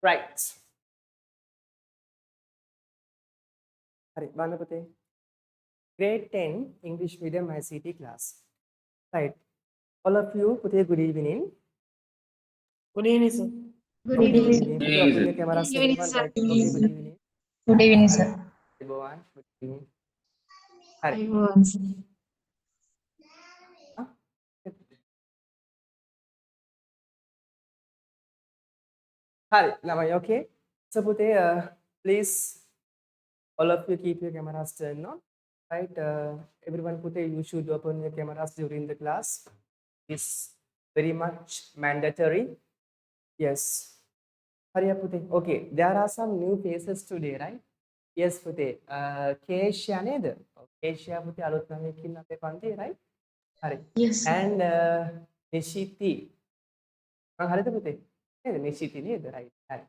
Right. හරි බලන්න පුතේ. Grade 10 English medium ICT class. Right. All of you, පුතේ, good evening. Good evening, sir. Good Good evening. evening. Put open your camera, Good evening, everyone. sir. Right. Okay, good evening. Good evening, sir. Everyone, good evening. හරි. Ah, හරි. ළමයි, okay. So පුතේ, please all of you keep your cameras turned on. Right. Everyone, putte, you should open your cameras during the class. It's very much mandatory. Yes. Hurry up, putte. Okay. There are some new faces today, right? Yes, putte. Keisha neda. Keisha putte alut namekin ape pante, right? Hurry. Yes. And Nishiti. Harida putte. Yeah, Nishiti neda, right? Hurry.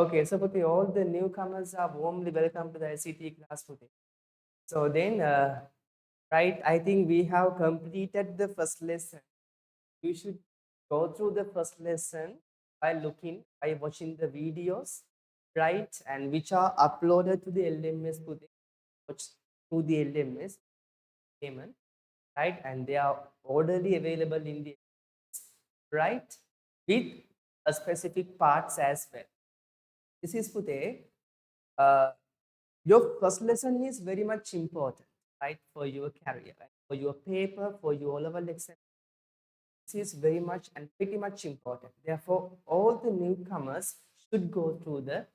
Okay. So putte, all the newcomers are warmly welcome to the ICT class putte. So then, right, I think we have completed the first lesson. You should go through the first lesson by watching the videos, right, and which are uploaded to the LMS, to the LMS payment, right, and they are orderly available in the, right, with a specific parts as well. This is Pute. Your first lesson is very much important, right, for your career, right? For your paper, for your level exam. This is very much and pretty much important. Therefore, all the newcomers should go through the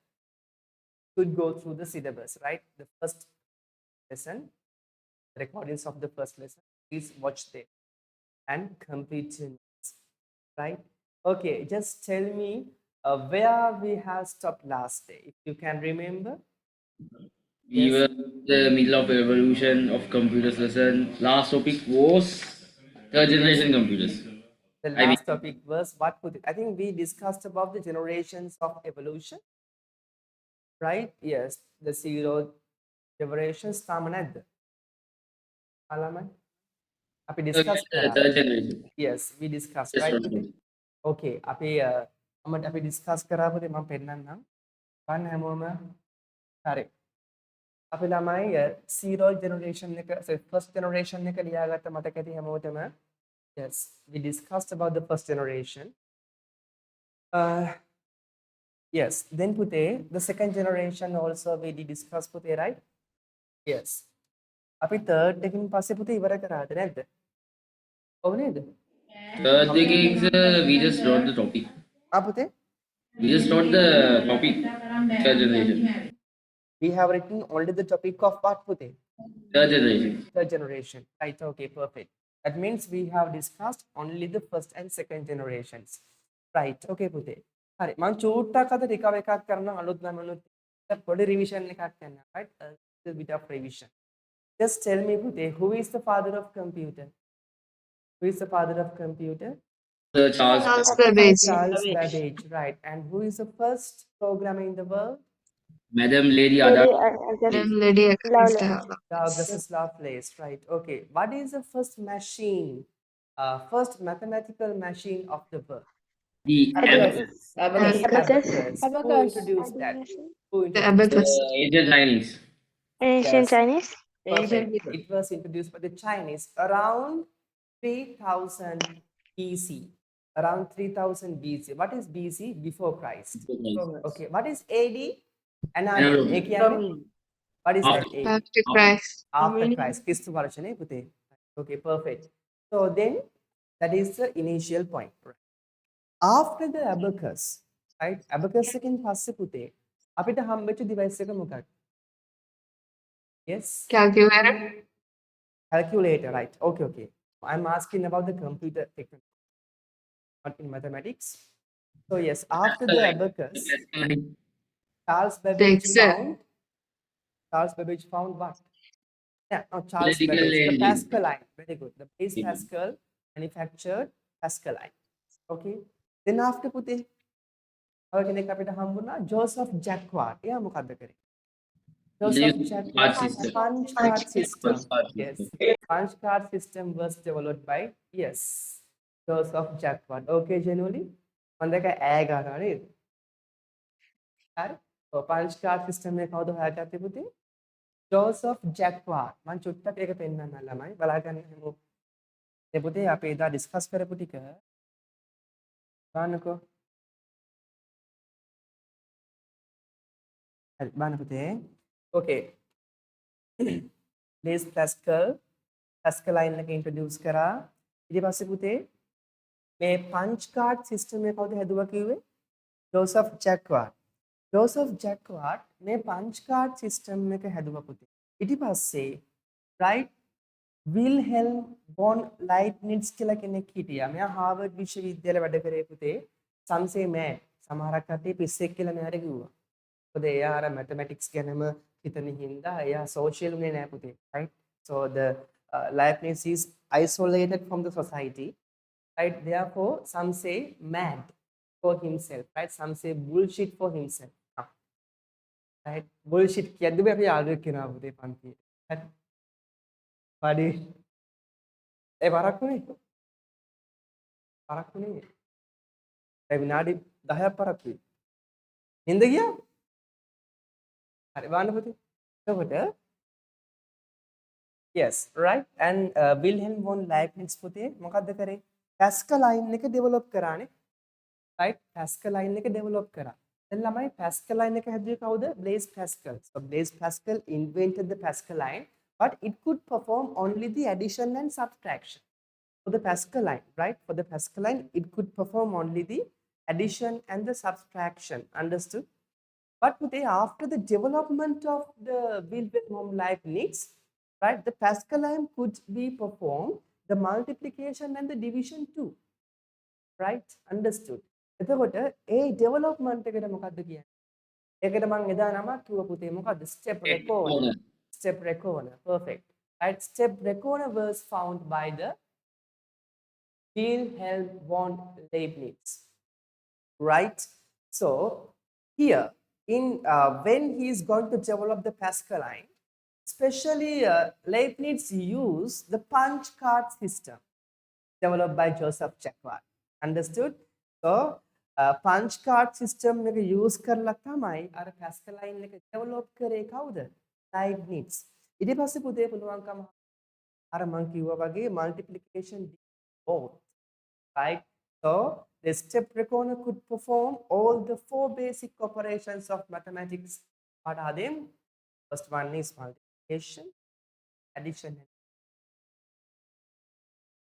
syllabus, right? The first lesson, recordings of the first lesson. Please watch them and complete it, right? Okay, just tell me where we have stopped last day, if you can remember. We were in the middle of evolution of computers lesson. Last topic was third generation computers. The last topic was what put it. I think we discussed about the generations of evolution, right? Yes, the zero generations. Alaman. Api discuss Third generation. Yes, we discussed, Yes, right? sir. Okay, api api discuss කරා පුතේ මම පෙන්නන්නම්. ගන්න හැමෝම හරි. අපි ළමයි zero generation එක first generation එක ලියාගත්ත මතක ඇති හැමෝටම. Yes, we discussed about the first generation. Yes, then පුතේ the second generation also we did discuss පුතේ, right? Yes. අපි third එකකින් පස්සේ පුතේ ඉවර කරාද නැද්ද? ඔව් නේද? Third decade, we just wrote the topic. පුතේ? We just wrote the topic. Third generation. We have written only the topic of what putte? Third generation. Third generation. Right, okay, perfect. That means we have discussed only the first and second generations. Right, okay, putte. Hari, man chutta kada recover එකක් කරන අලුත් නමනුත් පොඩි revision එකක් කරන්න, right? A little bit of revision. Just tell me, putte, who is the father of computer? Who is the father of computer? Charles Babbage. Charles Babbage, right. And who is the first programmer in the world? Madam Lady Ada. Lady Augustus Lovelace, right. Okay. What is the first machine, first mathematical machine of the world? The Abacus. Who introduced that? Who introduced Abacus. Ancient Chinese. Ancient Yes. Chinese? Perfect. It was introduced by the Chinese around 3000 BC. Around 3000 BC. What is BC? Before Christ. Okay. What is AD? What is that? AD? After Christ. After Christ. Christ varshane pute. Okay, perfect. So then that is the initial point. Right? After the abacus, right? Abacus එකෙන් පස්සේ පුතේ අපිට හම්බෙච්ච device එක මොකක්ද? Yes. Calculator. Calculator, right? Okay, okay. I'm asking about the computer technology, not in mathematics. So yes, after the abacus, Charles Babbage found what? Yeah, not Charles Political Babbage, the engine. Pascaline. Very good. The Blaise Pascal manufactured Pascaline. Okay. Then after පුතේ තව කෙනෙක් අපිට හම්බුණා Joseph Jacquard. එයා මොකද්ද කරේ? Joseph Jacquard punch card system. Yes. Punch card system was developed by, yes, Joseph Jacquard. Okay, genuinely. මම දැක ඈ ගන්නවා නේද? හරි. ඔව් පංච් කාඩ් සිස්ටම් එක කවුද හොයාගත්තේ පුතේ? ජෝසප් ජැක්වාඩ්. මම චුට්ටක් ඒක පෙන්නන්නම් ළමයි. බලාගන්න හැමෝම. ඒ පුතේ අපි එදා ඩිස්කස් කරපු ටික බලන්නකෝ. හරි බලන්න පුතේ. ඕකේ. බේස් පැස්කලයින් එක ඉන්ට්‍රොඩියුස් කරා. ඊට පස්සේ පුතේ මේ පංච් කාඩ් සිස්ටම් එක කවුද හැදුවා කිව්වේ? ජෝසප් ජැක්වාඩ්. ජෝසප් ජැක්වාඩ් මේ පංච් කාඩ් සිස්ටම් එක හැදුවා පුතේ. ඊට පස්සේ රයිට් විල්හෙල්ම් බොන් ලයිට්නිට්ස් කියලා කෙනෙක් හිටියා. මෙයා හාර්වර්ඩ් විශ්වවිද්‍යාලේ වැඩ කරේ පුතේ. සංසේ මෑන්. සමහරක් කට්ටිය පිස්සෙක් කියලා මෙයාට කිව්වා. මොකද එයා අර මැතමැටික්ස් ගැනම හිතන හින්දා එයා සෝෂියල් උනේ නෑ පුතේ. right? So the Leibniz is isolated from the society. Right? Therefore, some say mad for himself. Right? Some say bullshit for himself. Right? Bullshit කියද්දී අපි ආගය කියනවා පුතේ පන්තියේ. හරි. පඩි ඒ වරක්කුනේ. වරක්කුනේ. ඒ විනාඩි 10ක් පරක්කුයි. නින්ද ගියා? හරි බලන්න පුතේ. එතකොට yes right and Wilhelm von Leibniz පුතේ මොකද්ද කරේ? පැස්කලයින් එක ඩෙවලොප් කරානේ. right පැස්කලයින් එක ඩෙවලොප් කරා. දැන් ළමයි පැස්කලයින් එක හැදුවේ කවුද? Blaise Pascal. So Blaise Pascal invented the Pascaline but it could perform only the addition and subtraction. For the Pascaline, right? For the Pascaline it could perform only the addition and the subtraction. Understood? But today, after the development of the Wilhelm Leibniz, right, the Pascaline could be performed the multiplication and the division too. Right? Understood? එතකොට ඒ development එකට මොකද්ද කියන්නේ? ඒකට මම එදා නමක් කිව්ව පුතේ මොකද්ද? Step reckoner. Step reckoner. Perfect. Right? Step reckoner was found by the Wilhelm von Leibniz. Right? So here in when he is going to develop the Pascaline, especially Leibniz used the punch card system developed by Joseph Jacquard. Understood? So punch card system එක use කරලා තමයි අර Pascaline එක develop කරේ කවුද? Leibniz. ඊට පස්සේ පුතේ පුළුවන්කම අර මම කිව්වා වගේ multiplication both. Right? So the step reckoner could perform all the 4 basic operations of mathematics. What are them? First one is multiplication, addition.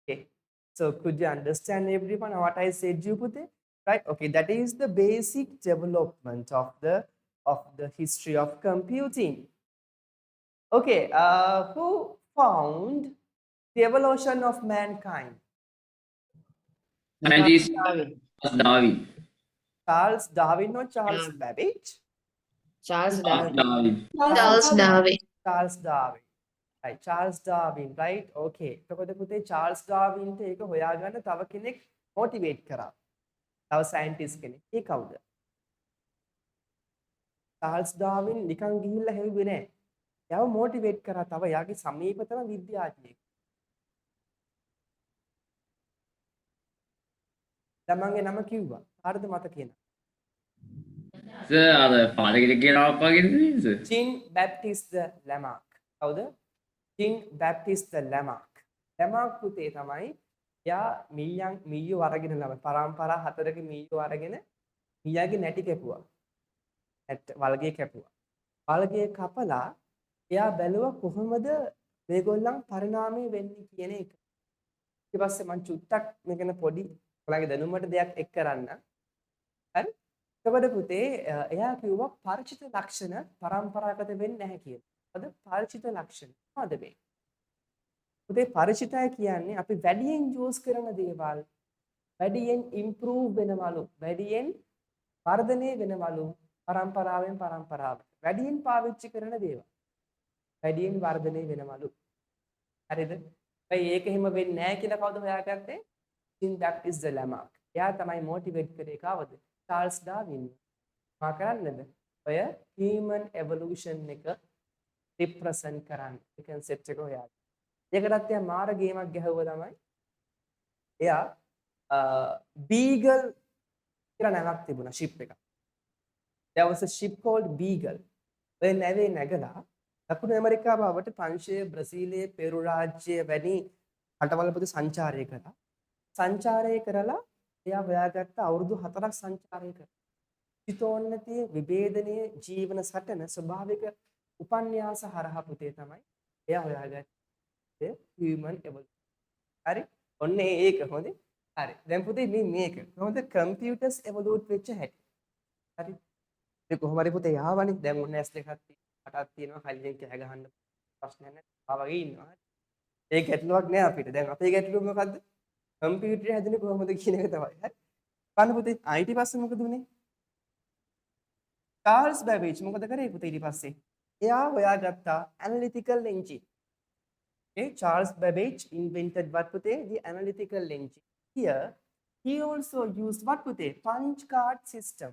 Okay. So could you understand everyone what I said you put it? Right? Okay, that is the basic development of the history of computing. Okay, who found the evolution of mankind? Scientist Darwin. Darwin. Charles Darwin or Charles Yeah. Babbage? Charles Darwin. Darwin. Charles Darwin. Charles Darwin. Right, Charles Darwin, right? Okay. එතකොට පුතේ Charles Darwin ට ඒක හොයාගන්න තව කෙනෙක් motivate කරා. තව scientist කෙනෙක්. ඒ කවුද? Charles Darwin නිකන් ගිහිල්ලා හැවුවේ නෑ. එයාව motivate කරා තව එයාගේ සමීපතම විද්‍යාඥයෙක්. ළමංගේ නම කිව්වා. කාටද මතක කියන්න? Sir, අර පාඩකට කියනවා වගේ නෙමෙයි sir. Jean Baptiste Lamarck. කවුද? Jean Baptiste Lamarck. Lamarck පුතේ තමයි එයා මීයෝ අරගෙන ළමයි පරම්පරා 4ක මීයෝ අරගෙන මීයාගේ නැටි කැපුවා. වල්ගේ කැපුවා. වල්ගේ කපලා එයා බැලුවා කොහොමද මේගොල්ලන් පරිණාමය වෙන්නේ කියන එක. ඊට පස්සේ මං චුට්ටක් මේකන පොඩි ඔයාලගේ දැනුමට දෙයක් එක් කරන්න. හරි? එතකොට පුතේ එයා කිව්වා පරිචිත ලක්ෂණ පරම්පරාගත වෙන්නේ නැහැ කියලා. අද පරිචිත ලක්ෂණ මොනවද මේ? පුතේ පරිචිතය කියන්නේ අපි වැඩියෙන් යූස් කරන දේවල් වැඩියෙන් ඉම්ප්‍රූව් වෙනවලු වැඩියෙන් වර්ධනය වෙනවලු පරම්පරාවෙන් පරම්පරාවට වැඩියෙන් පාවිච්චි කරන දේවල් වැඩියෙන් වර්ධනය වෙනවලු. හරිද? ඇයි ඒක එහෙම වෙන්නේ නැහැ කියලා කවුද හොයාගත්තේ? Jean Baptiste Lamarck. එයා තමයි මොටිවේට් කරේ කවුද? Charles Darwin. මා කරන්නද? ඔය human evolution එක represent කරන්න. ඒ concept එක හොයාගන්න. ඒකටත් එයා මාර ගේමක් ගැහුවා තමයි. එයා බීගල් කියලා නමක් තිබුණා ship එකක්. there was a ship called Beagle. ඔය නැවේ නැගලා දකුණු ඇමරිකාව අවට ප්‍රංශය, බ්‍රසීලය, පෙරු රාජ්‍ය වැනි රටවල් පොදු සංචාරය කළා. සංචාරය කරලා එයා හොයාගත්ත අවුරුදු 4ක් සංචාරය කරා. චිතෝන්නතිය, විභේදනයේ, ජීවන සටන, ස්වභාවික උපන්‍යාස හරහා පුතේ තමයි එයා හොයාගත්තේ human evolution. හරි? ඔන්න ඒක හොඳේ. හරි. දැන් පුතේ මේක කොහොමද computers evolute වෙච්ච හැටි. හරි? ඒ කොහොම හරි පුතේ ආවනේ. දැන් ඔන්න S දෙකක් තියෙනවා, තියෙනවා, කලින් කෑ ගහන්න ප්‍රශ්නයක් නැහැ. ආ වගේ ඉන්නවා. ඒ ගැටලුවක් නෑ අපිට. දැන් අපේ ගැටලුව මොකද්ද? කම්පියුටර් හැදුනේ කොහොමද කියන එක තමයි. හරි. බලන්න පුතේ ඊට පස්සේ මොකද උනේ? චාල්ස් බැබේජ් මොකද කරේ පුතේ ඊට පස්සේ? එයා හොයාගත්තා analytical engine. Okay, Charles Babbage invented what පුතේ? The analytical engine. Here, he also used what පුතේ? Punch card system.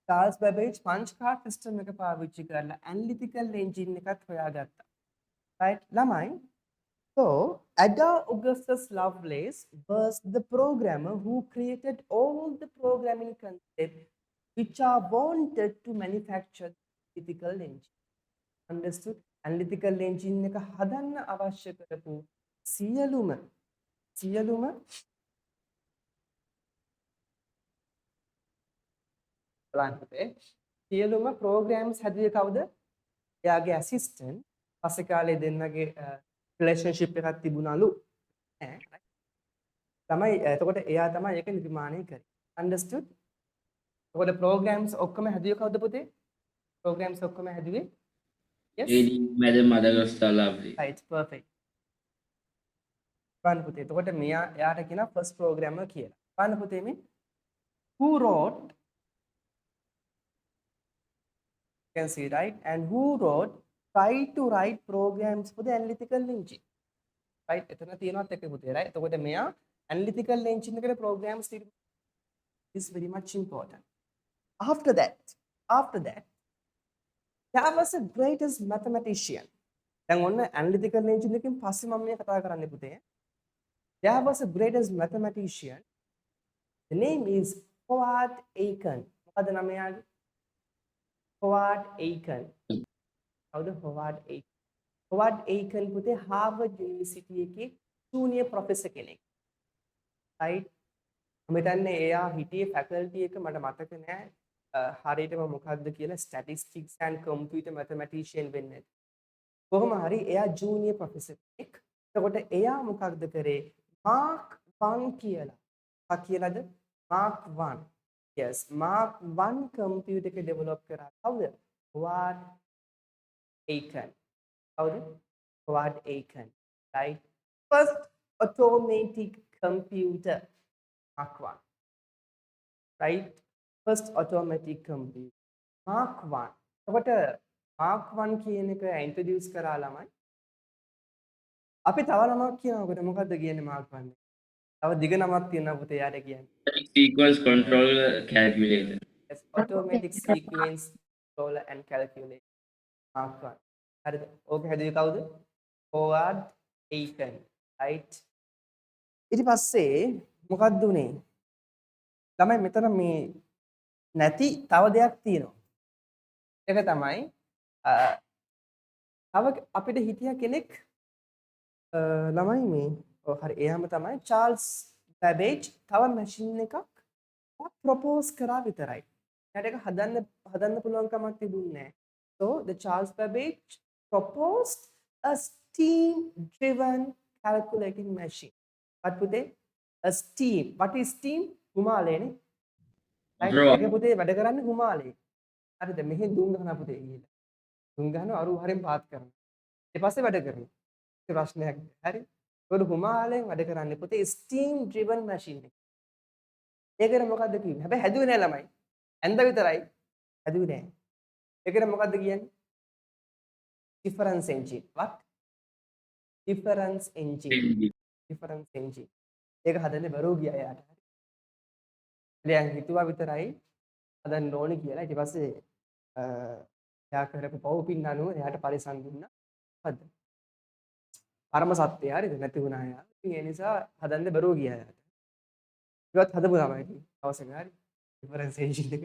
Charles Babbage punch card system එක පාවිච්චි කරලා analytical engine එකත් හොයාගත්තා. Right? ළමයි. So, Ada Augustus Lovelace was the programmer who created all the programming concepts which are wanted to manufacture the analytical engine. Understood? Analytical engine එක හදන්න අවශ්‍ය කරපු සියලුම බලන්න පුතේ සියලුම programs හැදුවේ කවුද? එයාගේ assistant. පස්සේ කාලේ දෙන්නගේ relationship එකක් තිබුණලු. ඈ තමයි එතකොට එයා තමයි ඒක නිර්මාණය කරේ. Understood? එතකොට programs ඔක්කොම හැදුවේ කවුද පුතේ? Programs ඔක්කොම හැදුවේ yes Madam Madagascar lovely. right perfect. බලන්න පුතේ එතකොට මෙයා එයාට කියන first programmer කියලා. බලන්න පුතේ මේ who wrote you can see right and who wrote try to write programs for the analytical engine. Right එතන තියෙනවත් එක පුතේ right එතකොට මෙයා analytical engine එකට programs is very much important. After that there was a greatest mathematician. දැන් ඔන්න analytical engine එකෙන් පස්සේ මම මේ කතා කරන්නේ පුතේ. There was a greatest mathematician. The name is Howard Aiken. මොකද නම එයාගේ? Howard Aiken. කවුද Howard Aiken? Howard Aiken පුතේ Harvard University එකේ junior professor කෙනෙක්. right? මම හිතන්නේ එයා හිටියේ faculty එක මට මතක නෑ. හරියටම මොකක්ද කියලා statistics and computer mathematician වෙන්නේ. කොහොම හරි එයා junior professor කෙනෙක්. එතකොට එයා මොකක්ද කරේ? Mark 1 කියලා. මොකක් කියලාද? Mark 1. Yes, Mark 1 computer එක develop කරා. කවුද? Howard Aiken. කවුද? Howard Aiken. Right? First automatic computer. Mark 1. Right? First automatic computer. Mark 1. එතකොට Mark 1 කියන එක introduce කරා ළමයි. අපි තව නමක් කියනකොට මොකද්ද කියන්නේ Mark 1? තව දිග නමක් තියෙනවා පුතේ යාට කියන්නේ. Sequence controller calculator. Yes, automatic sequence controller and calculator. Mark 1. හරිද? ඕක හැදුවේ කවුද? Howard Aiken. Right? ඊට පස්සේ මොකක්ද උනේ? ළමයි මෙතන මේ නැති තව දෙයක් තියෙනවා. ඒක තමයි තව අපිට හිටිය කෙනෙක් ළමයි මේ හරි එයාම තමයි චාල්ස් බැබේජ් තව මැෂින් එකක් ප්‍රොපෝස් කරා විතරයි. එයාට ඒක හදන්න පුළුවන් කමක් තිබුණේ නැහැ. So the Charles Babbage proposed a steam driven calculating machine. What පුතේ? A steam. What is steam? හුමාලේනේ. ඒක පුතේ වැඩ කරන්නේ හුමාලේ. හරිද? මෙහෙන් දුම් ගහනවා පුතේ ගිහලා. දුම් ගහනවා අරු හරින් පාත් කරනවා. ඊට පස්සේ වැඩ කරනවා. ඒ ප්‍රශ්නයක් හරි. ඒකට හුමාලෙන් වැඩ කරන්නේ පුතේ steam driven machine එක. ඒකට මොකද්ද කියන්නේ? හැබැයි හැදුවේ නෑ ළමයි. ඇඳ විතරයි. හැදුවේ නෑ. ඒකට මොකද්ද කියන්නේ? Difference engine. What? Difference engine. Difference engine. ඒක හදන්නේ බරෝ ගියා යාට. දැන් හිතුවා විතරයි හදන්න ඕනේ කියලා. ඊට පස්සේ එයා කරපු පවුපින් අනුව එයාට පරිසම් දුන්නා. හරිද? පරම සත්‍යය හරිද? නැති වුණා යා. ඉතින් ඒ නිසා හදන්න බරෝ ගියා යාට. ඒවත් හදපු තමයි. අවශ්‍ය නැහැ. Difference engine එක.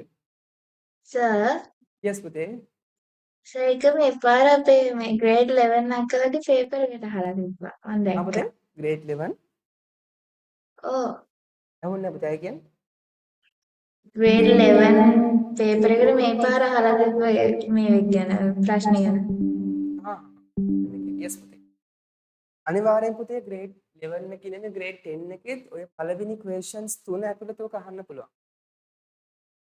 සර් yes පුතේ. සර් එක මේ පාර අපේ මේ ග්‍රේඩ් 11 අක්කලගේ පේපර් එකට අහලා තිබ්බා මම ආ පුතේ දැක්කා. grade 11 ඔව් ඇහුන්නේ පුතේ අය කියන්නේ. ග්‍රේඩ් 11 පේපර් එකට මේ පාර අහලා තිබ්බා මේ ගැන ප්‍රශ්න ගැන. ආ yes පුතේ. අනිවාර්යෙන් පුතේ grade 11 එකේ නෙමෙයි grade 10 එකෙත් ඔය පළවෙනි questions තුන ඇතුළත ඔක අහන්න පුළුවන්.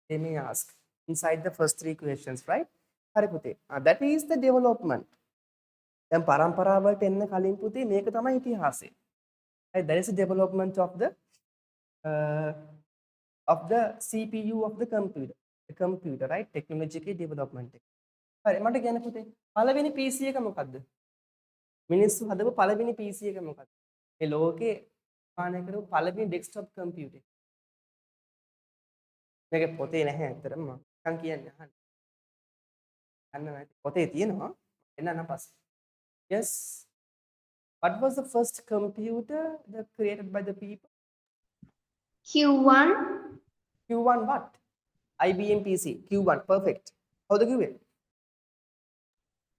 They may ask inside the first three questions, right? හරි පුතේ. That is the development. දැන් පරම්පරාවලට එන්න කලින් පුතේ මේක තමයි ඉතිහාසය. Right? That is the development uh, of the CPU of the computer. The computer, right? Technological development. හරි මට කියන්න පුතේ පළවෙනි PC එක මොකද්ද? මිනිස්සු හදපු පළවෙනි PC එක මොකක්ද? මේ ලෝකේ නිර්මාණය කරපු පළවෙනි ඩෙස්ක්ටොප් කම්පියුටර්. මේක පොතේ නැහැ ඇත්තටම මම නිකන් කියන්නේ අහන්න. අන්න නැති. පොතේ තියෙනවා. එන්න පස්සේ. Yes. What was the first computer that created by the people? Q1 Q1 what? IBM PC. Q1 perfect. හවුද කිව්වේ?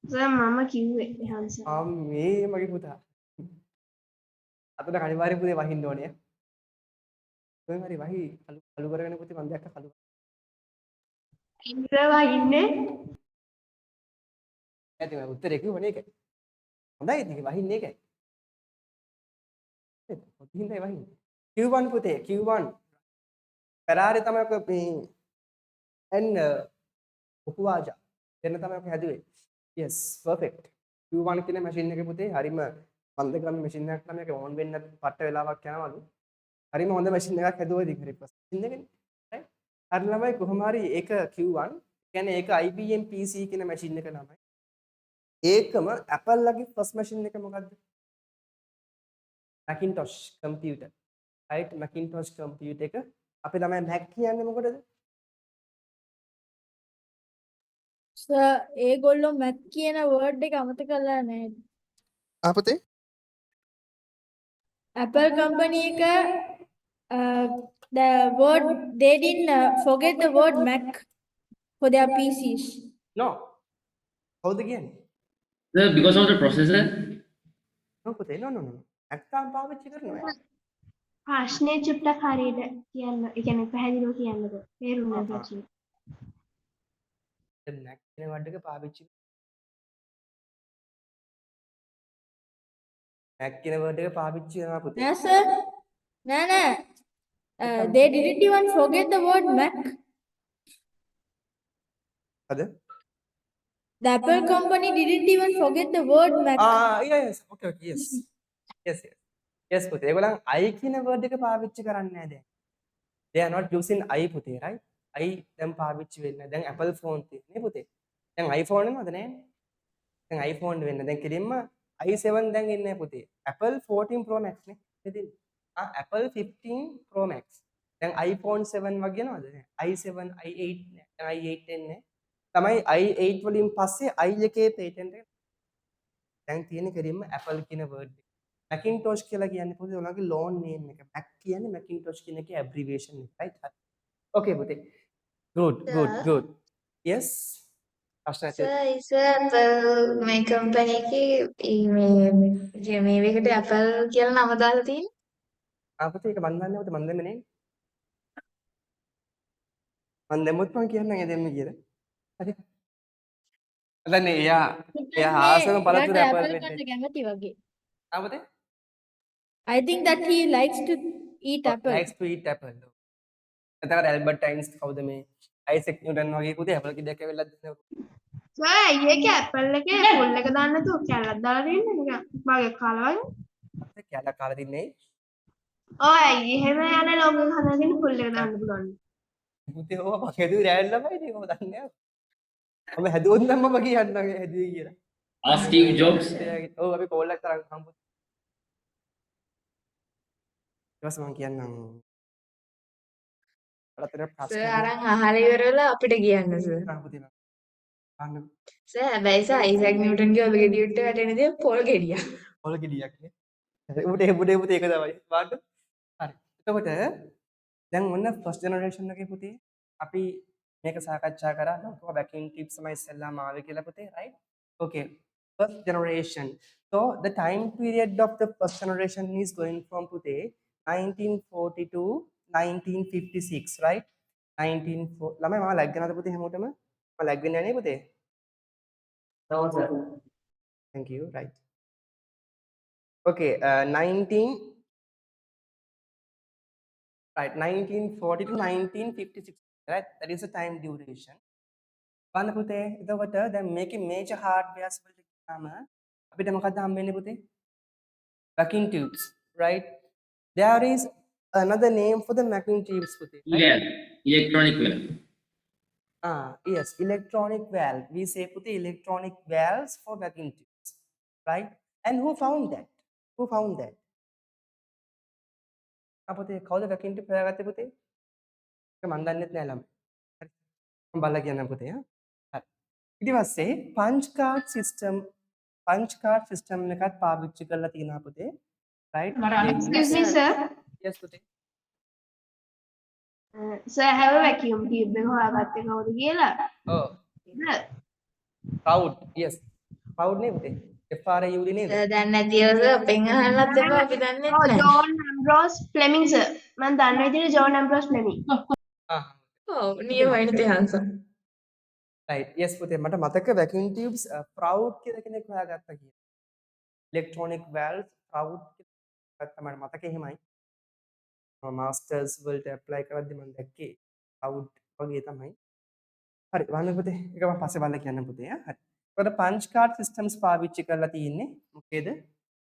සර් මම කිව්වේ හංස. මේ මගේ පුතා. අතට අනිවාර්යෙන් පුතේ වහින්න ඕනේ. කොහෙන් හරි වහි අලු කරගෙන පුතේ මම දැක්ක කළු. ඉන්ද්‍රවා ඉන්නේ ඇති මම උත්තරේ කිව්වනේ ඒකයි. හොඳයි ඉතින් වහින්නේ ඒකයි. පොතින් ඉඳයි වහින්නේ. Q1 පුතේ Q1 Ferrari තමයි ඔක මේ and ඔකුවාජා දෙන්න තමයි ඔක හැදුවේ. Yes perfect. Q1 කියන මැෂින් එකේ පුතේ හරිම මන්දගාමී මැෂින් එකක් තමයි ඒක ඕන් වෙන්න පට්ට වෙලාවක් යනවලු. හරිම හොඳ මැෂින් එකක් හැදුවා ඉතින් හරි මැෂින් එකනේ. right? හරි ළමයි කොහොම හරි ඒක Q1 කියන්නේ ඒක IBM PC කියන මැෂින් එක ළමයි. ඒකම Apple ලගේ ෆස්ට් මැෂින් එක මොකද්ද? Macintosh computer. right? Macintosh computer එක අපි ළමයි Mac කියන්නේ මොකටද? සර් ඒගොල්ලෝ මැක් කියන වර්ඩ් එක අමතක කරලා නැහැ. අපතේ Apple company එක the word they didn't forget the word Mac for their PCs. no. කවුද කියන්නේ? Sir, because of the processor. no පුතේ no. Mac තාම පාවිච්චි කරනවා. ප්‍රශ්නේ චුට්ටක් හරියට කියන්න. ඒ කියන්නේ පැහැදිලිව කියන්නද? තේරුණා ප්‍රශ්නේ. දැන් Mac කියන වර්ඩ් එක පාවිච්චි Mac කියන වර්ඩ් එක පාවිච්චි කරනවා පුතේ. නෑ සර්. නෑ. They didn't even forget the word Mac. හද? The Apple company didn't even forget the word Mac. yes. Okay, yes. Yes පුතේ. ඒගොල්ලන් I කියන වර්ඩ් එක පාවිච්චි කරන්නේ නැහැ දැන්. They are not using I පුතේ, right? I දැන් පාවිච්චි වෙන්නේ නැහැ. දැන් Apple phone තියෙන්නේ පුතේ. දැන් iPhone එනවද නැහැ? දැන් iPhone වෙන්න. දැන් කෙලින්ම i7 දැන් එන්නේ පුතේ. Apple 14 Pro Max නේ. ඉතින් Apple 15 Pro Max. දැන් iPhone 7 වගේ යනවද? i7, i8 නෑ. දැන් i8 එන්නේ. තමයි i8 වලින් පස්සේ i එකේ patent එක දැන් තියෙන කෙලින්ම Apple කියන word එක. Macintosh කියලා කියන්නේ පුතේ ඔයාලගේ loan name එක. Mac කියන්නේ Macintosh කියන එකේ abbreviation එක, right? Okay පුතේ. Good. Yes. ප්‍රශ්න ඇති. සර් Apple මේ කම්පැනි එකේ මේ මේකට Apple කියලා නම දාලා තියෙන්නේ. පුතේ ඒක මන් දන්නේ පුතේ මන් දෙන්නේ නේ. මන් දෙමුත් මං කියන්නම් ඒ දෙන්න කියලා. හරි. දැන් එයා ආසම පළතුර Apple Apple වෙන්නේ. කන්න කැමති වගේ. පුතේ I think that he likes to eat apple. likes to eat apple. එතකොට ඇල්බර්ට් අයින්ස්ටයින් කවුද මේ අයිසෙක් නිව්ටන් වගේ පුතේ Apple කිඩයක් ඇවිල්ලා දෙනවා. සර් අයියේ ඒක ඇපල් එකේ ෆුල් එක දාන්න නැතුව කැලක් දාලා තියෙන්නේ නිකන් වගේ කාලා වගේ. අපිට කැලක් කාලා තින්නේ. ඔය අයියේ එහෙම යන ලෝකෙක හදාගෙන ෆුල් එක දාන්න පුළුවන්. පුතේ ඕවා මම හැදුවේ රෑල් ළමයි නේ ඔබ දන්නේ නැහැ. මම හැදුවොත් නම් මම කියන්නම් හැදුවේ කියලා. Ask Steve Jobs. ඔව් අපි කෝල් එකක් තරම් හම්බුත්. ඊට පස්සේ මම කියන්නම්. ඔයාලට සර් ප්‍රශ්න අරන් අහලා ඉවර වෙලා අපිට කියන්න සර්. පුතේ. අන්න සර් හැබැයි සර් අයිසැක් නිව්ටන්ගේ ඔබ ගෙඩියට වැටෙන දේ පොල් ගෙඩියක්. පොල් ගෙඩියක් නේ. පුතේ පුතේ ඒක තමයි. වාට. හරි. එතකොට දැන් ඔන්න ෆස්ට් ජෙනරේෂන් එකේ පුතේ අපි මේක සාකච්ඡා කරා නම් කොහොම vacuum tubes තමයි ඉස්සෙල්ලාම ආවේ කියලා පුතේ, right? Okay, first generation. So the time period of the first generation is going from පුතේ 1940 to 1956, right? 1940 ළමයි මම ලැග් ගන්නද පුතේ හැමෝටම? මම ලැග් වෙන්නේ නැහැ නේ පුතේ? No sir. Thank you, right. Okay, 1940 to 1956, right? That is the time duration. බලන්න පුතේ, එතකොට දැන් මේකේ major hardwares වලට ගියාම අපිට මොකක්ද හම්බ වෙන්නේ පුතේ? Vacuum tubes, right? There is another name for the vacuum tubes පුතේ, right? Well, electronic well. Yes, electronic valve. We say puti electronic valves for vacuum tubes, right? And who found that? Who found that? Puti, කවුද vacuum tube හොයාගත්තේ පුතේ? ඒක මන් දන්නෙත් නෑ ළමයි. හරි. මම බලලා කියන්නම් පුතේ. හරි. ඊට පස්සේ punch card system එකත් පාවිච්චි කරලා තියෙනවා පුතේ. Right? Excuse me, sir. Yes පුතේ. Sir, I have a vacuum tube එක හොයාගත්තේ කවුද කියලා. Oh, Sir, proud. Yes. Proud නේ පුතේ. FRAUD නේද? දැන් නැතිව අපෙන් අහන්නත් එපා අපි දන්නේ oh, නැහැ. John Ambrose Fleming, sir. මම දන්න විදිහට John Ambrose Fleming. Ah. ඔව් නියමයි නේ හංස. Right. Yes පුතේ මට මතක vacuum tubes proud කියලා කෙනෙක් හොයාගත්තා කියලා. Electronic valves proud කියලා ගත්තා මට මතකේ එහෙමයි. මම masters වලට apply කරද්දි මම දැක්කේ proud වගේ තමයි. හරි බලන්න පුතේ ඒක මම පස්සේ බලලා කියන්නම් පුතේ හරි. ඒකට punch card systems පාවිච්චි කරලා තියෙන්නේ මොකේද?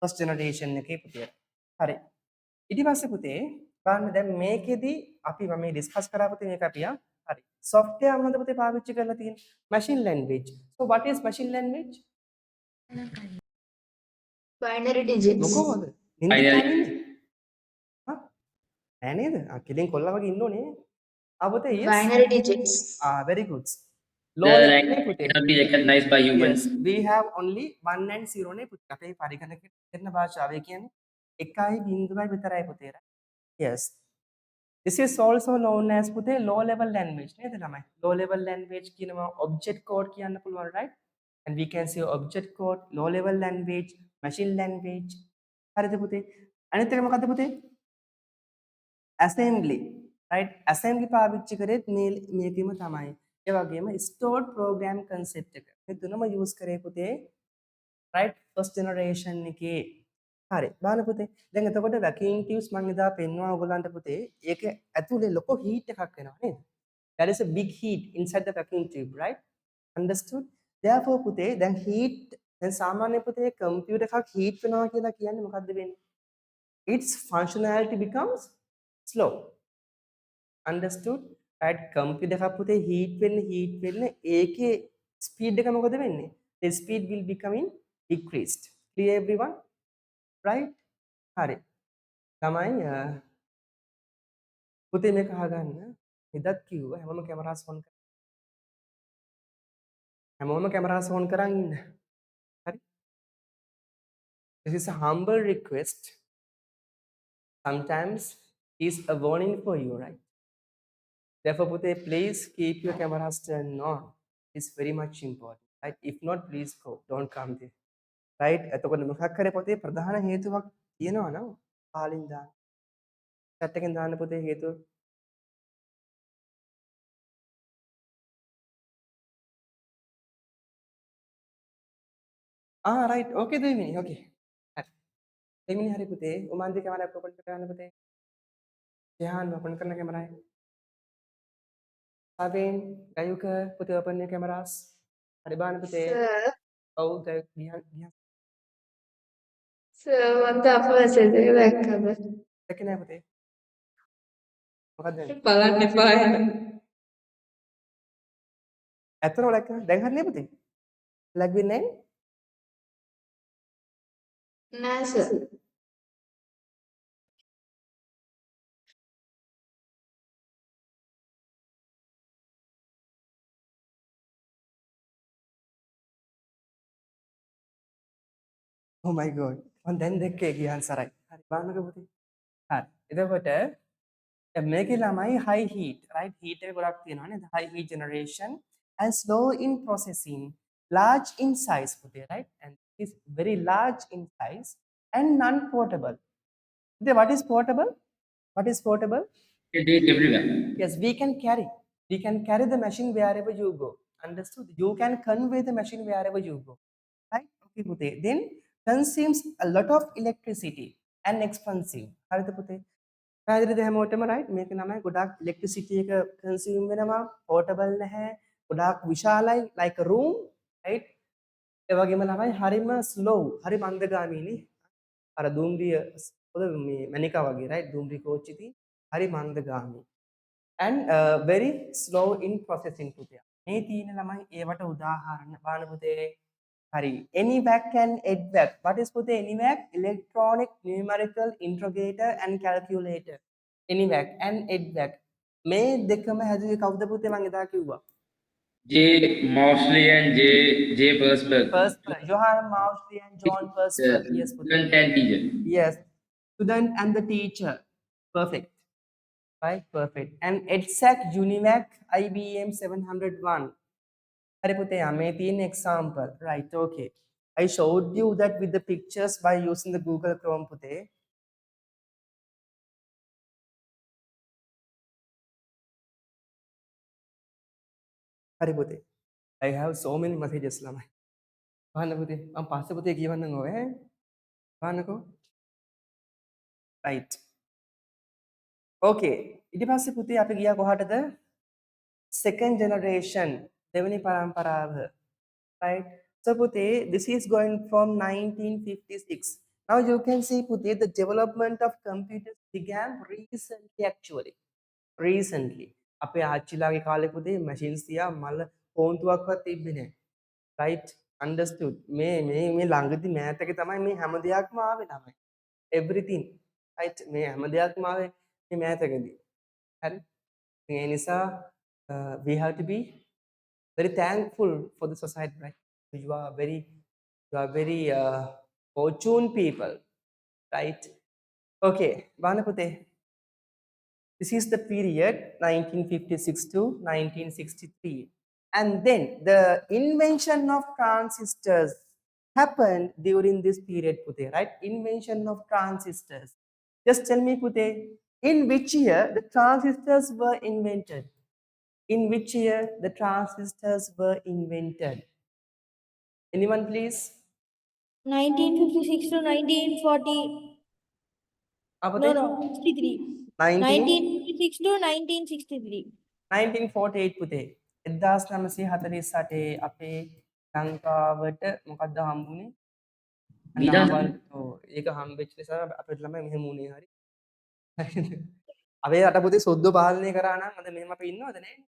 first generation එකේ පුතේ. හරි. ඊට පස්සේ පුතේ බලන්න දැන් මේකෙදි අපි මම මේ ඩිස්කස් කරා පුතේ මේක අපි හරි. software මොනවද පුතේ පාවිච්චි කරලා තියෙන්නේ? Machine language. So what is machine language? binary digits. මොකෝද? නින්දේ කියන්නේ? හා? නෑ නේද? කෙලින් කොල්ලා වගේ ඉන්න ඕනේ. පුතේ yes. binary digits. Very good. Low The level line නේ පුතේ. cannot be recognized by humans. Yes, we have only 1 and 0 නේ පුතේ. අපේ පරිගණක කරන භාෂාවේ කියන්නේ 1යි බිංදුවයි විතරයි පුතේ. Yes. This is also known as පුතේ low level language නේද ළමයි? Low level language කියනවා object code කියන්න පුළුවන්, right? And we can say object code, low level language, machine language. හරිද පුතේ? අනිත් එක මොකද්ද පුතේ? assembly, right? Assembly පාවිච්චි කරේත් මේකෙම තමයි. ඒ වගේම stored program concept එක. මේ තුනම use කරේ පුතේ, right? First generation එකේ. හරි. බලන්න පුතේ. දැන් එතකොට vacuum tubes මම එදා පෙන්වුවා ඔයගලන්ට පුතේ. ඒක ඇතුලේ ලොකු heat එකක් වෙනවා නේද? There is a big heat inside the vacuum tube, right? Understood? Therefore පුතේ දැන් heat දැන් සාමාන්‍ය පුතේ computer එකක් heat වෙනවා කියලා කියන්නේ මොකද්ද වෙන්නේ? Its functionality becomes slow. Understood? Right? Computer එකක් පුතේ heat වෙන්න ඒකේ speed එක මොකද වෙන්නේ? The speed will becoming decreased. Clear everyone? Right? හරි. තමයි පුතේ මේක අහගන්න. එදත් කිව්වා හැමෝම කැමරාස් ඔන් කරන්න. හැමෝම කැමරාස් ඔන් කරන් ඉන්න. හරි? This is a humble request. Sometimes is a warning for you, right? Therefore, Pute, please keep your cameras turned on. It's very much important, right? If not, please go. Don't come there, right? එතකොට මොකක් කරේ පොතේ ප්‍රධාන හේතුවක් තියෙනවා නේද? පාලින් දාන්න. chat එකෙන් දාන්න පොතේ හේතුව. right. Okay, දෙවිනි. Okay. හරි. දෙවිනි හරි පුතේ. උමන්දි කැමරා ඔපන් කරන්න පුතේ. ජහන් ඔපන් කරන කැමරාව. Avin, Gayuka, put open your cameras. Hariban pute. Sir, Oh, behind. sir මන්ට අප මැසේජ් එක දැක්කද? Second name pute. මොකක්ද? බලන්න එපා එහෙනම්. ඇත්තටම ලැග් කරා. දැන් හරිනේ පුතේ. ලැග් වෙන්නේ නෑ සර්. Oh my god. මම දැන් දැක්කේ ගියන් සරයි. හරි බලන්නකෝ පුතේ. හරි. එතකොට මේකේ ළමයි high heat, right? heat එක ගොඩක් තියෙනවා නේද? high heat generation and slow in processing, large in size පුතේ, right? and is very large in size and non-portable. What is portable? What is portable? It is everywhere. Yes, we can carry. We can carry the machine wherever you go. Understood? You can convey the machine wherever you go. Right? Okay, Pute. Then consumes a lot of electricity and expensive. හරිද පුතේ? පැහැදිලිද හැමෝටම right? මේක නමයි ගොඩක් electricity එක consume වෙනවා, portable නැහැ, ගොඩක් විශාලයි like a room, right? ඒ වගේම ළමයි හරිම slow, හරි මන්දගාමීනේ. අර දුම්රිය පොද මේ මැනිකා වගේ right? දුම්රිය කෝච්චි තියෙන හරි මන්දගාමී. and very slow in processing පුතේ. මේ තියෙන ළමයි ඒවට උදාහරණ බලන්න පුතේ. හරි. AnyVac and EdVac. What is පුතේ AnyVac? Electronic numerical integrator and calculator. AnyVac and EdVac. මේ දෙකම හැදුවේ කවුද පුතේ මම එදා කිව්වා. J. Mosley and J. Persberg. Persberg. Johann Mauchly and John Persberg. Yes පුතේ. Student and teacher. Yes. Student and the teacher. Perfect. Right, perfect. And EdSac, UNIVAC, IBM 701. Hari pute, may teen example. Right, okay. I showed you that with the pictures by using the Google Chrome pute. Hari pute, I have so many messages lama. Bahana pute, am passe pute kiwanna ngo eh? Bahana ko? Right. Okay. Iti passe pute api giya kohata second generation devani paramparawa. Right. So Pute, this is going from 1956. Now you can see Pute, the development of computers began recently actually. Recently. අපේ ආච්චිලාගේ කාලේ පුතේ machines තියා මල පොන්තුවක්වත් තිබ්බේ නැහැ. Right? Understood. මේ ළඟදී මෑතක තමයි මේ හැම දෙයක්ම ආවේ ළමයි. Everything. Right? මේ හැම දෙයක්ම ආවේ මේ මෑතකදී. හරි? ඒ නිසා we have to be very thankful for the society, right? You are very fortunate people, right? Okay, Vanapute. This is the period 1956 to 1963, and then the invention of transistors happened during this period, Pute. Right? Invention of transistors. Just tell me, Pute, in which year the transistors were invented? In which year the transistors were invented? Anyone please? 1956 to 1940. No, 63. 1956 to 1963. 1948 පුතේ 1948 අපේ ලංකාවට මොකක්ද හම්බුනේ? අනාවල් ඒක හම්බෙච්ච නිසා අපිට ළමයි මෙහෙම උනේ හරි. අපේ රට පුතේ සොද්ද පාලනය කරා නම් අද මෙහෙම අපි ඉන්නවද නැහැ?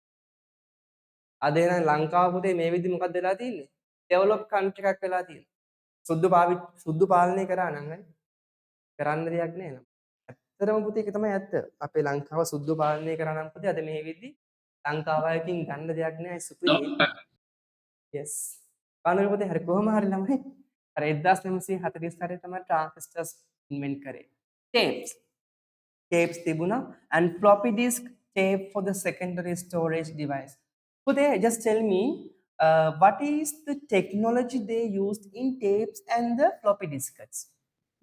අද එන ලංකාව පුතේ මේ විදි මොකක්ද වෙලා තියෙන්නේ? ඩෙවලොප් කන්ට්‍රි එකක් වෙලා තියෙන්නේ. සුද්ධ පාලනය කරා නම් හරි. කරන්න දෙයක් නෑ නම. ඇත්තටම පුතේ ඒක තමයි ඇත්ත. අපේ ලංකාව සුද්ධ පාලනය කරා නම් පුතේ අද මේ විදි ලංකාවයකින් ගන්න දෙයක් නෑ සුපිරි. yes. බලන්න පුතේ හරි කොහොම හරි ළමයි. අර 1948 තමයි ट्रांजिस्टर्स ඉන්වෙන්ට් කරේ. tapes තිබුණා and floppy disk tape for the secondary storage device. Pude, just tell me what is the technology they used in tapes and the floppy disks?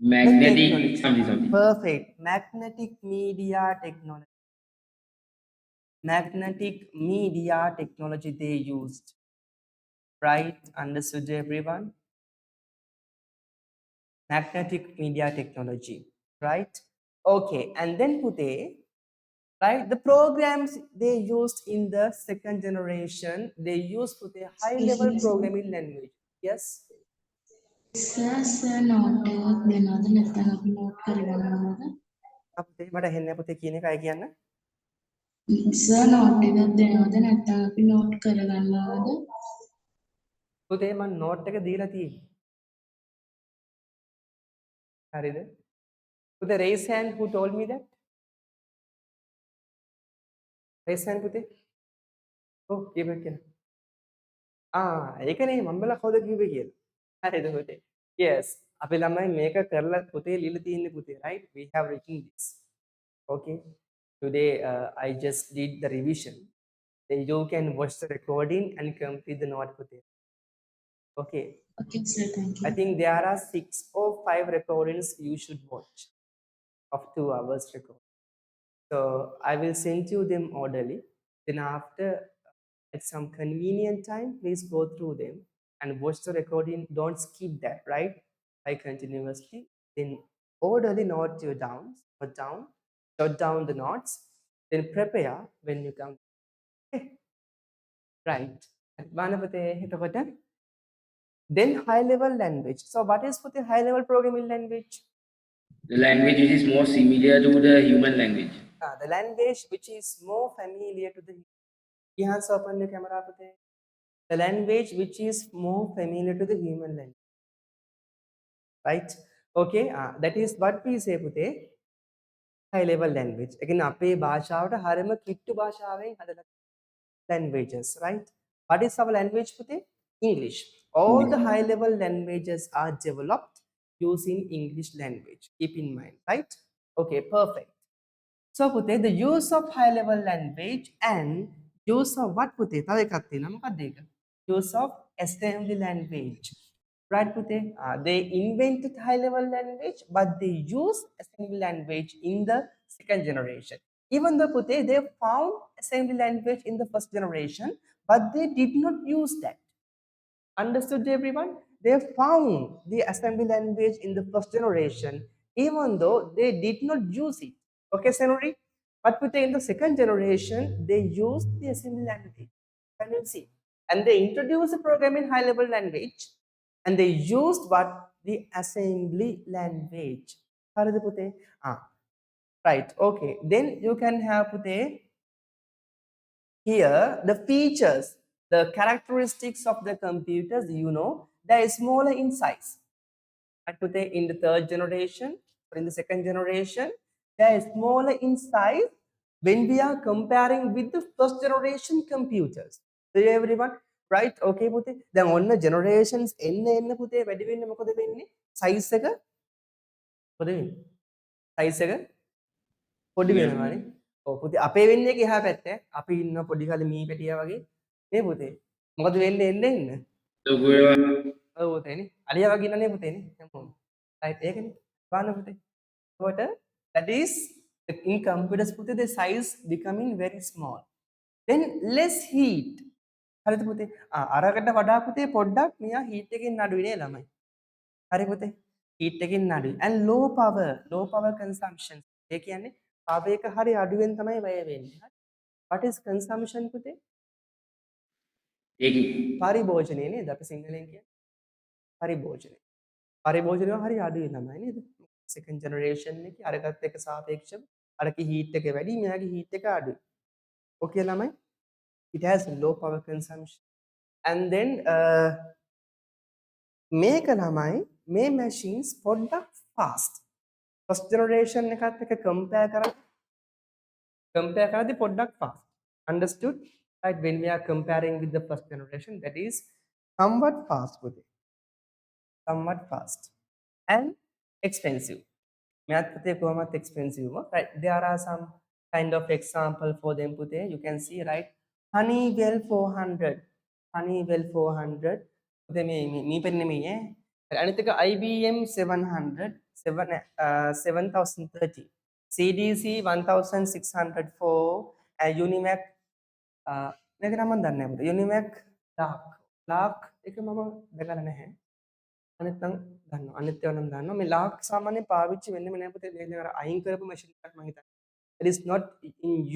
Magnetic something. Perfect. Magnetic media technology. Magnetic media technology they used. Right? Understood everyone? Magnetic media technology. Right? Okay. And then Pute, right, the programs they used in the second generation, they used Pute high level programming language. Yes? Sir, note එකක් දෙනවද නැත්නම් අපි note කරගන්නවද? අපිට මට හෙන්නේ පුතේ කියන එකයි කියන්න. Sir, note එකක් දෙනවද නැත්නම් අපි note කරගන්නවද? පුතේ මම note එක දීලා තියෙන්නේ. හරිද? පුතේ raise hand who told me that? raise hand පුතේ. ඔව් කියපන් කියන. ඒකනේ මම බලා කවුද කිව්වේ කියලා. හරිද පුතේ? yes. අපි ළමයි මේක කරලා පුතේ ලියලා තියෙන්නේ පුතේ right? we have written this. okay. Today, I just did the revision. Then you can watch the recording and complete the note. Okay. Okay, sir. Thank I you. think there are 6 or 5 recordings you should watch of 2 hours record. So I will send you them orderly. Then after, at some convenient time, please go through them and watch the recording. Don't skip that, right? I continuously. Then orderly note your downs, jot down the notes. Then prepare when you come. Okay. Right. Vanapate, then high level language. So what is for the high level programming language? The language which is more similar to the human language. The language which is more familiar to the hands open the camera. The language which is more familiar to the human language. Right? Okay. That is what we say pute high level language. Again, ape bhashaවට හරිම කිට්ටු භාෂාවෙන් හදලා languages, right? What is our language pute? English. All the high level languages are developed using English language. Keep in mind, right? Okay, perfect. So pute the use of high level language and use of what pute? තව එකක් තියෙනවා මොකක්ද ඒක? Use of assembly language. Right pute? They invented high level language but they use assembly language in the second generation. Even though pute they found assembly language in the first generation but they did not use that. Understood, everyone? They found the assembly language in the first generation, even though they did not use it. Okay, Senori? But in the second generation, they used the assembly language. Can you see? And they introduced the programming high level language and they used what? The assembly language. How did they put it? Right. Okay. Then you can have put here the features, the characteristics of the computers, they are smaller in size. But today in the third generation or in the second generation, they are smaller in size when we are comparing with the first generation computers. So everyone, right? Okay, pute. Then on the generations enna pute වැඩි වෙන්නේ මොකද වෙන්නේ? Size එක මොකද වෙන්නේ? Size එක පොඩි වෙනවානේ. ඔව් පුතේ අපේ වෙන්නේ ඒක එහා පැත්ත. අපි ඉන්න පොඩි කාලේ මී පැටියා වගේ නේ පුතේ. මොකද වෙන්නේ එන්න එන්න? ලොකු ඒවා ඔව් පුතේනේ. අලියා වගේ ඉන්නනේ පුතේනේ හැමෝම. රයිට් ඒකනේ. බලන්න පුතේ. එතකොට that is in computers පුතේ the size becoming very small. Then less heat. හරිද පුතේ? අරකට වඩා පුතේ පොඩ්ඩක් මෙයා heat එකෙන් අඩුයි නේ ළමයි. හරි පුතේ? heat එකෙන් අඩුයි. And low power consumption. ඒ කියන්නේ power එක හරි අඩුවෙන් තමයි වැය වෙන්නේ. What is consumption පුතේ? ඒකි පරිභෝජනය නේද? අපි සිංහලෙන් කියන්නේ පරිභෝජනය. පරිභෝජනය හරි අඩුයි ළමයි නේද? second generation එකේ අරකට එක සාපේක්ෂව අරකේ heat එක වැඩි මෙයාගේ heat එක අඩුයි. Okay ළමයි? It has low power consumption. And then මේක ළමයි මේ machines පොඩ්ඩක් fast. First generation එකත් එක්ක compare කරද්දී පොඩ්ඩක් fast. Understood? Right? When we are comparing with the first generation, that is somewhat fast with it. Somewhat fast. And expensive. Math puthe kohamat expensive. Right? There are some kind of example for them puthe. You can see, right? Honeywell 400. Honeywell 400. Puthe me penne me eh. Anithaka IBM 700. 7030. CDC 1604. And Unimac මේක නම් මම දන්නේ නැහැ පුතේ. Unimac ලාක් එක මම දැකලා නැහැ. අනිත් නම් දන්නවා. අනිත් ඒවා නම් දන්නවා. මේ ලාක් සාමාන්‍යයෙන් පාවිච්චි වෙන්නේම නැහැ පුතේ. මේ අර අයින් කරපු මැෂින් එකක් මම හිතන්නේ. It is not in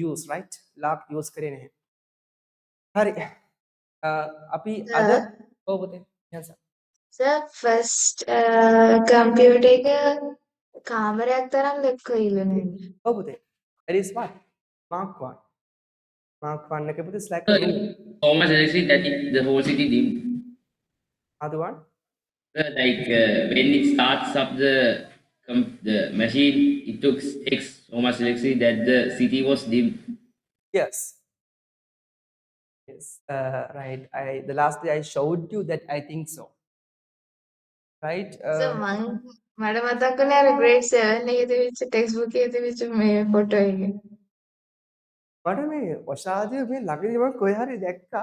use, right? ලාක් use කරේ නැහැ. හරි. අපි අද ඔව් පුතේ. yes sir. Sir first computer එක කාමරයක් තරම් ලොකුයිලු නේද? ඔව් පුතේ. It is what? Mark 1. Mark 1 එක පුතේ slack room. so much electricity that the whole city dimmed. Other one? Like when it starts up the machine, it takes so much electricity that the city was dimmed. Yes. Yes. Right. The last day I showed you that I think so. Right? Sir මට මතක් වුණේ අර grade 7 එකේ තිබිච්ච text book එකේ තිබිච්ච මේ photo එක. මට මේ ඔෂාදය මේ ළඟදී මම කොහේ හරි දැක්කා.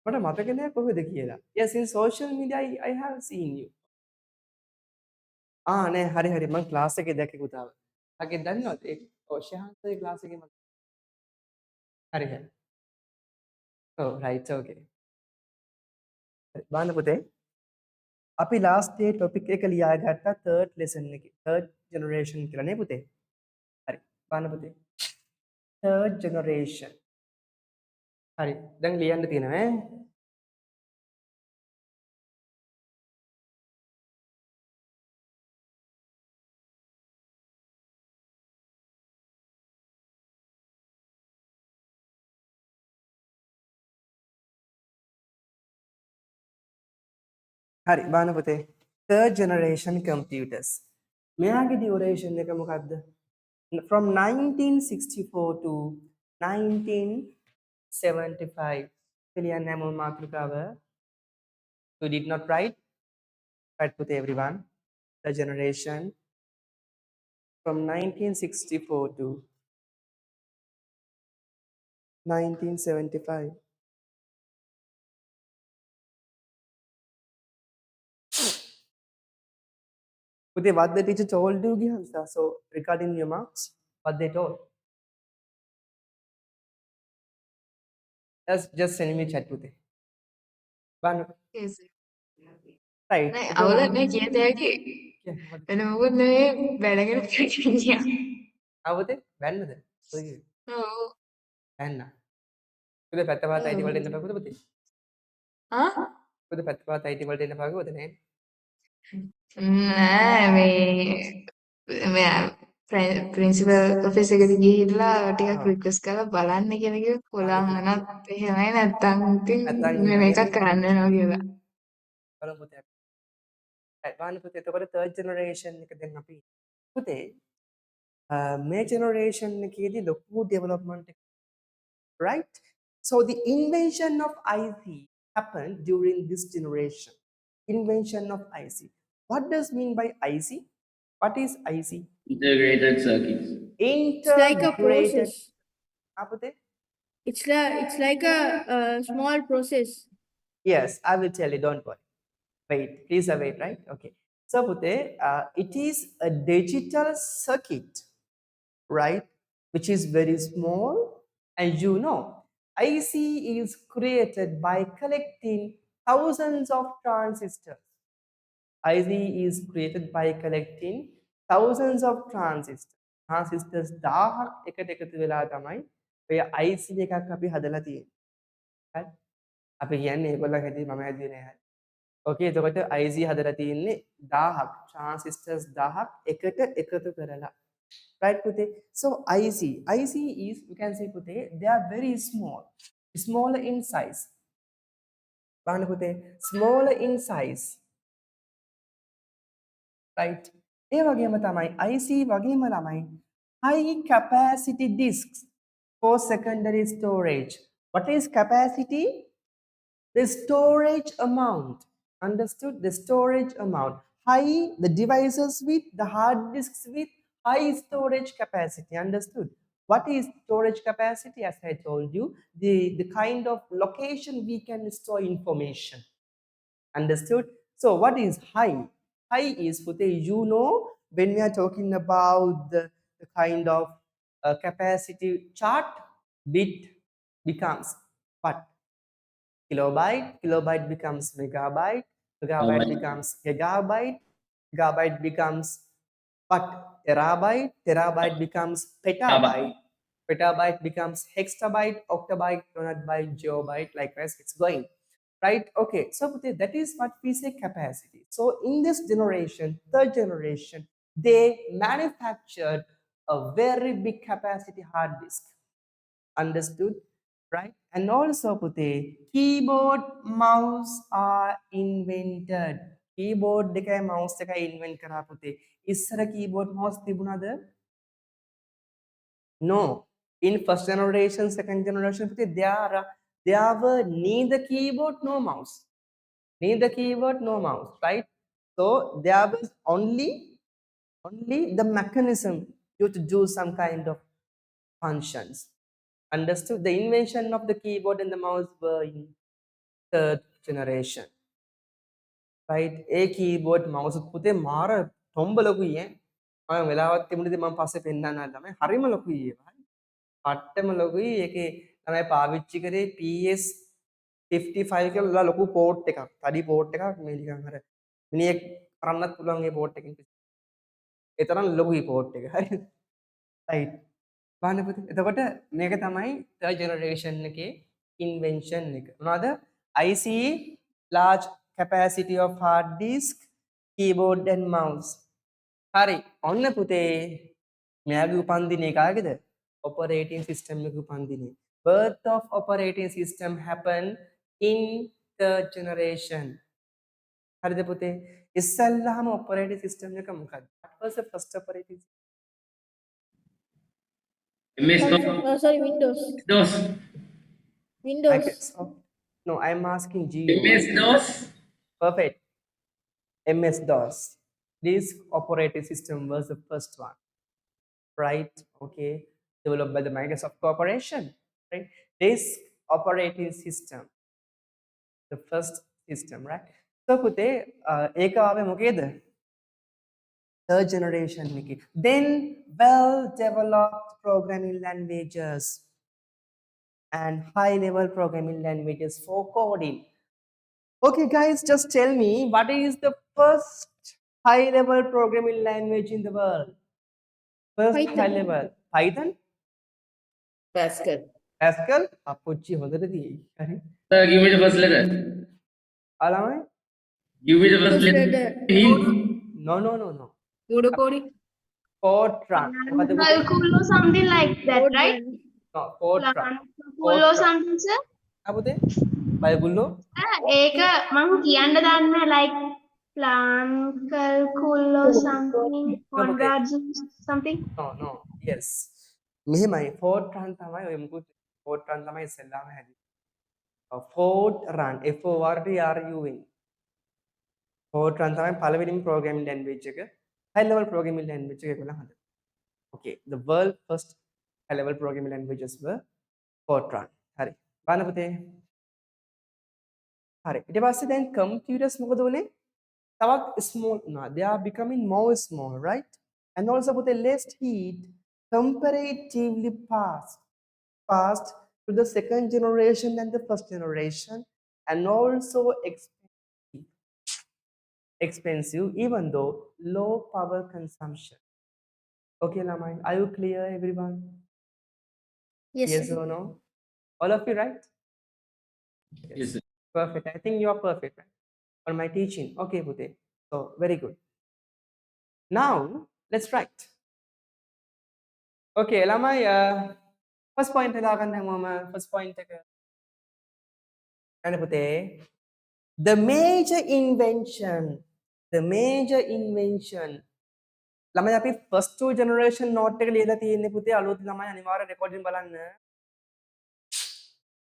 මට මතක නෑ කොහෙද කියලා. Yes, in social media I have seen you. නෑ හරි හරි මම ක්ලාස් එකේ දැක්කේ පුතාව. අගේ දන්නවද? ඒ ඔෂාන්තේ ක්ලාස් එකේ මම හරි හරි. ඔව් රයිට් ඕකේ. බලන්න පුතේ. අපි ලාස්ට් ඩේ ටොපික් එක ලියාගත්තා third lesson එකේ. third generation කියලා නේ පුතේ. හරි. බලන්න පුතේ. third generation. හරි. දැන් ලියන්න තියෙනවා ඈ. හරි බලන්න පුතේ third generation computers මෙයාගේ duration එක මොකක්ද from 1964 to 1975 පිළියන්නේ මොන මාතෘකාව you did not write පුතේ everyone the generation from 1964 to 1975 Puti, what the teacher told you, Gihansa? So, regarding your marks, what they told? Just send me chat, Puti. Ban, Yes. right. නෑ අවුල නෑ කියත හැකි වෙන මොකුත් නෙවෙයි වැඩගෙන ගියා. Avute, ban with it. ඔව්. Ban na. Puti, Patava, ඔව්. IT world in the Pagu, Puti. ආ? Puti, Patava, IT world in the Pagu, the name. නෑ මේ ප්‍රින්සිපල් ඔෆිස් එකට ගිහිල්ලා ටිකක් රික්වෙස්ට් කරලා බලන්න කියලා කිව්වා. කොලම් මොනත් එහෙමයි නැත්තම් ඉතින් මේක කරන්න වෙනවා කියලා. Kalau Puti, ban Puti, itu pada third generation ni kedeng api. Puti, May generation ni kiri loku development, right? So the invention of IC happened during this generation. Invention of IC. What does mean by IC? What is IC? Integrated circuits. It's like a process. Apa tu? It's like a small process. Yes, I will tell you. Don't worry. Wait, please wait. Right? Okay. So, Pute, it is a digital circuit, right? Which is very small, and you know, IC is created by collecting thousands of transistors. IC is created by collecting thousands of transistors. Transistors 1000ක් එකට එකතු වෙලා තමයි ඔය IC එකක් අපි හදලා තියෙන්නේ. හරි? අපි කියන්නේ ඒගොල්ලෝ හැදී මම හැදුවේ නෑ. ඕකේ එතකොට IC හදලා තියෙන්නේ 1000ක් transistors 1000ක් එකට එකතු කරලා. Right Pute? So IC is you can say Pute they are very small. Smaller in size. බලන්න Pute smaller in size. Right? ඒ වගේම තමයි IC වගේම ළමයි high capacity disks for secondary storage. What is capacity? The storage amount. Understood? The storage amount. High, the devices with, the hard disks with high storage capacity. Understood? What is storage capacity? As I told you, the kind of location we can store information. Understood? So what is high? High is, Pute, you know, when we are talking about the kind of capacity chart, bit becomes what? Kilobyte becomes megabyte, megabyte becomes gigabyte, gigabyte becomes what? Terabyte becomes petabyte, petabyte becomes hexabyte, octabyte, terabyte, geobyte, likewise it's going. Right? Okay, so that is what we say capacity. So in this generation, third generation, they manufactured a very big capacity hard disk. Understood? Right? And also Pute, keyboard, mouse are invented. Keyboard dekay mouse dekay invent kara Pute. Issara keyboard mouse tibunada? No. In first generation, second generation Pute, there were neither keyboard nor mouse. Neither keyboard nor mouse, right? So there was only the mechanism to do some kind of functions. Understood? The invention of the keyboard and the mouse were in third generation. Right? A keyboard mouse පුතේ මාර තොම්බ ලොකුයි ඈ. මම වෙලාවක් තිබුණේදී මම පස්සේ පෙන්නන්න ළමයි. හරිම ලොකුයි ඒවා. පට්ටම ලොකුයි. ඒකේ ළමයි පාවිච්චි කරේ PS55 කියලා ලොකු පෝට් එකක්. තඩි පෝට් එකක් මේ නිකන් අර මිනිහෙක් කරන්නත් පුළුවන් ඒ පෝට් එකෙන්. ඒ තරම් ලොකුයි පෝට් එක. හරිද? right. බලන්න පුතේ. එතකොට මේක තමයි third generation එකේ invention එක. මොනවද? ICE large capacity of hard disk, keyboard and mouse. හරි. ඔන්න පුතේ මෙයාගේ උපන්දිනේ කාගේද? Operating system එකේ උපන්දිනේ. Birth of operating system happened in third generation. හරිද පුතේ? ඉස්සල්ලාම operating system එක මොකක්ද? What was the first operating system? MS Sorry, Windows. DOS. Windows. Microsoft. No, I'm asking you. MS DOS. Perfect. MS-DOS. This operating system was the first one, right? Okay, developed by the Microsoft Corporation, right? This operating system, the first system, right? So, පුතේ ඒක ආවේ මොකේද? Third generation එකේ. Then well-developed programming languages and high-level programming languages for coding. Okay, guys, just tell me what is the first high-level programming language in the world? First Python. high-level Python, Pascal. Pascal. අපොච්චි හොඳට තියෙයි. හරි. Sir, give me the first letter. අලමයි? Give me the first First letter. letter. Hint. No. Voodoo coding. Fortran. මොකද පුතේ? Calcul or something like that, right? No, Fortran. Calcul or something, sir? අපුතේ? බයිබුල්ලෝ? ඒක මම කියන්න දන්නේ like plan calcul or something, Conrad's something. No. Yes. මෙහෙමයි Fortran තමයි ඔය මුකුත් Fortran තමයි ඉස්සෙල්ලාම හැදුවේ. Fortran F O R T R U N. Fortran තමයි පළවෙනිම programming language එක. High level programming language එක ඒගොල්ලන් හදලා. Okay, the world first high level programming languages were Fortran. හරි. බලන්න පුතේ. හරි. ඊට පස්සේ දැන් computers මොකද උනේ? තවත් small වුණා. They are becoming more small, right? And also පුතේ less heat comparatively fast to the second generation and the first generation, and also expensive even though low power consumption. Okay, Lamai, are you clear, everyone? Yes, Yes sir. or no? All of you, right? Yes, sir. Perfect. I think you are perfect, right? On my teaching. Okay, Bhute. So very good. Now let's write. Okay, Lamai, first point first point and Bhute, the major invention ළමයි අපි first two generation note එක ලියලා තියෙන්නේ පුතේ අලුත් ළමයි අනිවාර්යෙන් recording බලන්න.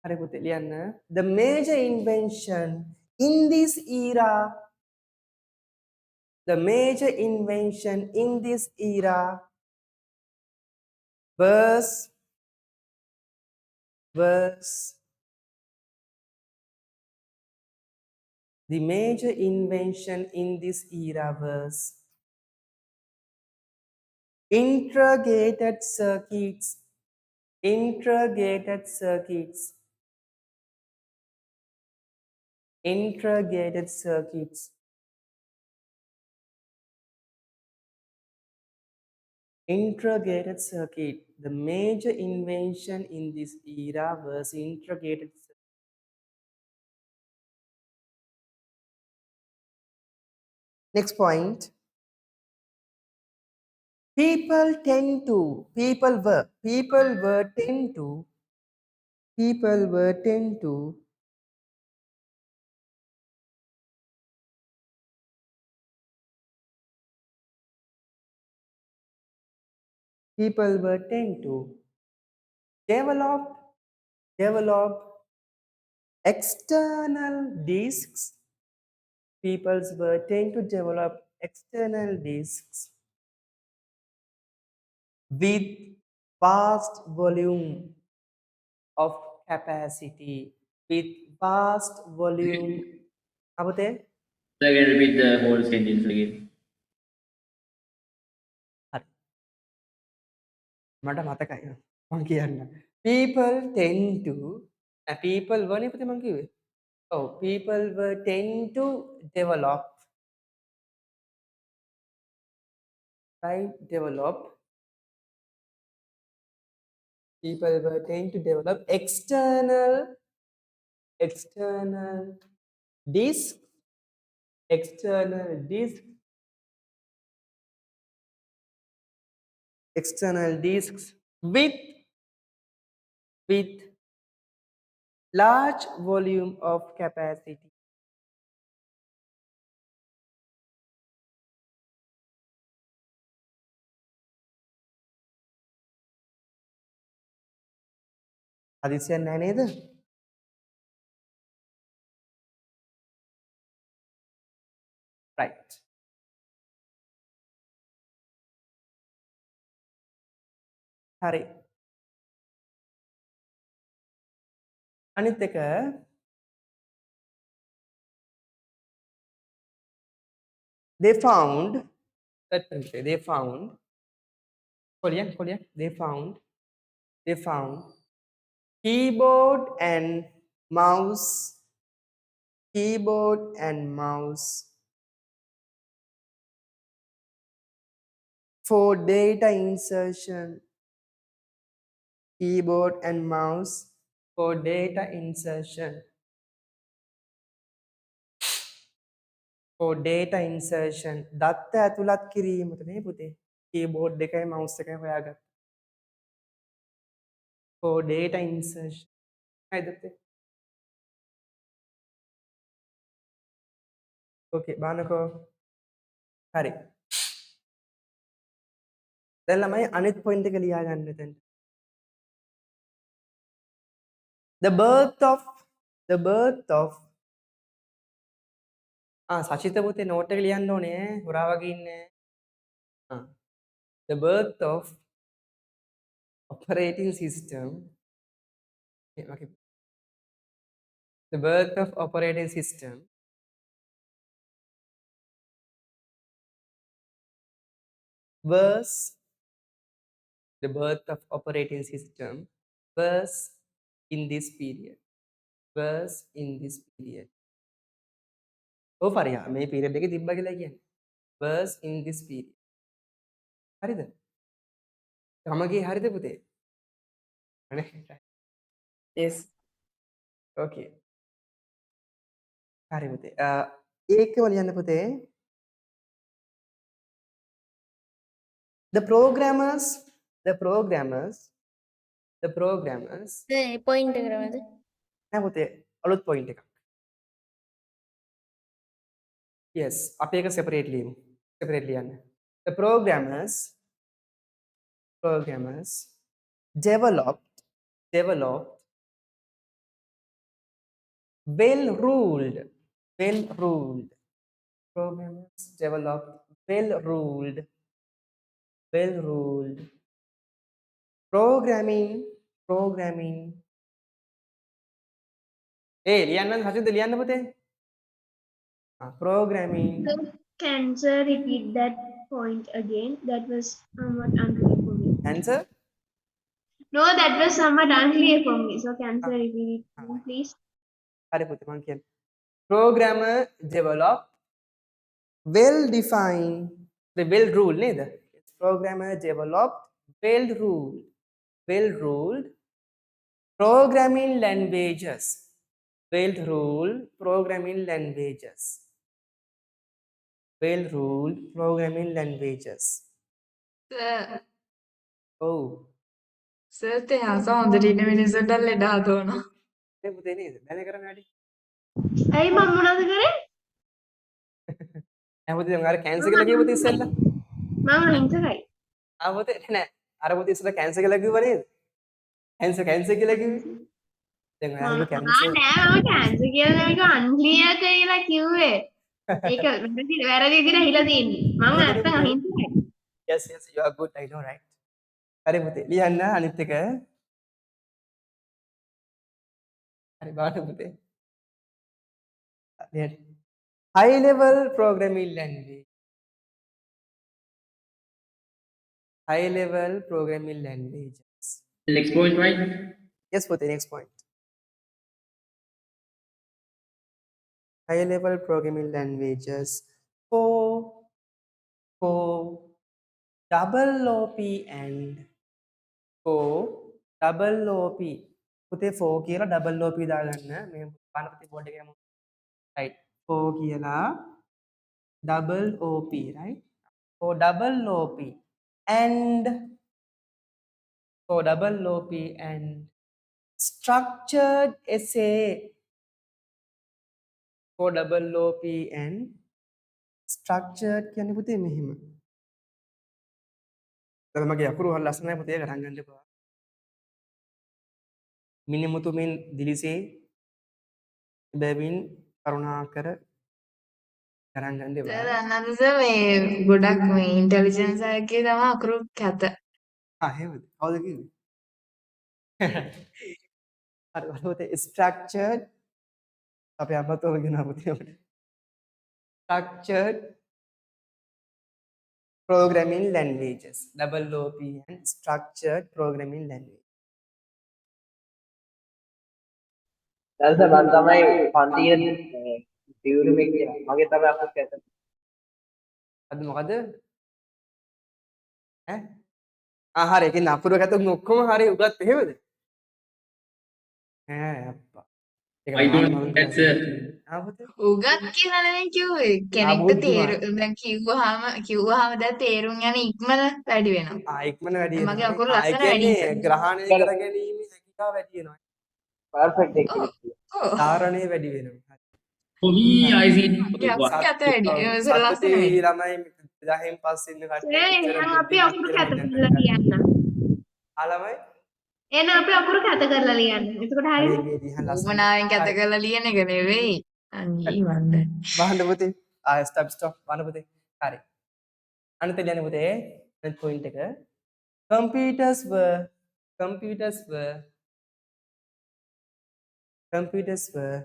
හරි පුතේ ලියන්න. The major invention in this era was integrated circuits. Integrated circuits. Integrated circuit. The major invention in this era was integrated circuit. Next point. People were tend to develop external disks. People were tend to develop external disks with vast volume. of capacity with vast volume. apa puti? So again, repeat the whole sentence again. හරි. මට මතකයි. මං කියන්න. People tend to people වනේ පුතේ මං කිව්වේ. ඔව් people were tend to develop people were tend to develop external disk external disks with large volume of capacity. හදිසියක් නැහැ නේද? right. හරි. අනිත් එක they found Korean they found keyboard and mouse for data insertion දත්ත ඇතුළත් කිරීමට නේ පුතේ keyboard එකයි mouse එකයි හොයාගත්තා for data insertion හරිද පුතේ okay බලන්නකෝ හරි දැන් ළමයි අනිත් පොයින්ට් එක ලියා ගන්න එතන the birth of සචිත පුතේ නෝට් එක ලියන්න ඕනේ හොරා වගේ ඉන්නේ the birth of operating system okay. The birth of operating system was in this period. Oh Faria, මේ period එකේ තිබ්බා කියලා කියන්නේ. Was in this period. හරිද? ගමගේ හරිද පුතේ? අනේ. yes Okay. හරි පුතේ. ඒකම ලියන්න පුතේ. The programmers පොයින්ට් එක කරමද? නෑ පුතේ අලුත් පොයින්ට් එකක්. Yes, අපි ඒක separate ලියමු. Separate ලියන්න. The programmers developed well-ruled programming ලියන්න හසිත ලියන්න පුතේ programming So, can sir repeat that point again? That was somewhat unclear for me. answer No, that was somewhat unclear for me. So, can sir repeat it again, please? හරි පුතේ මං කියන්නේ programmer develop well-defined the well-ruled නේද programmer developed well-ruled programming languages well-ruled programming languages oh sir තේ හසම හොඳට ඉන්න මිනිස්සුන්ට ලෙඩ හදවනවා ඒ පුතේ නේද දැන කරන්නේ වැඩි ඇයි මම මොනවද කරේ? හැමෝටම අර කැන්සර් කියලා කියපු පුතේ ඉස්සෙල්ලා මම හිංසකයි. පුතේ නෑ අර පුතේ ඉස්සෙල්ලා කැන්සර් කියලා කිව්ව නේද කැන්සර් කියලා කිව්වේ දැන් ඔයාලගේ කැන්සර් නෑ මම කැන්සර් කියලා නෙවෙයි අන්ක්ලියර් කියලා කිව්වේ. ඒක වැරදි විදිහට හිලා තියෙන්නේ. මම නැත්තම් අහිංසකයි. yes you are good I know right හරි පුතේ ලියන්න අනිත් එක හරි බලන්න පුතේ. හරි. High level programming language. High level programming languages. Next point, right? Yes, for the next point. High level programming languages for double OP and for double OP. පුතේ 4 කියලා double OP දාගන්න. මේ බලන්න පුතේ board එකේ යමු. Right. 4 කියලා double OP, right? For double OP and for double OP and structured essay for double OP and structured කියන්නේ පුතේ මෙහෙම. දැන් මගේ අකුරු හරිය ලස්සනයි පුතේ ඒක අරන් ගන්න එපා. මිනිමුතුමින් දිලිසේ බැවින් කරුණාකර අරන් ගන්න එපා. සර් අනන්ත සර් මේ ගොඩක් මේ ඉන්ටෙලිජන්ස් එකේ තමයි අකුරු කැත. එහෙමද? කවුද කිව්වේ? හරි බලන්න structured අපේ අම්මතෝ ගෙනා පුතේ අපිට. Structured programming languages. Double OP and structured programming language. දැන් සර් මම තමයි පන්තියේ දියුණුවේ කියලා. මගේ තමයි අපුත් ඇත. අද මොකද? ඈ? හරි. ඒ කියන්නේ අපුරු ගැතුම් ඔක්කොම හරි උගත් එහෙමද? ඈ අප්පා. ඒක I don't මම think that's a පුතේ. උගත් කියලා නෙමෙයි කිව්වේ. කෙනෙක්ට තේරුම් දැන් කිව්වහම දැන් තේරුම් යන ඉක්මන වැඩි වෙනවා. ඉක්මන වැඩි මගේ වෙනවා. අකුරු ලස්සන වැඩි කියන්නේ නිසා. ග්‍රහණය කරගැනීමේ හැකියාව වැඩි වෙනවා. පර්ෆෙක්ට් එක ඔව්. කියලා. ඔව්. ධාරණය වැඩි වෙනවා. for me. ICT මගේ අකුරු කැත වැඩි. ඒක ලස්සන සත්‍යති වැඩි. ළමයි 1000න් පස්සේ ඉන්න කට්ටිය එහෙනම් අපි අකුරු කැත කරලා ලියන්න. ළමයි එහෙනම් අපි අකුරු කැත කරලා ලියන්න. එතකොට හරි හරියද? මේ දිහා ලස්සන. උමනාවෙන් කැත කරලා ලියන එක නෙවෙයි. අංගී වන්ද. වහන්න පුතේ. ස්ටොප් වහන්න පුතේ. හරි. අනිත් ලියන්න පුතේ. අනිත් පොයින්ට් එක. computers were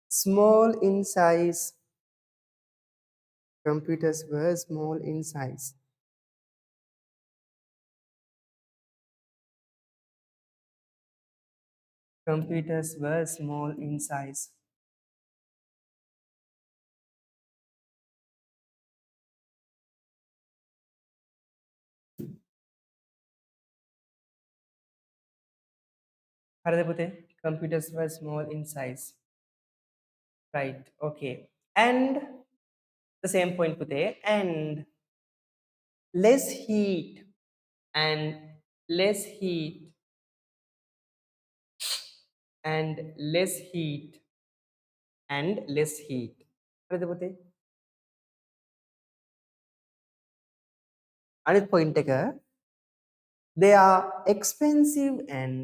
small in size. Computers were small in size. Computers were small in size. හරිද පුතේ? Computers were small in size. Right. Okay. And the same point පුතේ. And less heat and less heat and less heat and less heat. හරිද පුතේ? අනිත් point එක they are expensive and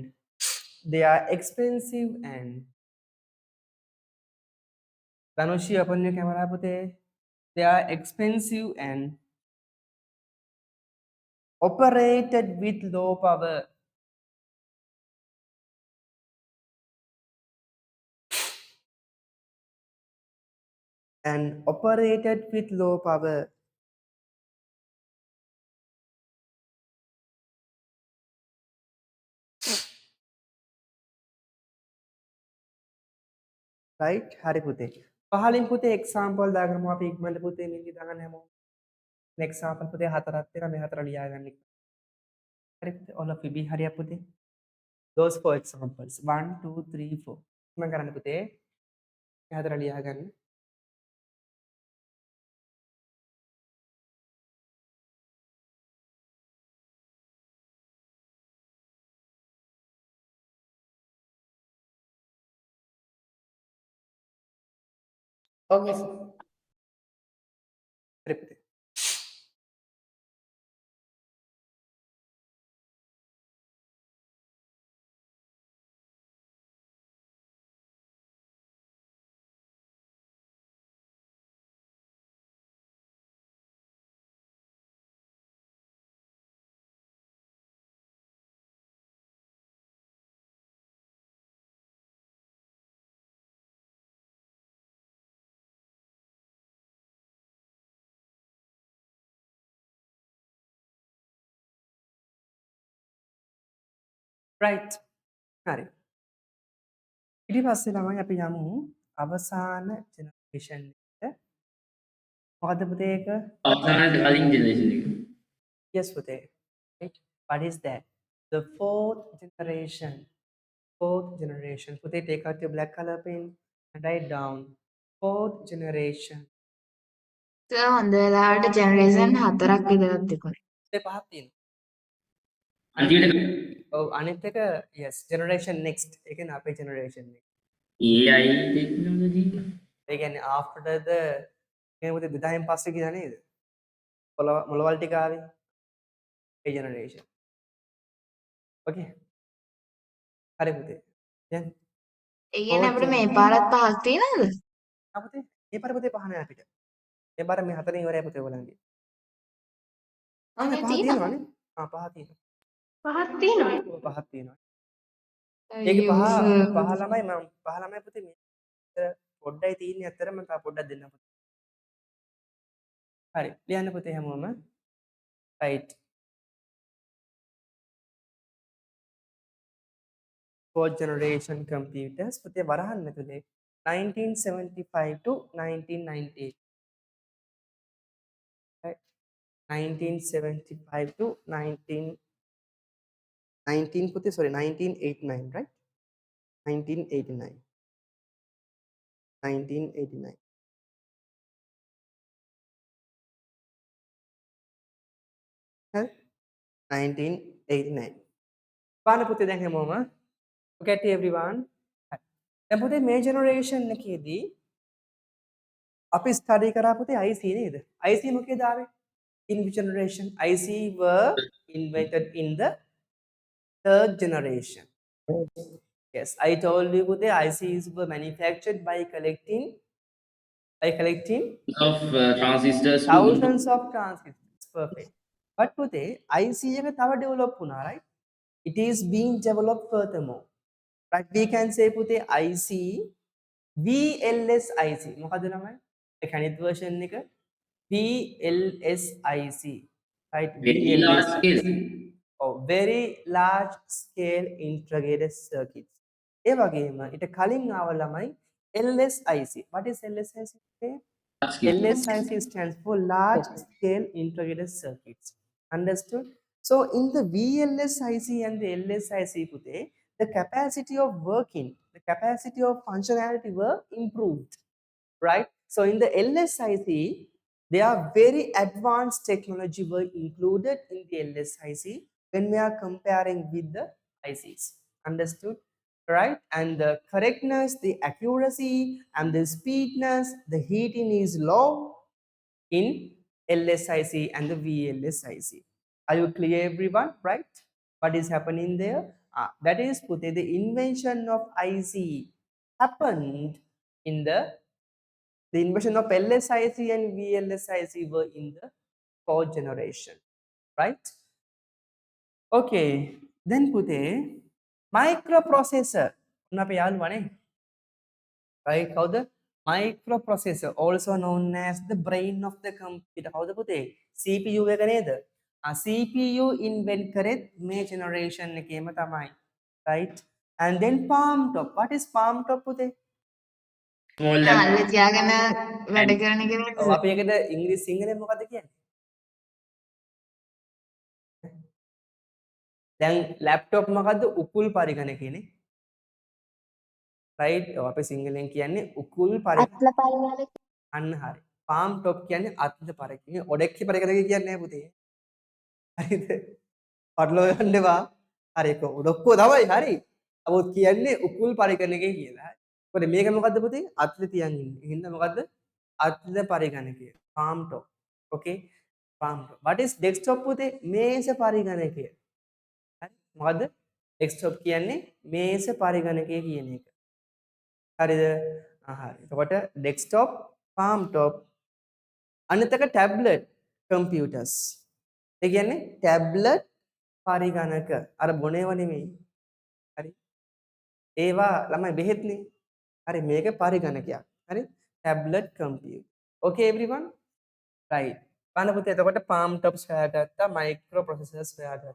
Dhanushi open your camera පුතේ. They are expensive and operated with low power. And operated with low power. Right? හරි පුතේ. පහලින් පුතේ example දාගමු අපි ඉක්මනට පුතේ මේක දාගන්න හැමෝම. example පුතේ හතරක් තියෙනවා මේ හතර ලියාගන්න. හරි පුතේ all of you be හරියක් පුතේ. Those four examples 1 2 3 4. මම කරන්න පුතේ. මේ හතර ලියාගන්න. Okay. හරි පුතේ. right හරි ඊට පස්සේ ළමයි අපි යමු අවසාන ජෙනරේෂන් එකට මොකද්ද පුතේ ඒක අවසානයේ කලින් ජෙනරේෂන් එක. yes පුතේ right what is that the fourth generation පුතේ take out your black color pen and write down fourth generation sir හොඳ වෙලාවට ජෙනරේෂන් 4ක් විතරක් තිබුණේ. ඒ පහක් තියෙනවා අන්තිමට ඔව් අනිත් එක yes generation next ඒ කියන්නේ අපේ generation එක AI ටෙක්නොලොජි ඒ කියන්නේ after the කියන්නේ පුතේ 2000 පස්සේ කියලා නේද මොළවල් ටික ආවේ ඒ generation okay හරි පුතේ දැන් ඒ කියන්නේ අපිට මේ පාරත් 5ක් තියනවද? අපතේ මේ පාර පුතේ පහ නෑ අපිට මේ පාර මේ හතරෙන් ඉවරයි පුතේ ඔයගලන්ගේ අනේ පහ තියෙනවා. තියෙනවනේ පහ තියෙනවා පහක් තියෙනවා. ඔව් පහක් තියෙනවා ඒකේ පහ අයියෝ සර්. පහ ළමයි මම පහ ළමයි පුතේ මේ පොඩ්ඩයි තියෙන්නේ අතර මම තා පොඩ්ඩක් දෙන්නම් පුතේ හරි ලියන්න පුතේ හැමෝම right fourth generation computers පුතේ වරහන් ඇතුලේ 1975 to 1998 right 1975 to 19 පුතේ sorry 1989 right 1989 1989 හරි 1989 බලන්න පුතේ දැන් හැමෝම look at everyone දැන් පුතේ මේ generation එකේදී අපි study කරා පුතේ IC නේද IC මොකේද ආවේ in which generation IC were invented in the third generation yes I told you pude ICs were manufactured by collecting of transistors to thousands of transistors perfect but pude IC එක තව develop වුණා right it is being developed furthermore right we can say pude IC VLSIC මොකද ළමයි ඒ කණිත් version එක VLSIC right very large scale. very large scale integrated circuits ඒ වගේම ඊට කලින් ආව ළමයි LSIC what is LSIC Large scale. LSIC stands for large scale integrated circuits understood so in the VLSIC and the LSIC pute the capacity of working the capacity of functionality were improved right so in the LSIC there are very advanced technology were included in the LSIC when we are comparing with the ICs understood right and the correctness the accuracy and the speedness the heating is low in LSIC and the VLSIC are you clear everyone right what is happening there that is put the invention of IC happened in the invention of LSIC and VLSIC were in the fourth generation right okay then put a microprocessor ඔන්න අපේ යාළුවානේ right කවුද microprocessor also known as the brain of the computer කවුද පුතේ CPU එක නේද CPU invent කරෙත් මේ generation එකේම තමයි right and then palm top what is palm top පුතේ Small නාල්ල laptop තියාගෙන වැඩ and කරන කෙනෙක් ඔව් අපි ඒකට ඉංග්‍රීසි සිංහලෙන් මොකද්ද කියන්නේ දැන් ලැප්ටොප් මොකද්ද උකුල් පරිගණකයනේ right ඔව් අපි සිංහලෙන් කියන්නේ උකුල් පරිගණක අන්න හරි palm top කියන්නේ අත්ල පරිගණකය ඔඩෙක්කි පරිගණකය කියන්නේ නෑ පුතේ හරිද පටලව ගන්න එපා හරි ඒක ඔඩොක්කෝ තමයි හරි අපොත් කියන්නේ උකුල් පරිගණකය කියලා හරි මොකද මේක මොකද්ද පුතේ අත්ල තියන් ඉන්නේ එහෙනම් මොකද්ද අත්ල පරිගණකය palm top okay palm top what is desktop පුතේ මේස පරිගණකය හරි මොකද්ද desktop කියන්නේ මේස පරිගණකය කියන එක හරිද හරි එතකොට desktop palm top අනිත් එක tablet computers ඒ කියන්නේ tablet පරිගණක අර බොනේව නෙමෙයි හරි ඒවා ළමයි බෙහෙත්නේ හරි මේක පරිගණකයක් හරි tablet computer okay everyone right බලන්න පුතේ එතකොට palm tops හොයාගත්තා microprocessors හොයාගත්තා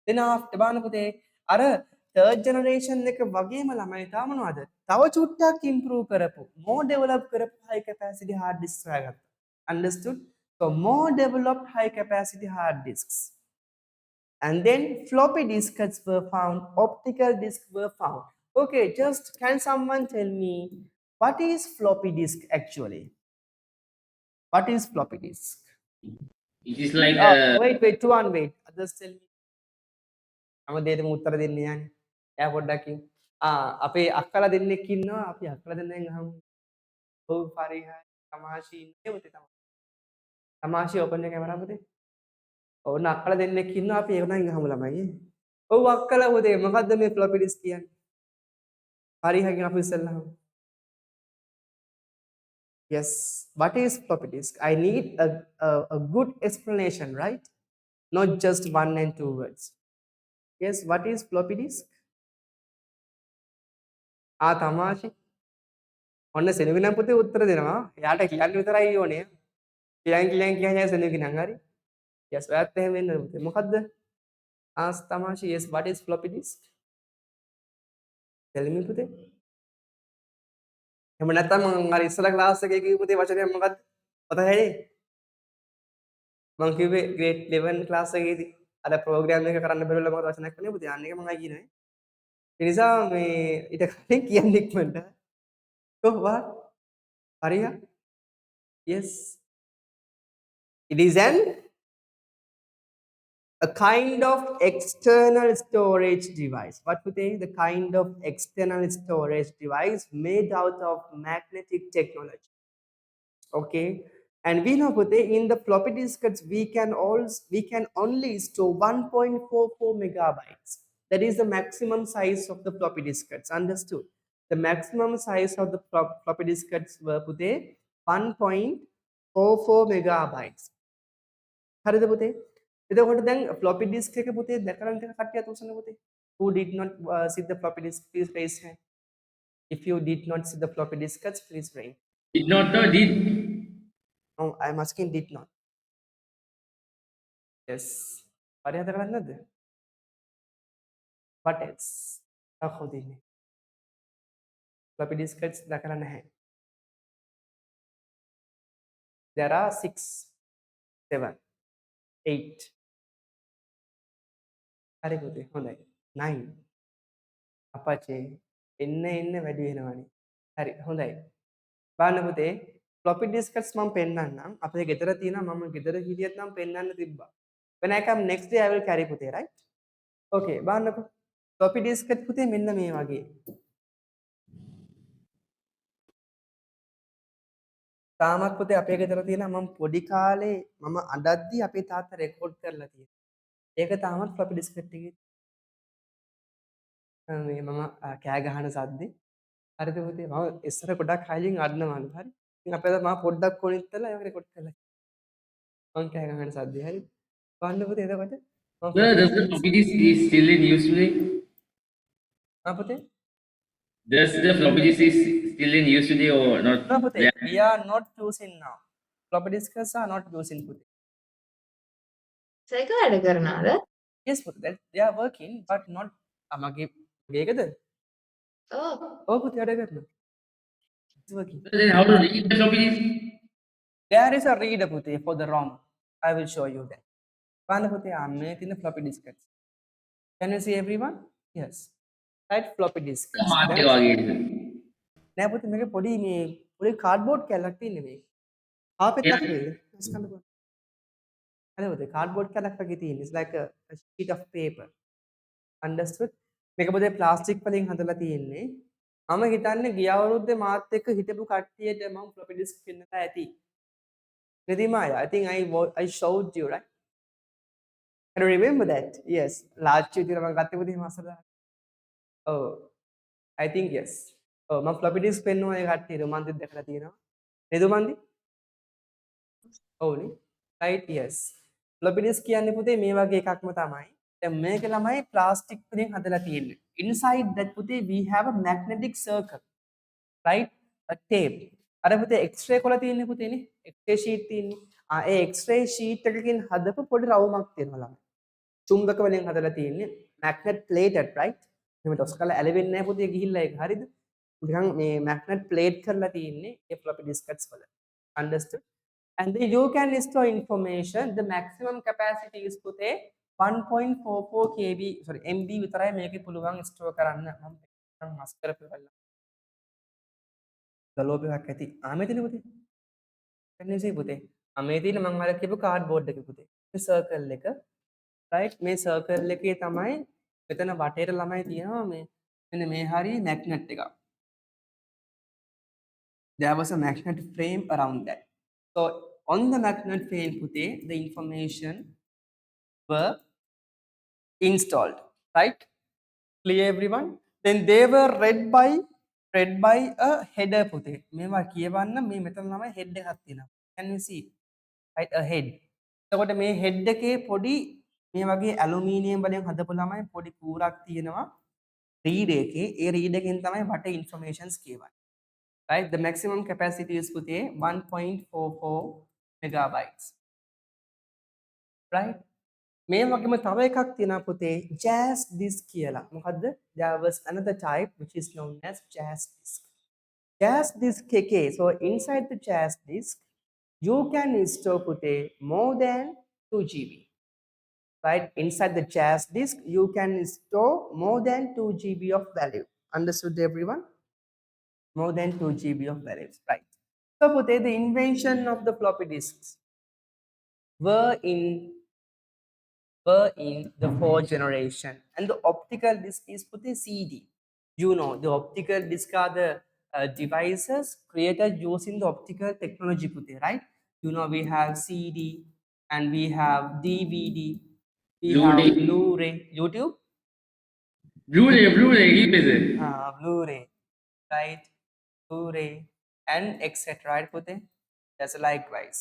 then after බලන්න පුතේ අර third generation එක වගේම ළමයි තාම මොනවද? තව චුට්ටක් improve කරපු, more develop කරපු high capacity hard disks හොයාගත්තා. Understood? So more developed high capacity hard disks. And then floppy disks were found, optical disks were found. Okay, just can someone tell me what is floppy disk actually? What is floppy disk? It is like a Wait, one wait. Others tell me. හැම දෙයකටම උත්තර දෙන්න යන්නේ. එයා පොඩ්ඩක් ඉන්න. අපේ අක්කලා දෙන්නෙක් ඉන්නවා. අපි අක්කලා දෙන්නෙන් අහමු. ඔව් පරිහායි තමාෂි ඉන්නේ පුතේ තමයි. තමාෂි ඕපන් your camera පුතේ. ඕන්න අක්කලා දෙන්නෙක් ඉන්නවා. අපි ඒගොල්ලන් අහමු ළමයි. ඔව් අක්කලා පුතේ මොකද්ද මේ floppy disk කියන්නේ? පරිහාගෙන් අපි ඉස්සෙල්ලා අහමු. Yes, what is floppy disk? I need a good explanation, right? Not just one and two words. Yes, what is floppy disk? තමාෂි ඔන්න සෙනවිනම් පුතේ උත්තර දෙනවා. එයාට කියන්න විතරයි ඕනේ. කියන් සෙනවිනම් හරි. Yes, ඔයත් එහෙම වෙන්න පුතේ. මොකද්ද? තමාෂි yes, what is floppy disk? Tell me පුතේ. එහෙම නැත්නම් මම අර ඉස්සලා ක්ලාස් එකේ කිව්ව පුතේ වචනයක් මොකද්ද? මතකයි? මම කිව්වේ grade 11 ක්ලාස් එකේදී අර ප්‍රෝග්‍රෑම් එක කරන්න බැරිවල මොකද වචනයක් කළේ පුතේ. අන්න එක මමයි කියන්නේ. ඒ නිසා මේ ඊට කලින් කියන්න ඉක්මනට. what? Pariha? Yes. It is a kind of external storage device. What would they? The kind of external storage device made out of magnetic technology. Okay. And we know Pute, in the floppy disks we can only store 1.44 megabytes. That is the maximum size of the floppy disks. Understood? The maximum size of the floppy disks were Pute 1.44 megabytes. හරිද පුතේ? එතකොට දැන් floppy disk එක පුතේ දැකලා තියෙන කට්ටියත් උසන්න පුතේ. Who did not see the floppy disk? Please raise hand. If you did not see the floppy disks, please raise. did not know did. No, I'm asking did not. Yes. පරිහත කරන්නේ නැද්ද? What else? කවුද ඉන්නේ? floppy disks දැකලා නැහැ. There are 6, 7, 8. හරි පුතේ හොඳයි. 9. අපචේ එන්න වැඩි වෙනවනේ. හරි හොඳයි. බලන්න පුතේ floppy disks මම පෙන්නන්නම්. අපේ ගෙදර තියෙනවා මම ගෙදර හිටියත් නම් පෙන්නන්න තිබ්බා. When I come next day I will carry පුතේ right? Okay බලන්නකො. floppy disk එක පුතේ මෙන්න මේ වගේ. තාමත් පුතේ අපේ ගෙදර තියෙනවා මම පොඩි කාලේ මම අඬද්දි අපේ තාත්තා රෙකෝඩ් කරලා තියෙනවා. ඒක තාමත් floppy disk එකේ මේ මම කෑ ගහන සද්දේ. හරිද පුතේ මම ඉස්සර ගොඩක් හයිලින් අඬනවලු හරි. ඉතින් අපේ තාත්තා මම පොඩ්ඩක් කොනිත්තලා ඒක රෙකෝඩ් කරලා. මම කෑ ගහන සද්දේ හරි. බලන්න පුතේ එතකොට Sir, does the floppy disk is still in use today? පුතේ Does the floppy disk is still in use today or not? no පුතේ we are not using now. floppy disks are not using පුතේ. සයික වැඩ කරනවද? yes පුතේ they are working but not මගේ මේකද? ඔව්. ඔව් පුතේ වැඩ කරනවා. it's working. Then how to read the floppy disk? There is a reader පුතේ for the ROM. I will show you that. බලන්න පුතේ මේ තියෙන floppy disks. Can you see everyone? Yes. Right floppy disks. මාත් ඒ වගේ නේද? නෑ පුතේ මේක පොඩි කාඩ්බෝඩ් කැලක් තියෙන්නේ මේක. ආපෙත්තක් වේද? ස්කන්ධ හරි පුතේ කාඩ්බෝඩ් කැලක් වගේ තියෙන්නේ. It's like a sheet of paper. Understood? මේක පුතේ ප්ලාස්ටික් වලින් හදලා තියෙන්නේ. මම හිතන්නේ ගිය අවුරුද්දේ මාත් එක්ක හිටපු කට්ටියට මම floppy disk පෙන්නලා ඇති. නේද මායා? I think I showed you right? Can you remember that? Yes. Last year මම ගත්තේ පුතේ මාසලා. Oh, I think yes. Oh, මම floppy disk පෙන්නුවා ඒ කට්ටියට මන්දිත් දැකලා තියෙනවා. නේද මන්දි? ඔව්නේ. Right, yes. floppy disk කියන්නේ පුතේ මේ වගේ එකක්ම තමයි. දැන් මේක ළමයි ප්ලාස්ටික් වලින් හදලා තියෙන්නේ. Inside that පුතේ we have a magnetic circle. Right? A tape. අර පුතේ X-ray කොල තියෙන්නේ පුතේනේ. X-ray sheet තියෙන්නේ. ඒ X-ray sheet එකකින් හදපු පොඩි රවුමක් තියෙනවා ළමයි. චුම්බක වලින් හදලා තියෙන්නේ. Magnet plated, right? එහෙම ටොස් කරලා ඇලවෙන්නේ නැහැ පුතේ ගිහිල්ලා ඒක. හරිද? නිකන් මේ magnet plate කරලා තියෙන්නේ ඒ floppy disks වල. Understood? And then you can store information. The maximum capacity is පුතේ 1.44 KB sorry MB විතරයි මේකේ පුළුවන් store කරන්න. මම මස් කරපෙවලා. ගලෝපයක් ඇති. ආමෙතන පුතේ. එන්නේ සී පුතේ. මේ තියෙන මම අර කියපු කාඩ්බෝඩ් එක පුතේ. මේ සර්කල් එක right මේ සර්කල් එකේ තමයි මෙතන වටේට ළමයි තියෙනවා මේ මෙන්න මේ හරිය මැග්නට් එකක්. There was a magnet frame around that. So on the magnet frame putte the information were installed, right? Clear everyone? Then they were read by a header putte. මේවා කියවන්න මේ මෙතන ළමයි head එකක් තියෙනවා. Can you see? Right, a head. එතකොට මේ head එකේ පොඩි මේ වගේ ඇලුමිනියම් වලින් හදපු ළමයි පොඩි කූරක් තියෙනවා read එකේ. ඒ read එකෙන් තමයි වට informations කියවන්නේ. Right, the maximum capacity is පුතේ 1.44 megabytes. Right, මේ වගේම තව එකක් තියෙනවා පුතේ jazz disk කියලා. මොකද්ද? There was another type which is known as jazz disk. Jazz disk එකේ, so inside the jazz disk you can store පුතේ more than 2 GB. Right, inside the jazz disk you can store more than 2 GB of value. Understood everyone? More than 2 GB of values, right? So Pute, the invention of the floppy disks were in the fourth generation, and the optical disk is Pute CD. You know, the optical disk are the devices created using the optical technology Pute, right? You know, we have CD and we have DVD, we have Blu-ray. Blu-ray, YouTube, Blu-ray, he is it? Blu-ray, right? Blu-ray and etc. Right, Pute? That's likewise.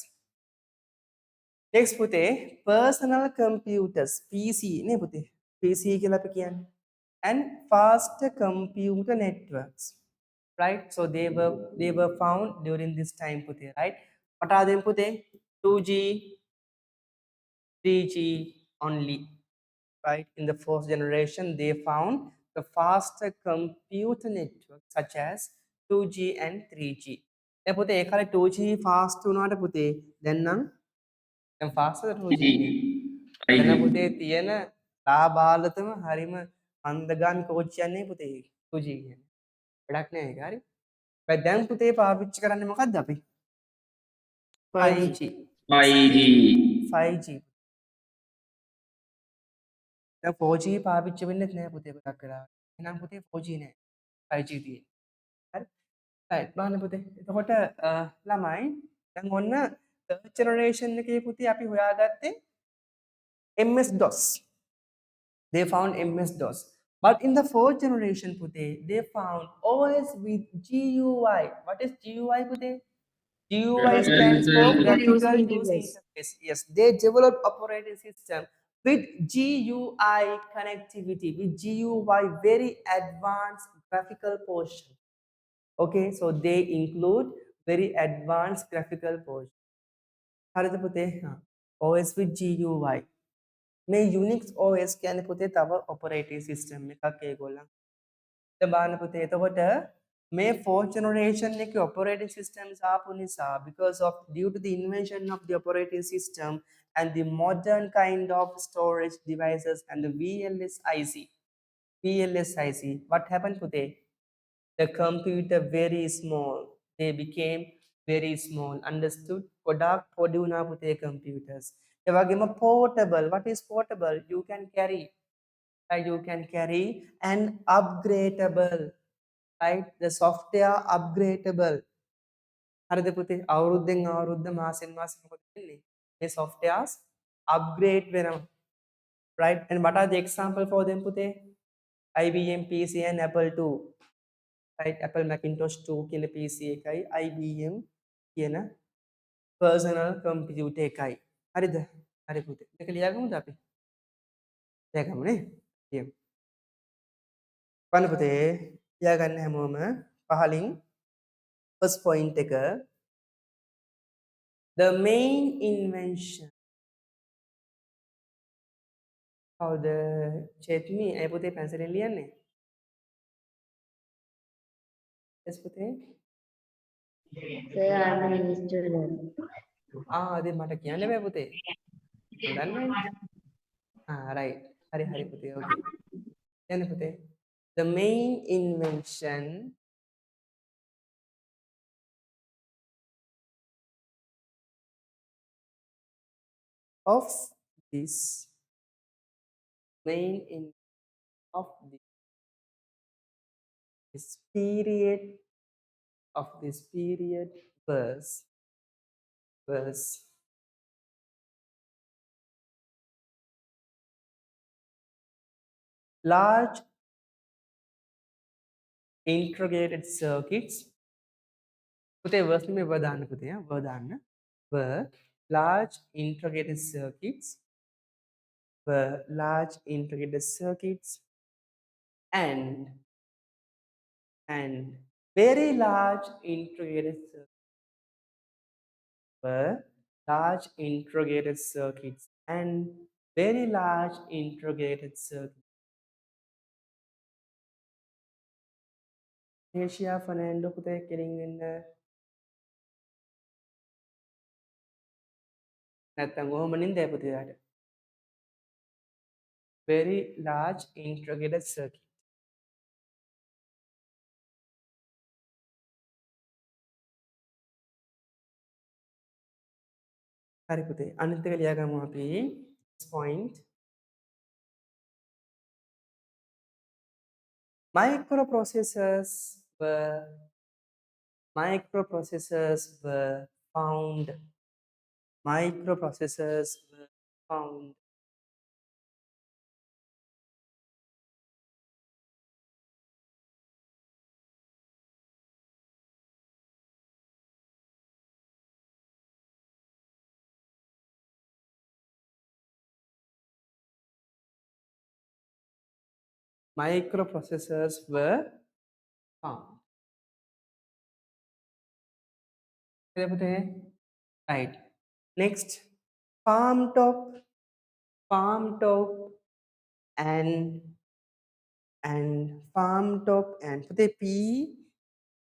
Next, Pute, personal computers, PC, ne Pute? PC කියලා අපි කියන්නේ. And faster computer networks, right? So they were found during this time, Pute, right? What are them, Pute? 2G, 3G only, right? In the fourth generation, they found the faster computer networks such as 2G and 3G. දැන් පුතේ ඒ කාලේ 2G fast වුණාට පුතේ දැන් නම් දැන් fast 2G නේ. දැන් පුතේ තියෙන ලාබාලතම හරිම මන්දගාමී කෝච්චියක් නේ පුතේ 2G කියන්නේ. වැඩක් නෑ ඒක හරි. හැබැයි දැන් පුතේ පාවිච්චි කරන්නේ මොකද්ද අපි? 5G. 5G. 5G. දැන් 4G පාවිච්චි වෙන්නෙත් නෑ පුතේ ගොඩක් වෙලාවට. එහෙනම් පුතේ 4G නෑ. 5G තියෙන්නේ. හරි. right බලන්න පුතේ. එතකොට ළමයි දැන් ඔන්න third generation එකේ පුතේ අපි හොයාගත්තේ MS DOS. They found MS DOS. But in the fourth generation putte, they found OS with GUI. What is GUI putte? GUI stands for graphical user interface. Yes, they developed operating system with GUI connectivity, with GUI very advanced graphical portion. Okay, so they include very advanced graphical portion. හරිද පුතේ? OS with GUI. මේ Unix OS කියන්නේ පුතේ තව operating system එකක් ඒගොල්ලන්. දැන් බලන්න පුතේ එතකොට මේ fourth generation එකේ operating systems ආපු නිසා because of due to the invention of the operating system and the modern kind of storage devices and the VLSIC, what happened today? The computer very small. They became very small. Understood? ගොඩාක් පොඩි වුණා පුතේ computers. ඒ වගේම portable. What is portable? You can carry. Right? You can carry and upgradable. Right? The software upgradable. හරිද පුතේ? අවුරුද්දෙන් අවුරුද්ද මාසෙන් මාස මොකද වෙන්නේ? මේ softwares upgrade වෙනවා. Right? And what are the example for them පුතේ? IBM PC and Apple II. Right, Apple Macintosh 2 කියන PC එකයි IBM කියන personal computer එකයි. හරිද? හරි පුතේ. මේක ලියාගමුද අපි? ලියාගමු නේ. ලියමු. බලන්න පුතේ ලියාගන්න හැමෝම පහලින් first point එක the main invention. කවුද? චේත්මි ඒ පුතේ පැන්සලෙන් ලියන්නේ? yes පුතේ. Sir, I'm a student. ඉතින් මට කියන්න බෑ පුතේ. මම දන්නේ නැන්නේ. right. හරි පුතේ. okay. කියන්න පුතේ. The main invention of this main in of this period was large integrated circuits. පුතේ verse නේ were දාන්න පුතේ. were දාන්න. were large integrated circuits and very large integrated circuits were large integrated circuits and very large integrated circuits. Asia Fernando පුතේ කෙලින් වෙන්න. නැත්තම් කොහොම නින්දයි පුතේ යාට. Very large integrated circuit. හරි පුතේ. අනිත් එක ලියාගමු අපි. Point. Microprocessors were found. Microprocessors were found. Microprocessors were found. Clear පුතේ? Right. Next, farm top and farm top and පුතේ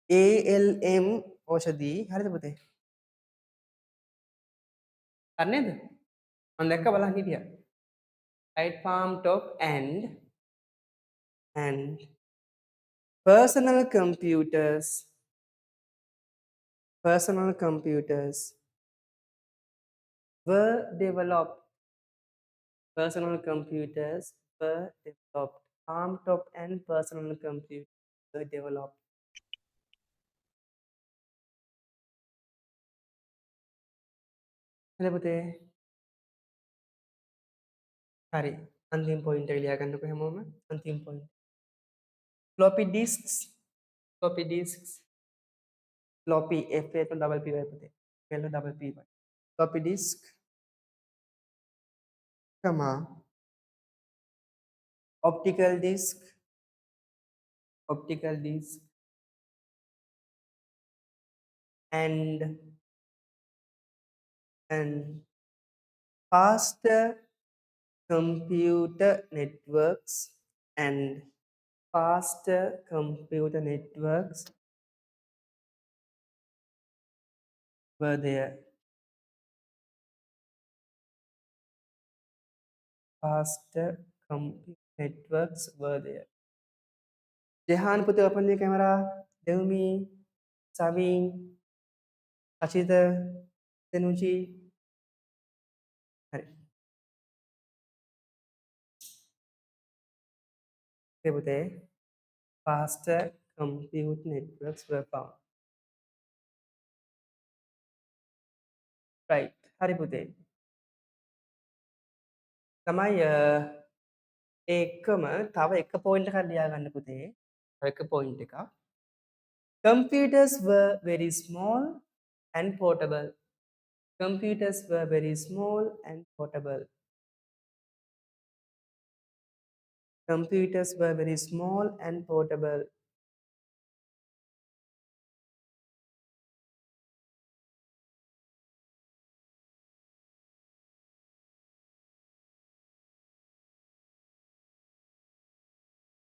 PALM ඕෂධි හරිද පුතේ? හරි නේද? මම දැක්ක බලන්න හිටියා. Right, farm top and personal computers were developed. Farm top and personal computers were developed. හරි පුතේ. හරි. අන්තිම පොයින්ට් එක ලියා ගන්නකො හැමෝම. අන්තිම point. Floppy disks. Floppy F එක double P වයි පුතේ. F එක double P why. Floppy disk, comma, optical disk, and faster computer networks were there. Jehan put open the camera. Delmi, Savin, Achita, Tenuchi. Faster compute networks were found. Right. Hari පුතේ. තමයි ඒකම තව එක point එකක් ලියා ගන්න පුතේ. තව එක පොයින්ට් එකක්. Computers were very small and portable.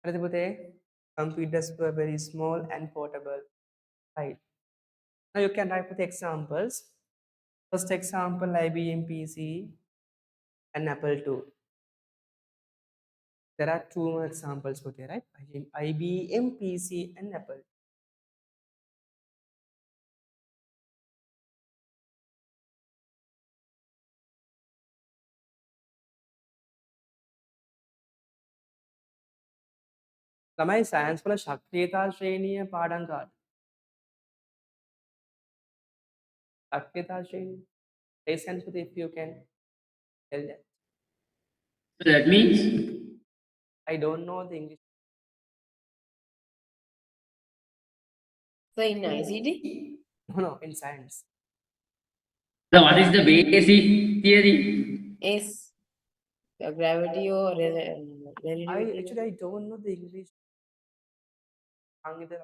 හරිද පුතේ? computers were very small and portable, right? Now you can write with examples. First example, IBM PC and Apple II. There are two more examples for there, right? IBM PC and Apple. ළමයි science වල ශක්තියතා ශ්‍රේණිය පාඩම් කාට? ශක්තියතා ශ්‍රේණිය. Raise hands with if you can tell that. So that means I don't know the English. So in ICT, No, in science. so what is the basic theory? is gravity or I relativity? actually I don't know the English. Angita.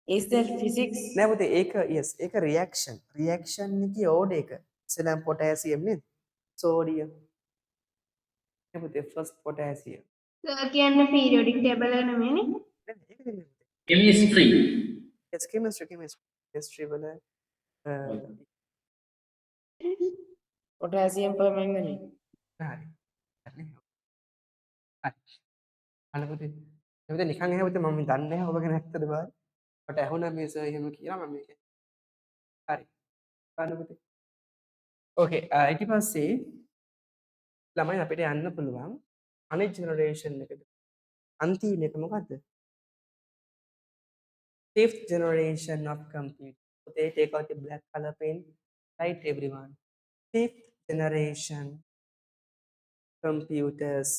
Is that physics? නෑ පුතේ ඒක yes ඒක reaction. Reaction එකේ order එක. ඉස්සෙල්ලාම potassium නේද? Sodium. නේ පුතේ first potassium. සර් කියන්නේ periodic table එක නෙමෙයිනේ. නේද? ඒක නෙමෙයි පුතේ. Chemistry. Yes, chemistry වල Potassium permanganate. හරි. හරි. අන්න පුතේ. ඒ පුතේ නිකන් එහෙම පුතේ මම දන්නේ නැහැ ඔබ ගැන ඇත්තද බා. මට ඇහුණා මේ සර් එහෙම කියලා මම මේක. හරි. බලන්න පුතේ. ඕකේ ඊට පස්සේ ළමයි අපිට යන්න පුළුවන් අනිත් ජෙනරේෂන් එකට. අන්තිම එක මොකද්ද? Fifth generation of computer. So they take out the black color pen. Right, everyone. Fifth generation computers.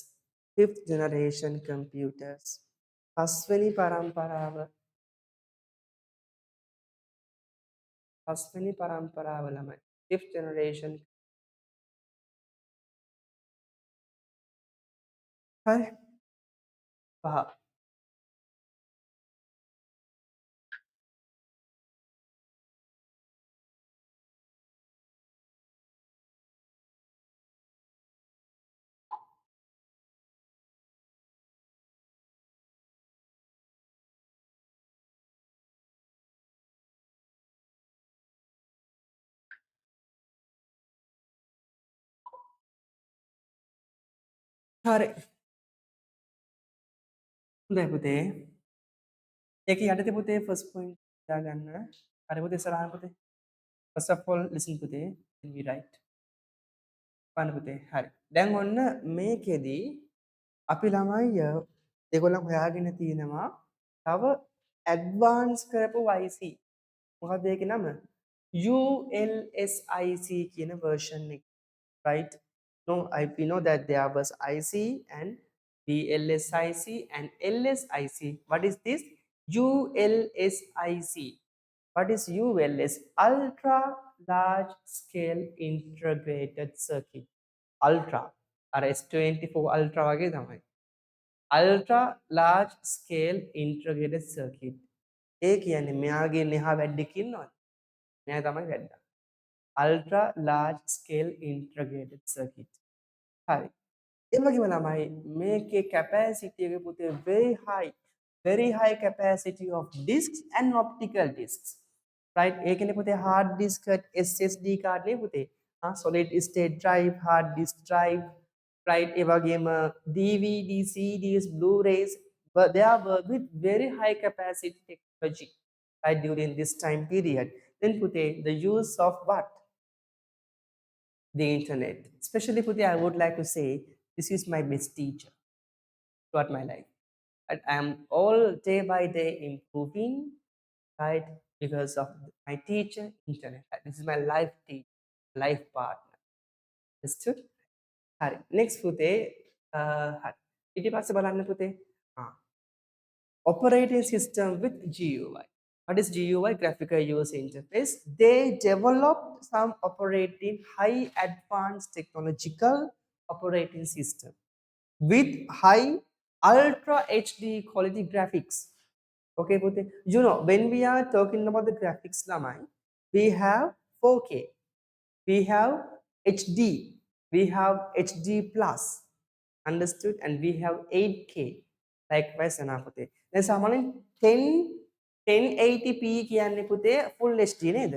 Fifth generation computers. පස්වෙනි පරම්පරාව. පස්වෙනි පරම්පරාව ළමයි. Fifth generation. හරි. පහ. හරි. හොඳයි පුතේ. ඒකේ යටතේ පුතේ first point දාගන්න. හරි පුතේ ඉස්සරහට පුතේ. First of all listen පුතේ. Then we write. බලන්න පුතේ. හරි. දැන් ඔන්න මේකෙදි අපි ළමයි ඒගොල්ලන් හොයාගෙන තියෙනවා තව ඇඩ්වාන්ස් කරපු IC. මොකක්ද ඒකේ නම? ULSIC කියන version එක. Right? No, we know that there was IC and VLSIC and LSIC. What is this? ULSIC. What is ULS? Ultra large scale integrated circuit. Ultra. S24 Ultra වගේ තමයි. Ultra large scale integrated circuit. ඒ කියන්නේ මෙයාගේ මෙහා වැඩක් ඉන්නවද? මෙයා තමයි වැඩක්. Ultra large scale integrated circuit. හරි. ඒ වගේම ළමයි මේකේ capacity එක පුතේ very high capacity of disks and optical disks. Right? ඒ කියන්නේ පුතේ hard disk SSD card නේ පුතේ. Solid state drive, hard disk drive, right? ඒ වගේම DVD, CDs, Blu-rays, but they were with very high capacity technology, right? During this time period. Then putte the use of what? The internet. Especially putte, I would like to say this is my best teacher throughout my life. And I am all day by day improving, right? Because of my teacher, internet. This is my life teacher, life partner. Understood? හරි. next පුතේ හරි. ඊට පස්සේ බලන්න පුතේ. Operating system with GUI. What is GUI? Graphical user interface. They developed some operating high advanced technological operating system with high ultra HD quality graphics. Okay, Pute. You know, when we are talking about the graphics, lamai, we have 4K, we have HD, we have HD plus, understood, and we have 8K. Likewise එනවා පුතේ. දැන් සාමාන්‍යයෙන් 1080p කියන්නේ පුතේ full HD නේද?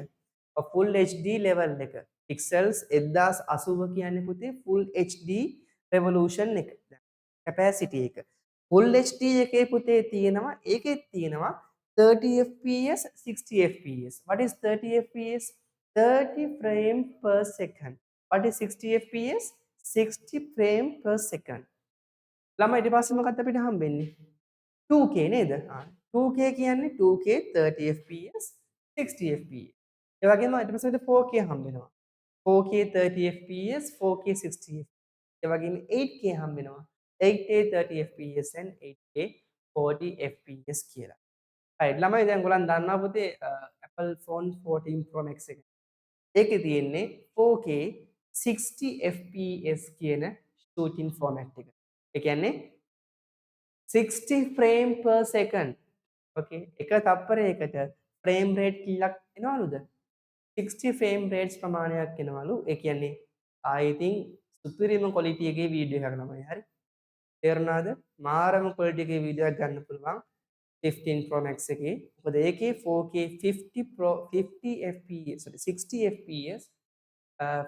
full HD level එක. pixels 1080 කියන්නේ පුතේ full HD resolution එක. capacity එක. full HD එකේ පුතේ තියෙනවා ඒකෙත් තියෙනවා 30 fps 60 fps. What is 30 fps? 30 frame per second. What is 60 fps? 60 frame per second. ළමයි ඊට පස්සේ මොකක්ද අපිට හම්බෙන්නේ? 2K නේද? 2K කියන්නේ 2K 30 fps 60 fps. ඒ වගේම ඊට පස්සේ 4K හම්බෙනවා. 4K 30 fps 4K 60 fps. ඒ වගේම 8K හම්බෙනවා. 8K 30 fps and 8K 40 fps කියලා. right ළමයි දැන් ඔයගොල්ලන් දන්නවා පුතේ Apple phone 14 Pro Max එක. ඒකේ තියෙන්නේ 4K 60 fps කියන shooting format එක. ඒ කියන්නේ 60 frame per second. okay එක තප්පරයකට frame rate කීයක් එනවලුද? 60 frame rates ප්‍රමාණයක් එනවලු. ඒ කියන්නේ I think සුපිරිම quality එකේ වීඩියෝ එකක් ළමයි. හරි. තේරුණාද? මාරම quality එකේ වීඩියෝ එකක් ගන්න පුළුවන් 15 Pro Max එකේ. මොකද ඒකේ 4K 50 fps sorry 60 fps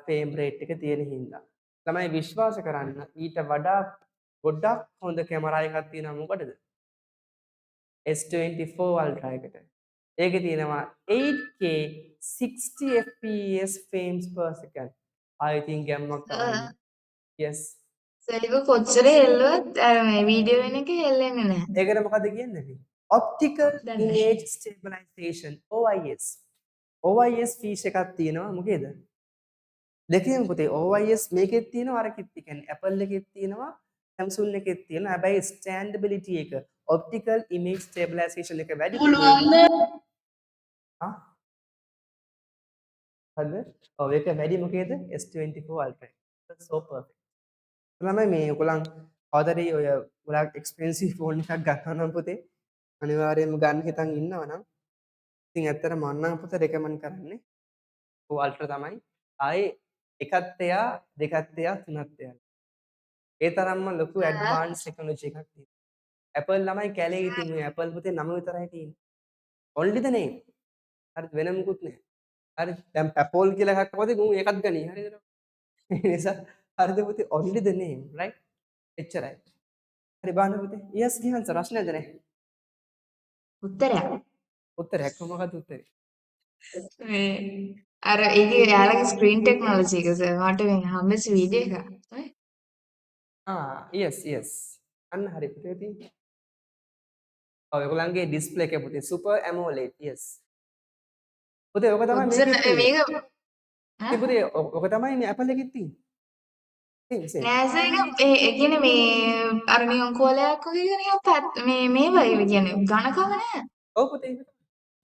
frame rate එක තියෙන හින්දා. ළමයි විශ්වාස කරන්න ඊට වඩා ගොඩක් හොඳ කැමරා එකක් තියෙනවා මොකටද? S24 Ultra එකට. ඒකේ තියෙනවා 8K 60 fps frames per second. I think ගැම්මක් තමයි. yes. සලිව කොච්චර හෙල්ලුවත් අර මේ වීඩියෝ වෙන එක හෙල්ලෙන්නේ නැහැ. ඒකට මොකද කියන්නේ අපි? Optical Image Stabilization OIS. OIS feature එකක් තියෙනවා මොකේද? දෙකේම පුතේ OIS මේකෙත් තියෙනවා අරකෙත් කියන්නේ Apple එකෙත් තියෙනවා Samsung එකෙත් තියෙනවා. හැබැයි standability එක optical image stabilization එක වැඩි හා හරිද? ඔව් ඒක වැඩි මොකේද? S24 Ultra එක. so perfect. ළමයි මේ ඔයගොල්ලන් කවදාද ඔය ගොඩක් expensive phone එකක් ගන්නවා නම් පුතේ අනිවාර්යයෙන්ම ගන්න හිතන් ඉන්නවා නම් ඉතින් ඇත්තට මම නම් පුතේ recommend කරන්නේ Ultra තමයි. ආයේ එකක් තියා දෙකක් තියා තුනක් තියා. ඒ තරම්ම ලොකු ඇඩ්වාන්ස් ටෙක්නොලොජි එකක් තියෙනවා. Apple ළමයි කැලේ ඉතින් මේ Apple පුතේ නම විතරයි තියෙන්නේ. only the name. හරිද වෙන මොකුත් නැහැ. හරි දැන් Apple කියලා එකක් આવද ගුන් ඒකත් ගනී. හරිද? ඒ නිසා හරිද පුතේ only the name right? එච්චරයි. හරි බලන්න පුතේ. yes ගියන් සර් ප්‍රශ්න නැද නේ? උත්තරයක්. උත්තරයක් මොකක්ද උත්තරේ? මේ අර ඒකේ යාළගේ ස්ක්‍රීන් ටෙක්නොලොජි එක සර් මට මේ හම්බෙච්ච වීඩියෝ එක. yes yes. අන්න හරි පුතේ ඉතින්. ඔය ඔයගොල්ලන්ගේ ඩිස්ප්ලේ එක පුතේ super AMOLED yes. පුතේ ඔක තමයි මේකේ තියෙන්නේ. මේක ඉතින් පුතේ ඔක තමයි මේ Apple එකේ තියෙන්නේ. නෑ සර් ඒ කියන්නේ මේ අර නිකන් කෝලයක් වගේ නිකන් මේ වගේ කියන්නේ ඝනකම නෑ. ඔව් පුතේ.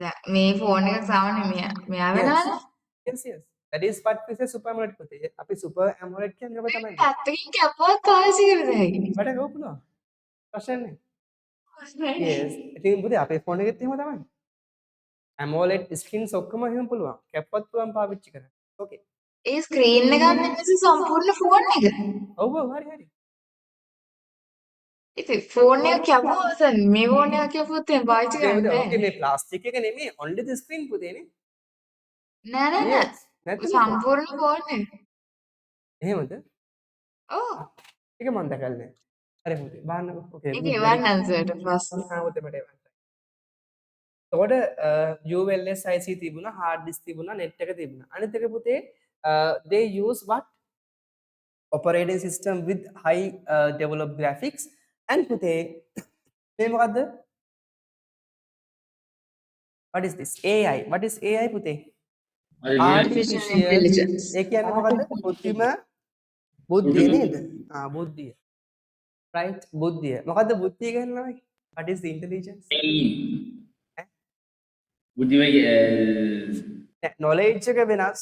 දැන් මේ ෆෝන් එක සාමාන්‍ය මෙයා වෙනවනේ. yes yes. that is what we say super AMOLED පුතේ. අපි super AMOLED කියන්නේ ඔක තමයි. පැත්තකින් කැපුවත් පාවිච්චි කරද හැකි. වැඩ ගෝ පුළුවන්. ප්‍රශ්න නැහැ. yes. ඉතින් පුතේ අපේ ෆෝන් එකෙත් එහෙම තමයි. AMOLED screens ඔක්කොම එහෙම පුළුවන්. කැප්පත් පුළුවන් පාවිච්චි කරන්න. okay. ඒ ස්ක්‍රීන් එකක් නෙමෙයි සම්පූර්ණ ෆෝන් එක. ඔව් ඔව් හරි හරි. ඉතින් ෆෝන් එක කැපුවොත් මේ ෆෝන් එක කැපුවොත් එහෙම පාවිච්චි කරන්න okay බෑ. මේ ප්ලාස්ටික් එක නෙමෙයි only the screen පුතේනේ. නෑ නෑ yes. නෑ. සම්පූර්ණ ෆෝන් එක. එහෙමද? ඔව්. ඒක මම දැකලා නැහැ. හරි පුතේ. බලන්නකෝ. okay. ඒක එවන්නම් සර්ට පස්සේ. පුතේ මට එවන්න. එතකොට ULS IC තිබුණා, hard disk තිබුණා, net එක තිබුණා. අනිත් එක පුතේ they use what? Operating system with high developed graphics and පුතේ මේ මොකද්ද? what is this? AI. what is AI පුතේ? Artificial intelligence. ඒ කියන්නේ මොකද්ද? කෘත්‍රිම බුද්ධිය නේද? බුද්ධිය. right බුද්ධිය. මොකද්ද බුද්ධිය කියන්නේ? what is the intelligence? බුද්ධිමය knowledge එක වෙනස්.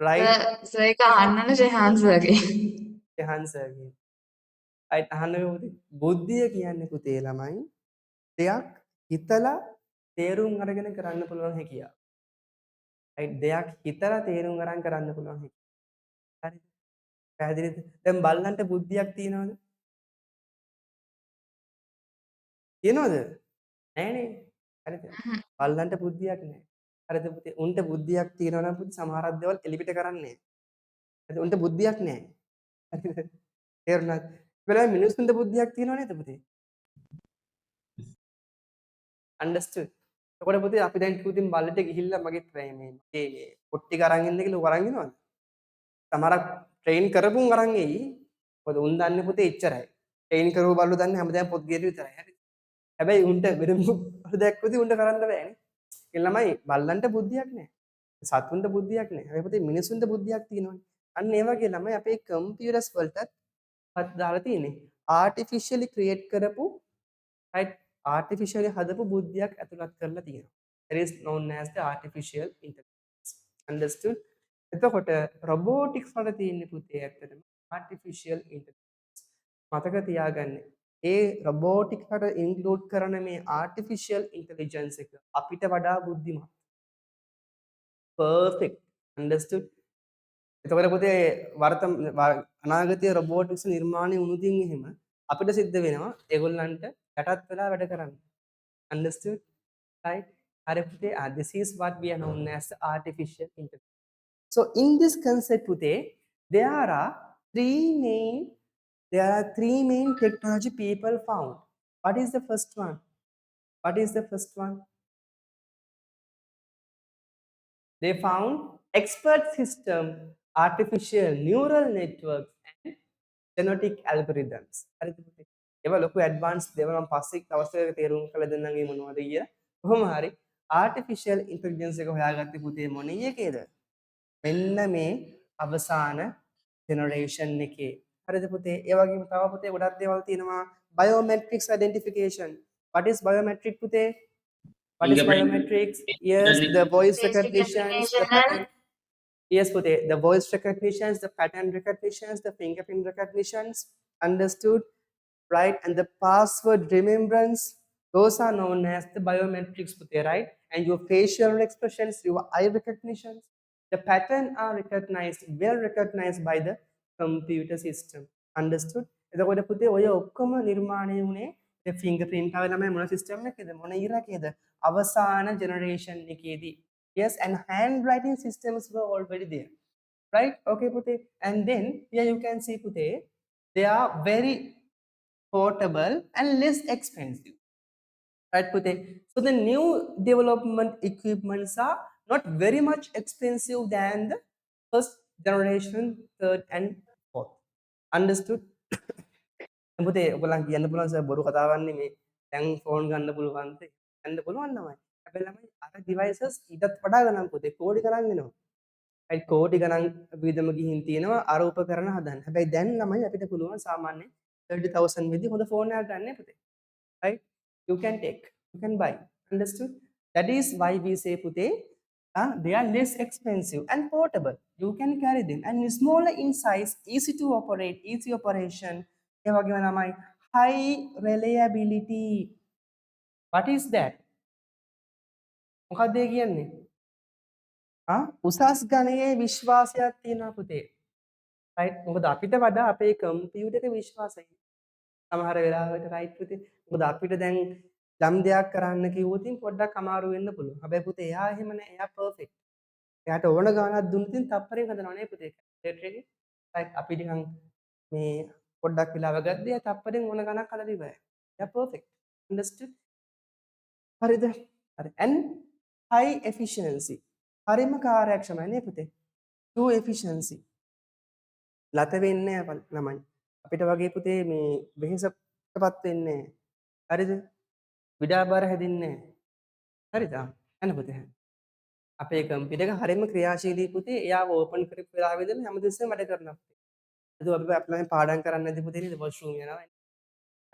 right සර් ඒක අහන්නනේ ජයහාන් සර්ගේ. ජයහාන් සර්ගේ. right අහන්නකෝ පුතේ. බුද්ධිය කියන්නේ පුතේ ළමයි දෙයක් හිතලා තේරුම් අරගෙන කරන්න පුළුවන් හැකියාව. right දෙයක් හිතලා තේරුම් අරන් කරන්න පුළුවන් හැකියාව. හරිද? පැහැදිලිද? දැන් බල්ලන්ට බුද්ධියක් තියනවද? තියනවද? නෑනේ. හරිද? බල්ලන්ට බුද්ධියක් නෑ. හරිද පුතේ? උන්ට බුද්ධියක් තියනවා නම් පුතේ සමහරක් දේවල් එලිපිට කරන්නේ නෑ. හරිද? උන්ට බුද්ධියක් නෑ. හරිද? තේරුණාද? වෙලාවෙ මිනිස්සුන්ට බුද්ධියක් තියනව නේද පුතේ? understood. එතකොට පුතේ අපි දැන් කිව්වොත් බල්ලට ගිහිල්ලා මගේ මේ පොට්ටි අරන් ඉන්න කියලා ඌ අරන් එනවද? සමහරක් ට්‍රේන් කරපුන් අරන් එයි. මොකද උන් දන්නේ පුතේ එච්චරයි. ට්‍රේන් කරපු බල්ලෝ දන්නේ හැමදාම පොත් ගියට විතරයි. හරි. හැබැයි උන්ට වෙනම දැක්කොත් උන්ට කරන්න බෑනේ. ඒ ළමයි බල්ලන්ට බුද්ධියක් නෑ. සතුන්ට බුද්ධියක් නෑ. හැබැයි පුතේ මිනිසුන්ට බුද්ධියක් තියෙනවනේ. අන්න ඒ වගේ ළමයි අපේ කම්පියුටර්ස් වලටත් පත් දාලා තියෙන්නේ. ආටිෆිෂියලි ක්‍රියේට් කරපු right artificially හදපු බුද්ධියක් ඇතුළත් කරලා තියෙනවා. That is known as the artificial intelligence. Understood? එතකොට robotics වල තියෙන පුතේ ඇත්තටම artificial intelligence. මතක තියාගන්න. ඒ robotics වල include කරන මේ artificial intelligence එක අපිට වඩා බුද්ධිමත්. Perfect. Understood? එතකොට පුතේ අනාගතයේ robotics නිර්මාණය වුණොතින් එහෙම අපිට සිද්ධ වෙනවා ඒගොල්ලන්ට යටත් වෙලා වැඩ කරන්න. Understood? Right? Arifute, this is what we are known as artificial intelligence. So in this concept, Pute, there are three main technology people found. What is the first one? What is the first one? They found expert system, artificial neural networks, and genetic algorithms. ඒවා ලොකු advance දේවල් මම පස්සේ අවස්ථාවක තේරුම් කළ දෙන්නම් මේ මොනවද කියලා. කොහොම හරි ආටිෆිෂියල් ඉන්ටෙලිජන්ස් එක හොයාගත්තේ පුතේ මොන එකේද? මෙන්න මේ අවසාන ජෙනරේෂන් එකේ. හරිද පුතේ? ඒ වගේම තව පුතේ ගොඩක් දේවල් තියෙනවා. biometrics identification. What is biometric පුතේ? What is biometrics? Yes, the voice recognitions, the pattern. Yes, Pute, the voice recognitions, the pattern recognitions, the fingerprint recognitions, understood, right? And the password remembrance, those are known as the biometrics, Pute, right? And your facial expressions, your eye recognitions, the pattern are recognized, well recognized by the computer system, understood? එතකොට පුතේ ඔය ඔක්කොම නිර්මාණය වුණේ ඒ fingerprint ආව ළමයි මොන system එකේද මොන ඉරකේද අවසාන ජෙනරේෂන් එකේදී. Yes, and handwriting systems were already there, right? Okay, Pute. And then here you can see, Pute, they are very portable and less expensive, right, Pute? So the new development equipments are not very much expensive than the first generation, third and fourth. Understood? Pute, ඔයගොල්ලන් කියන්න පුළුවන් sir බොරු කතාවක් නෙමේ. දැන් phone ගන්න පුළුවන් ද? ගන්න පුළුවන් තමයි. හැබැයි ළමයි අර devices ඊටත් වඩා ගණන් පුතේ කෝටි ගණන් වෙනවා. right කෝටි ගණන් විදම ගිහින් තියෙනවා අර උපකරණ හදන්න. හැබැයි දැන් ළමයි අපිට පුළුවන් සාමාන්‍ය 30000 විදි හොඳ ෆෝන් එකක් ගන්න පුතේ. right you can take, you can buy. Understood? That is why we say පුතේ they are less expensive and portable. You can carry them and smaller in size, easy to operate, easy operation. ඒ වගේම ළමයි high reliability. What is that? මොකක්ද ඒ කියන්නේ? උසස් ගණයේ විශ්වාසයක් තියෙනවා පුතේ. right මොකද අපිට වඩා අපේ කම්පියුටර් එක විශ්වාසයි. සමහර වෙලාවට right පුතේ. මොකද අපිට දැන් යම් දෙයක් කරන්න කිව්වොත් පොඩ්ඩක් අමාරු වෙන්න පුළුවන්. හැබැයි පුතේ එයා එහෙම නෑ. එයා perfect. එයාට ඕන ගානක් දුන්නොත් තප්පරෙන් හදනවා නේ පුතේ. කැලකුලේටර් එකේ. right අපි නිකන් මේ පොඩ්ඩක් වෙලාව ගද්දී එයා තප්පරෙන් ඕන ගානක් හදලා ඉවරයි. එයා perfect. Understood? හරිද? හරි. And high efficiency. හරිම කාර්යක්ෂමයි නේ පුතේ. true efficiency. ලත වෙන්නේ නැහැ ළමයි. අපිට වගේ පුතේ මේ වෙහෙසටපත් වෙන්නේ නැහැ. හරිද? විඩාබාර හැදින්නේ නැහැ. හරිද? අන්න පුතේ. අපේ කම්පියුටර් එක හරිම ක්‍රියාශීලී පුතේ. එයාව ඕපන් කරපු වෙලාවෙ ඉඳන් හැමදෙස්සෙම වැඩ කරනවා. ඒක අපි අප්ලයි පාඩම් කරන්න නැති පුතේ නේද? වොෂ්රූම් යනවා.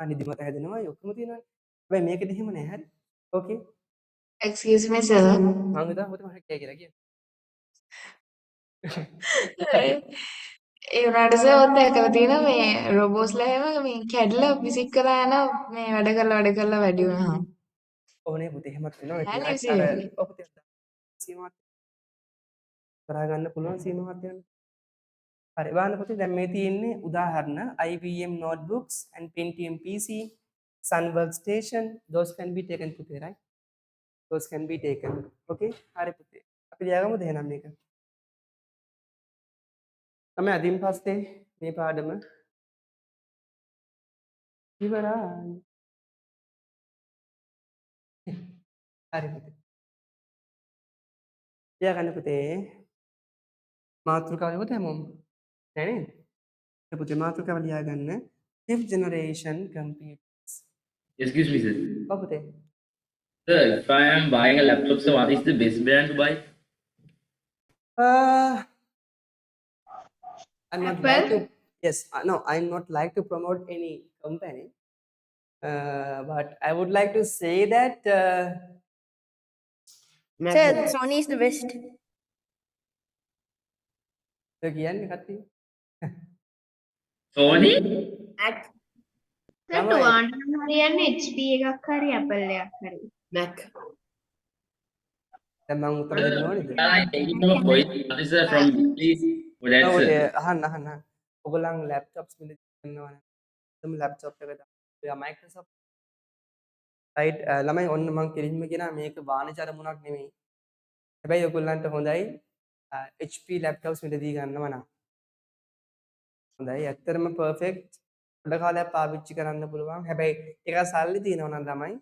නිදිමත හැදෙනවා. ඒ ඔක්කොම තියෙනවා. හැබැයි මේකෙද එහෙම නැහැ. හරි? ඕකේ. Excuse me, sir. මම හිතුවා පුතේ මම කියලා කියන්නේ. ඒ වුණාට සර් ඔත් දැකලා තියෙනවා මේ රොබෝස්ලා එහෙම මේ කැඩලා විසික් කරලා යන මේ වැඩ කරලා වැඩි වුණාම. ඕනේ පුතේ එහෙමත් වෙනවා. ඒක නෑ අර නේද? පුතේ සීමාවක් කරා ගන්න පුළුවන් සීමාවක් යන. හරි බලන්න පුතේ දැන් මේ තියෙන්නේ උදාහරණ IBM notebooks and Pentium PC, Sun workstation, those can be taken පුතේ right? Those can be taken. Okay? හරි පුතේ. අපි ලියාගමුද එහෙනම් මේක? තමයි අදින් පස්සේ මේ පාඩම ඉවරයි. හරි පුතේ. ලියාගන්න පුතේ. මාතෘකාව ඉවත හැමෝම. නෑ නේද? ඒ පුතේ මාතෘකාව ලියාගන්න. Fifth generation computers. Excuse me, sir. ඔව් පුතේ. Sir, if I am buying a laptop, so what is the best brand to buy? I'm not Apple? like to yes no I'm not like to promote any company but I would like to say that Sir, MacBook. Sony is the best. කියන්නේ කට්ටිය Sony? Mac. දැන් ළමයි ඔයාලට නම් හරියන්නේ HP එකක් හරි Apple එකක් හරි. Mac. දැන් මම උත්තර දෙන්න ඕනේද? I taking from a point. What is from please? Oh, that's ඔව් sir. අහන්න ඔයගොල්ලන් ලැප්ටොප්ස් මිලදී ගන්නවනේ ලැප්ටොප් එක තමයි Microsoft right ළමයි ඔන්න මම කෙලින්ම කියනවා මේක වාණිජ අරමුණක් නෙමෙයි හැබැයි ඔයගොල්ලන්ට හොඳයි HP ලැප්ටොප්ස් මිලදී ගන්නවා නම් හොඳයි ඇත්තටම පර්ෆෙක්ට් ගොඩ කාලයක් පාවිච්චි කරන්න පුළුවන් හැබැයි ඒක සල්ලි තියෙනවා නම් ළමයි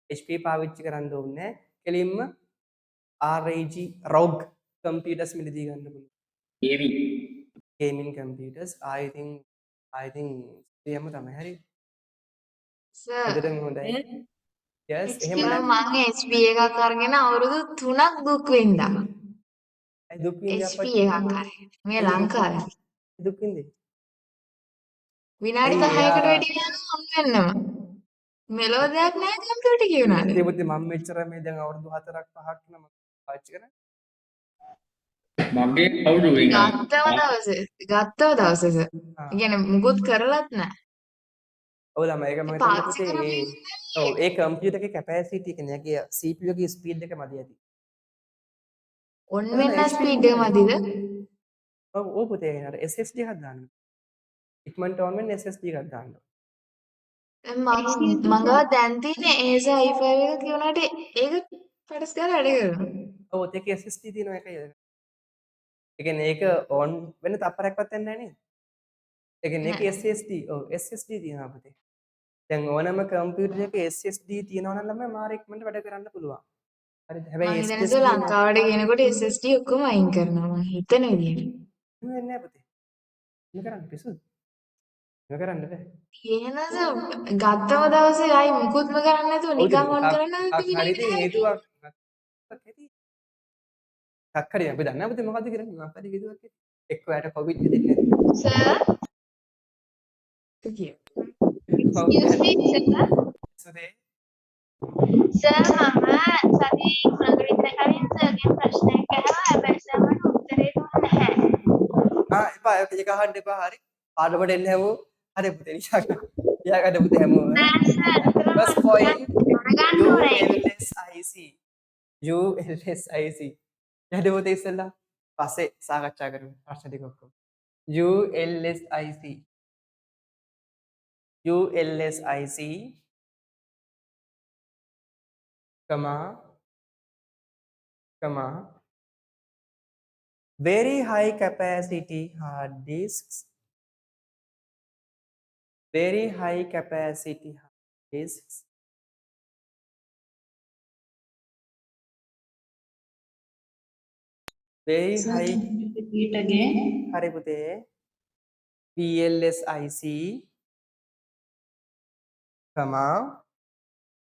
HP පාවිච්චි කරන්න ඕනේ කෙලින්ම ROG computers මිලදී ගන්න පුළුවන් Gaming. gaming computers I think Siam තමයි හරි සර් හොඳටම හොඳයි yes එහෙම මම නම් HP එකක් අරගෙන අවුරුදු 3ක් දුක් විඳා. ඒ දුක් විඳි HP අපච්චි එකක් අරගෙන මේ ලංකාවේ දුක් විඳි විනාඩි ඇයි 10කට එයා වැඩි යනවා ඔන්න වෙන්නම. මෙලෝ දෙයක් නැහැ කම්පියුටර් කියුණාද? ඒකත් මම මෙච්චර මේ දැන් අවුරුදු 4ක් 5ක් නම් පාවිච්චි කරන්නේ Mugge, how doing? ගත්තව දවසේ සර්. ආ කියන්නේ මුකුත් කරලත් නැහැ. ඔව් ළමයි ඒක මම හිතන්නේ පාවිච්චි පුතේ කරපු ඔව් ඒ කම්පියුටර් එකේ කැපැසිටි කියන්නේ ඒකේ CPU එකේ ස්පීඩ් එක මදි ඇති ඔන් එතන වෙන්න HP ස්පීඩ් එක හොඳයි මදිද? ඔව් පුතේ අර SSD එකක් දාන්න ඉක්මනට ඕන වෙන SSD එකක් දාන්න මං ගාව දැන් තියෙන්නේ ඒස i5 එක කියුණාට ඒක පටස් ගාලා වැඩ කරනවා. ඔව් ඒකේ SSD තියෙනවා ඒකයි ඒ කියන්නේ ඒක ඕන් වෙන තප්පරයක්වත් යන්නේ නැහැ නේද ඒ කියන්නේ ඒකේ නෑ. SSD ඔව් SSD තියෙනවා පුතේ දැන් ඕනම කම්පියුටර් එකේ SSD තියෙනවා නම් ළමයි මාර ඉක්මනට වැඩ කරන්න පුළුවන් හරිද මං හැබැයි හිතන්නේ SSD ලංකාවට ගෙනකොට SSD ඔක්කොම අයින් කරනවා මං හිතන විදියට. වෙන්නේ නැහැ පුතේ ඉන්න කරන්න පිසුද ඉන්න කරන්න බෑ එහෙනද ගත්තම දවසේ ආයි මුකුත්ම කරන්නේ නැතුව ඔව් ඉතින් නිකන් ඔන් කරන්න මොකක් හරි ඉතින් හේතුවක් ඇති එකක් හරි අපි දන්නේ නැහැ පුතේ මොකද්ද කියලා මොකක් හරි හේතුවක් ඇති එක්ක යට කොවිඩ් දෙන්නේ Sir, කිය. excuse me, sir. සුදේ Sir, මම සතියේ 3කට විතර කලින් සර්ගෙන් ප්‍රශ්නයක් අහුවා. හැබැයි සර් මට උත්තරේ දුන්නේ නැහැ. එපා ඒක අහන්න එපා හරි පාඩමට එන්න හැමෝ හරි පුතේ නිශා ගන්න පුතේ හැමෝ නෑ සර්, ඇත්තටම first මට point දැනගන්න ඕනේ. ULSIC යඩ පුතේ ඉස්සෙල්ලා පස්සේ සාකච්ඡා කරමු ප්‍රශ්න ටික ඔක්කොම ULSIC comma very high capacity hard disks very high capacity hard disks very Sir, high can you repeat again? hari putih VLSIC comma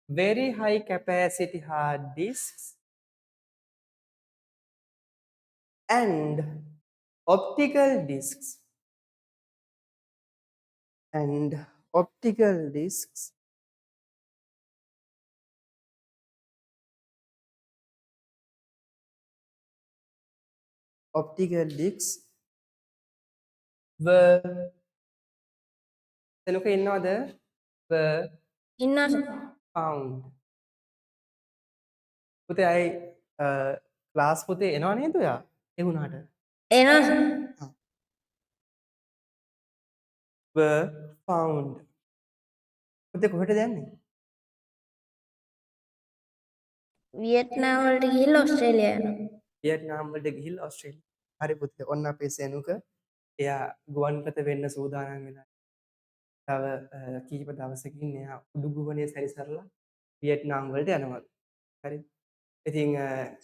very high capacity hard disks and optical disks and optical disks optical disks were එනක ඉන්නවද were ඉන්නවා sir. found පුතේ අය class පුතේ එනවා නේද ඔයා ඒ වුණාට එනවා සර්. were found. පුතේ කොහෙටද යන්නේ? වියට්නාම් වලට ගිහිල්ලා ඕස්ට්‍රේලියා යනවා. වියට්නාම් වලට ගිහිල්ලා ඕස්ට්‍රේලියා. හරි පුතේ. ඔන්න අපේ සෙනුක එයා ගුවන්ගත වෙන්න සූදානම් වෙලා. තව කීප දවසකින් එයා උඩුගුවනේ සැරිසරලා වියට්නාම් වලට යනවා. හරි. ඉතින්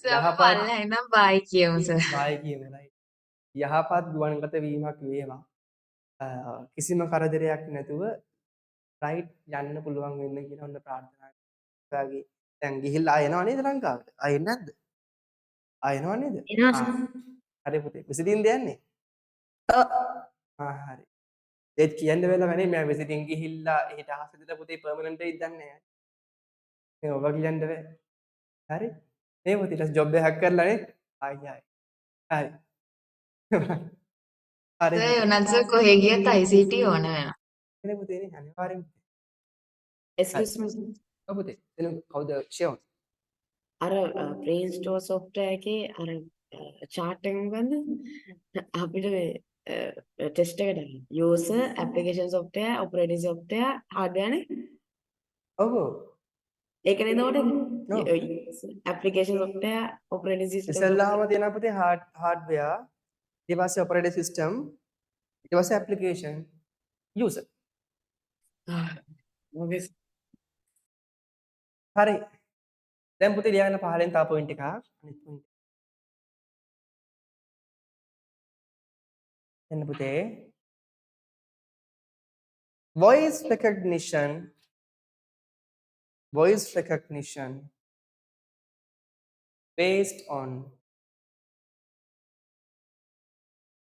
සර් අපි යහපත් පල්ලෙහා ඉඳන් බයි කියමු සර්. බයි කියමු right. යහපත් ගුවන්ගත වීමක් වේවා. කිසිම කරදරයක් නැතුව right යන්න පුළුවන් වෙන්න කියලා ඔන්න ප්‍රාර්ථනා කරාගේ. දැන් ගිහිල්ලා ආයෙ එනවා නේද ලංකාවට? ආයෙ එන්නේ නැද්ද? ආයෙ එනවා නේද? එනවා ආ. හරි පුතේ. විසිටින්ද යන්නේ? ඔව්. හරි. ඒත් කියන්න වෙලාව නැහැ මම විසිටින් ගිහිල්ලා ඊට ආසෙදලා පුතේ පර්මනන්ට් වෙයිද දන්නේ නැහැ. මේ ඔබ කියන්න බෑ. හරි? මේ පුතේ ඊට ජොබ් එකක් කරලා නේ? ආයි ආයි. හරි. හරි. සර් උනත් සර් කොහේ ගියත් ICT ඕන වෙනවා. නේ පුතේ නේ අනිවාර්යෙන්. excuse me sir. ඔව් පුතේ. එන කවුද ෂෙවන්? අර brain store software එකේ අර chart එක මොකද්ද? අපිට මේ ටෙස්ට් එකට user application software operating software hardware නේ. ඔව්. ඒකනේ එතකොට ඔව්. application software operating system ඉස්සල්ලාම තියෙනවා පුතේ hardware ඊට පස්සේ operating system ඊට පස්සේ application user. okay. හරි. දැන් පුතේ ලියන්න පහලෙන් තව පොයින්ට් එකක් අනිත් පොයින්ට්. එන්න පුතේ. voice recognition based on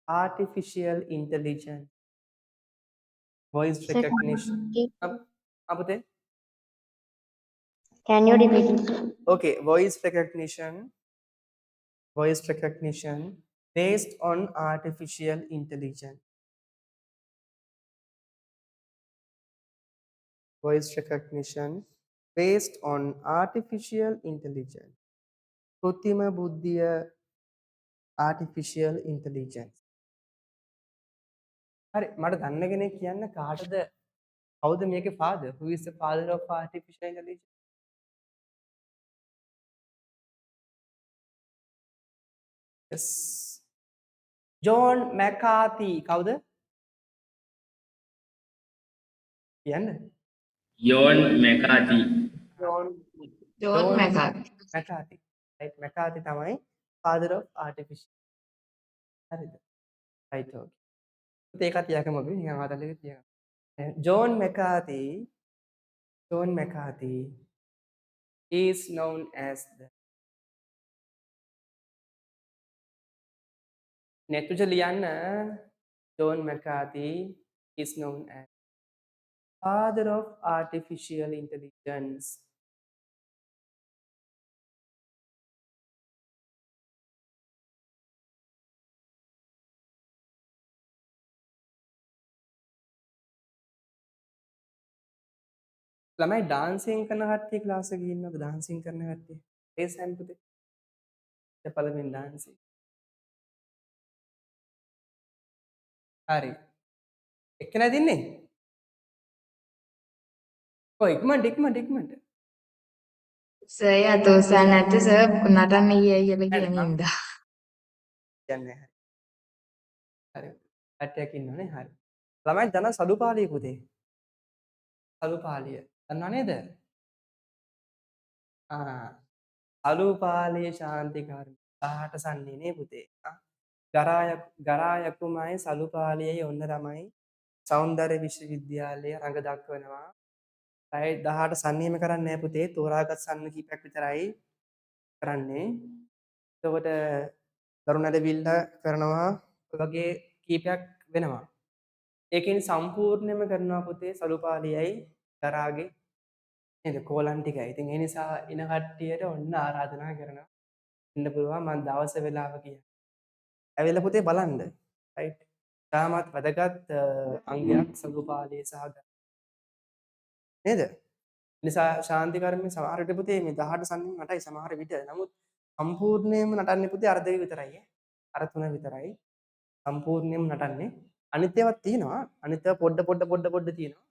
artificial intelligence. Voice recognition. Apute? Can you repeat it? Okay, voice recognition based on artificial intelligence. Voice recognition based on artificial intelligence. Krutima buddhiya artificial intelligence. හරි මට දන්න කෙනෙක් කියන්න කාටද කවුද මේකේ father? Who is the father of artificial intelligence? Yes. John McCarthy කවුද? කියන්න. John McCarthy. John McCarthy. McCarthy. Right, McCarthy තමයි father of artificial. හරිද? Right, okay. ඒකත් යකම අපි නිකන් ආතල්ලෙක තියගන්න. John McCarthy is known as the नेतुज लियाना John McCarthy is known as father of artificial intelligence. ළමයි ඩාන්සින් කරන කට්ටිය ක්ලාස් එකේ ඉන්නවද ඩාන්සින් කරන කට්ටිය? රේස් හැන්ඩ් පුතේ. පළවෙනි ඩාන්සින්. හරි. එක්කෙනා දින්නේ? ඔය ඉක්මනට. සර් යා තෝසන් නැත්te සර් නටන්න ගියයි කියලා කියන හින්දා. කියන්නේ හරි. හරි. කට්ටියක් ඉන්නවනේ හරි. ළමයි දන්න සදුපාලිය පුතේ. සදුපාලිය. දන්නව නේද? සදුපාලිය ශාන්තිකාරී 18 සන්නේ නේ පුතේ. ගරායකුමයි සලුපාලියයි ඔන්න තමයි සෞන්දර්ය විශ්වවිද්‍යාලයේ රඟ දක්වනවා. අය 18 සන්නේම කරන්නේ නැහැ පුතේ. තෝරාගත් සන්න කීපයක් විතරයි කරන්නේ. එතකොට දරුණැලවිල්ල කරනවා වගේ කීපයක් වෙනවා. ඒකෙන් සම්පූර්ණයෙන්ම කරනවා පුතේ සලුපාලියයි ගරාගේ නේද කෝලම් ටිකයි. ඉතින් ඒ නිසා ඉන කට්ටියට ඔන්න ආරාධනා කරනවා. ඉන්න පුළුවන් මම දවස වෙලාව කියන්නේ. ඇවිල්ලා පුතේ බලන්න. රයිට්. තාමත් වැදගත් අංගයක් සලුපාලිය සහ නේද? නිසා ශාන්ති කර්මයේ සමහර විට පුතේ මේ 18 සම්මින් නටයි සමහර විට. නමුත් සම්පූර්ණයෙන්ම නටන්නේ පුතේ අර දෙක විතරයි. අර තුන විතරයි. සම්පූර්ණයෙන්ම නටන්නේ අනිත් ඒවාත් තියෙනවා. අනිත් ඒවා පොඩ තියෙනවා.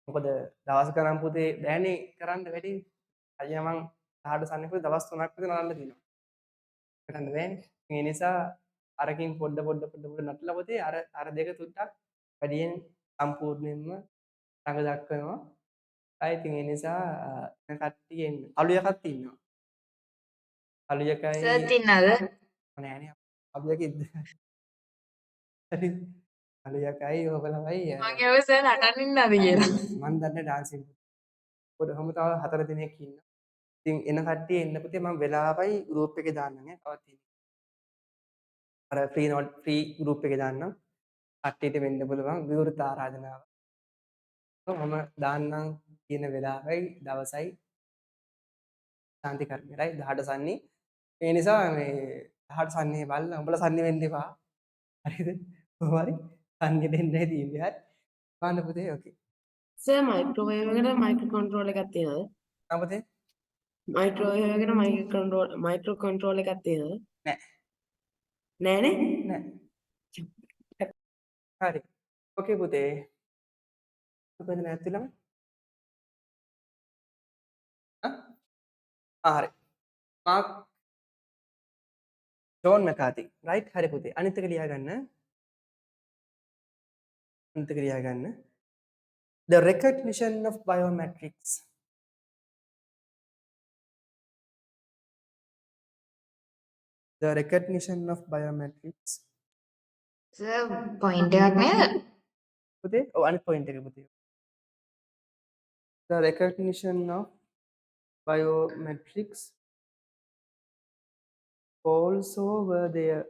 මොකද දවස් ගණන් පුතේ බෑනේ කරන්න වැඩි. අයියා මං 18 සන්නේකුත් දවස් 3ක් විතර නරන්න තියෙනවා. කරන්න බෑනේ. ඒ නිසා අරකින් පොඩ නටලා පුතේ අර දෙක තුට්ටක් වැඩියෙන් සම්පූර්ණයෙන්ම රඟ දක්වනවා. ඉතින් ඒ නිසා කට්ටිය එන්න. අලු එකක් ඉන්නවා. අලු එකයි සර් තියනද? නෑනේ අලු එකෙක්ද? අලු එකයි ඔයගලමයි මගේ ඔය සර් නටන්න ඉන්නද කියලා. මන් දන්නේ ඩාන්සින්. කොහොම තව 4 දිනක් ඉන්නවා. ඉතින් එන කට්ටිය එන්න පුතේ මම වෙලාවයි ගෲප් එකේ දාන්නම් ඈ. තවත් ඉන්න. අර ෆ්‍රී ගෲප් එකේ දාන්නම්. කට්ටියට වෙන්න පුළුවන් විවෘත ආරාධනාව. මම දාන්නම් කියන වෙලාවයි දවසයි ශාන්ති කර්මයයි 18 සන්නේ. ඒ නිසා මේ 18 සන්නේ බලලා උඹලා සන්නේ වෙන්න එපා. හරිද? කොහොම හරි සන්නේ දෙන්නයි තියෙන්නේ. හරි. බලන්න පුතේ ඕකේ. සර් මයික්‍රෝවේව් එකට මයික්‍රෝ කන්ට්‍රෝල් එකක් තියෙනවද? පුතේ මයික්‍රෝවේව් එකට මයික්‍රෝ කන්ට්‍රෝල් එකක් තියෙනවද? නෑ. නෑනේ? නෑ. හරි. ඕකේ පුතේ. මොකද නැති ළමයි? හරි. Mark John මැකාති. රයිට් හරි පුතේ. අනිත් එක ලියා ගන්න. අනිත් එක ලියා ගන්න. The recognition of biometrics. The recognition of biometrics. Sir point එකක් නේද? පුතේ ඔව් අනිත් පොයින්ට් එක පුතේ. The recognition of biometrics also were there.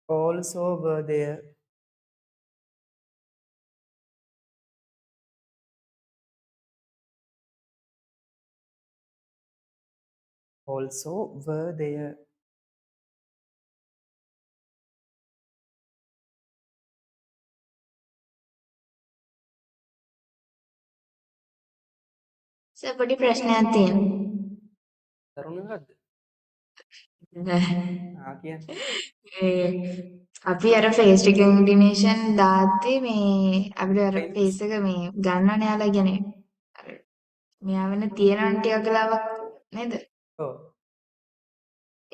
Also were there. Also were there. Sir පොඩි ප්‍රශ්නයක් තියෙනවා. තරුණයක්ද? කියන්නේ. අපි අර ෆේස් රිකග්නිෂන් දාද්දී මේ අපිට අර ෆේස් එක මේ ගන්නවනේ යාලා කියන්නේ අර මෙයා වෙන තියෙනවනේ ටිකක් වෙලාවක් නේද? ඔව්.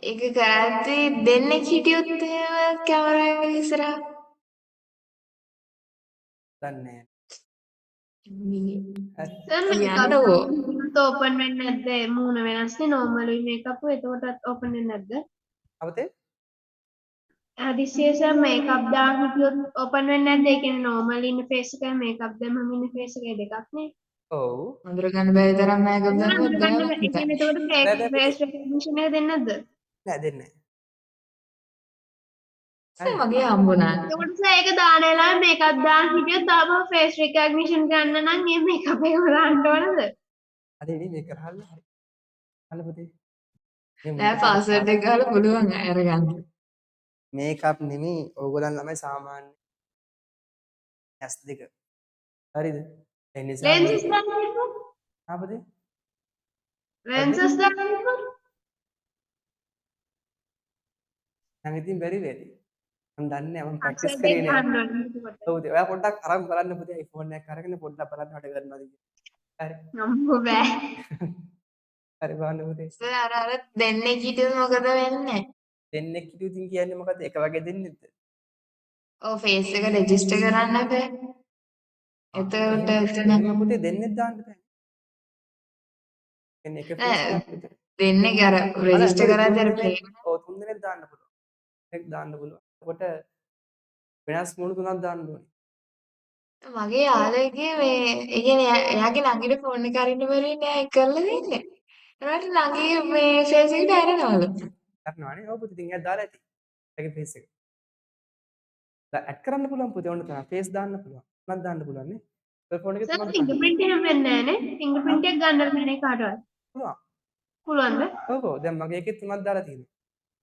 ඒක කරද්දී දෙන්නෙක් හිටියොත් එහෙම කැමරා එක ඉස්සරහා දන්නේ නැහැ. සර් යන්නකෝ. මේකප් ඕපන් වෙන්නේ නැද්ද? මූණ වෙනස්නේ නෝමලුයි මේකප් එතකොටත් ඕපන් වෙන්නේ නැද්ද? අවතේ? හදිස්සියේ සර් මේකප් දාන් හිටියොත් ඕපන් වෙන්නේ නැද්ද? ඒ කියන්නේ නෝමල් ඉන්න ෆේස් එකයි මේකප් දැම්මම ඉන්න ෆේස් එකයි දෙකක් නේ. ඔව්. අඳුර ගන්න බැරි තරම් මේකප් දැම්මොත් ගන්න බෑ. ඒ කියන්නේ එතකොට ෆේස් රෙකග්නිෂන් එක දෙන්නේ නැද්ද? නෑ දෙන්නේ නැහැ. සර් මගේ හම්බුණා. එතකොට සර් ඒක දාන වෙලාවේ මේකප් දාන් හිටියොත් තාම ෆේස් රෙකග්නිෂන් ගන්න නම් මේ මේකප් එක දාන්න ඕනද? අනේ නේ මේක කරහල්ල හරි. අන්න පුතේ. නෑ පාස්වර්ඩ් එක ගාලා පුළුවන් අරගන්න. මේකප් නෙමෙයි ඕගොල්ලන් ළමයි සාමාන්‍ය S2. හරිද? ඒ නිසා ලෙන්සස් දාන්න හිටපො. පුතේ. ලෙන්සස් දාන්න හිටපො. නම් ඉතින් බැරි වෙයි. මම දන්නේ නැහැ මම ප්‍රැක්ටිස් අක්ෂර කරේ දෙක නෑ. ගන්න ඕනේ එතකොට. ඔව් පුතේ. ඔයා පොඩ්ඩක් අරන් බලන්න පුතේ iPhone එකක් අරගෙන පොඩ්ඩක් බලන්න වැඩ කරනවාද කියලා. හරි. නම්බු බෑ. හරි බලන්න පුතේ. සර් අර දෙන්නෙක් හිටියොත් මොකද වෙන්නේ? දෙන්නෙක් හිටියොත් කියන්නේ මොකද්ද? එක වගේ දෙන්නෙක්ද? ඔව් ෆේස් එක රෙජිස්ටර් කරන්න බෑ. එතකොට එතන එහෙම පුතේ දෙන්නෙක් දාන්න බෑ. කියන්නේ එක ෆේස් එකක් විතර. දෙන්නෙක් අර රෙජිස්ටර් කරද්දී අර ඔව් තුන් දෙනෙක් දාන්න පුළුවන්. එකක් දාන්න පුළුවන්. එතකොට වෙනස් මුණු තුනක් දාන්න ඕනේ. මගේ යාළුවෙක්ගේ මේ ඒ කියන්නේ එයාගේ ළඟින් ෆෝන් එක අරින්න බැරි වෙන්නේ එයා ඒක කරලා දෙන්නේ. ඒකට ළඟින් මේ ෆේස් එකට ඇරෙනවලු. කරනවානේ. ඔව් පුතේ ඉතින් එයා දාලා ඇති. එයාගේ ෆේස් එක. ඇඩ් කරන්න පුළුවන් පුතේ ඕන තරම් ෆේස් දාන්න පුළුවන්. තුනක් දාන්න පුළුවන් නේ. ඔය ෆෝන් එකේ සර් තුනක් දාන්න ෆින්ගර්ප්‍රින්ට් එහෙම වෙන්නේ නැහැ නේ. ෆින්ගර්ප්‍රින්ට් එක ගන්න බැහැ කාටවත්. පුළුවන්. පුළුවන්ද? ඔව් ඔව් දැන් මගේ එකේ තුනක් දාලා තියෙනවා.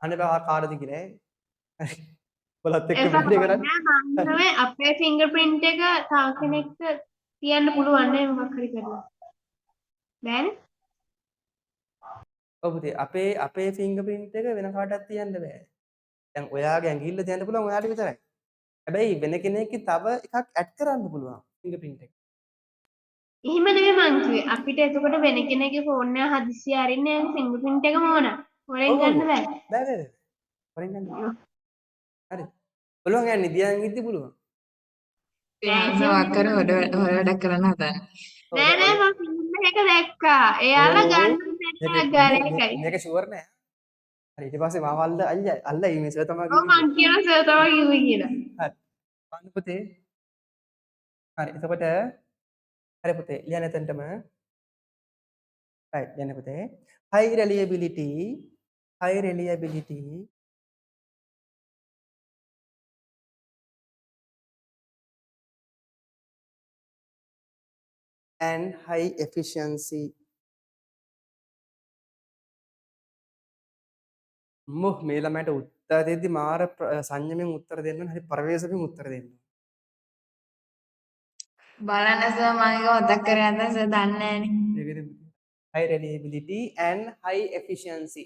අනේ බා කාටද කියලා ඈ. බලත් එක්ක ඒක වැඩේ කරන්නේ. නෑ මම හිතුවේ අපේ ෆින්ගර්ප්‍රින්ට් එක තව කෙනෙක්ට තියන්න පුළුවන් නේ මොකක් හරි කරලා. බෑනේ? ඔව් පුතේ අපේ ෆින්ගර්ප්‍රින්ට් එක වෙන කාටවත් තියන්න බෑ. දැන් ඔයාගේ ඇඟිල්ල තියන්න පුළුවන් ඔයාට විතරයි. හැබැයි වෙන කෙනෙක්ගේ තව එකක් ඇඩ් කරන්න පුළුවන් ෆින්ගර්ප්‍රින්ට් එක. එහෙම නෙමෙයි මං කිව්වේ. අපිට එතකොට වෙන කෙනෙක්ගේ ෆෝන් එක හදිස්සිය අරින්න ෆින්ගර්ප්‍රින්ට් එකම ඕන. හොරෙන් ඔව් ගන්න බෑ. බෑ. හොරෙන් ගන්න. හරි. පුළුවන් යන්නේ දියන් ඉද්දි පුළුවන්. ප්‍රියංශ වක්කර හොර වැඩක් කරන්න හදන්නේ. නෑ නෑ මම ෆිල්ම් එක දැක්කා. එයාලා ගන්න ගාන එකයි. මේක ෂුවර් නෑ. හරි ඊට පස්සේ මාව අල්ලයි මේ සර් තමයි ඔව් මං කියන සර් තමයි කිව්වේ කියලා. හරි. බලන්න පුතේ. හරි. එතකොට හරි පුතේ ලියන්න එතනටම. right ලියන්න පුතේ. high reliability and high efficiency. මේ ළමයට උත්තර දෙද්දි මාර සංයමයෙන් උත්තර දෙන්න ඕන. හරි ප්‍රවේශයෙන් උත්තර දෙන්න ඕන. බලන්න සර් මම ඒක මතක් කරගෙන නැත්නම් සර් දන්නේ නැහනේ. ඒකද high reliability and high efficiency.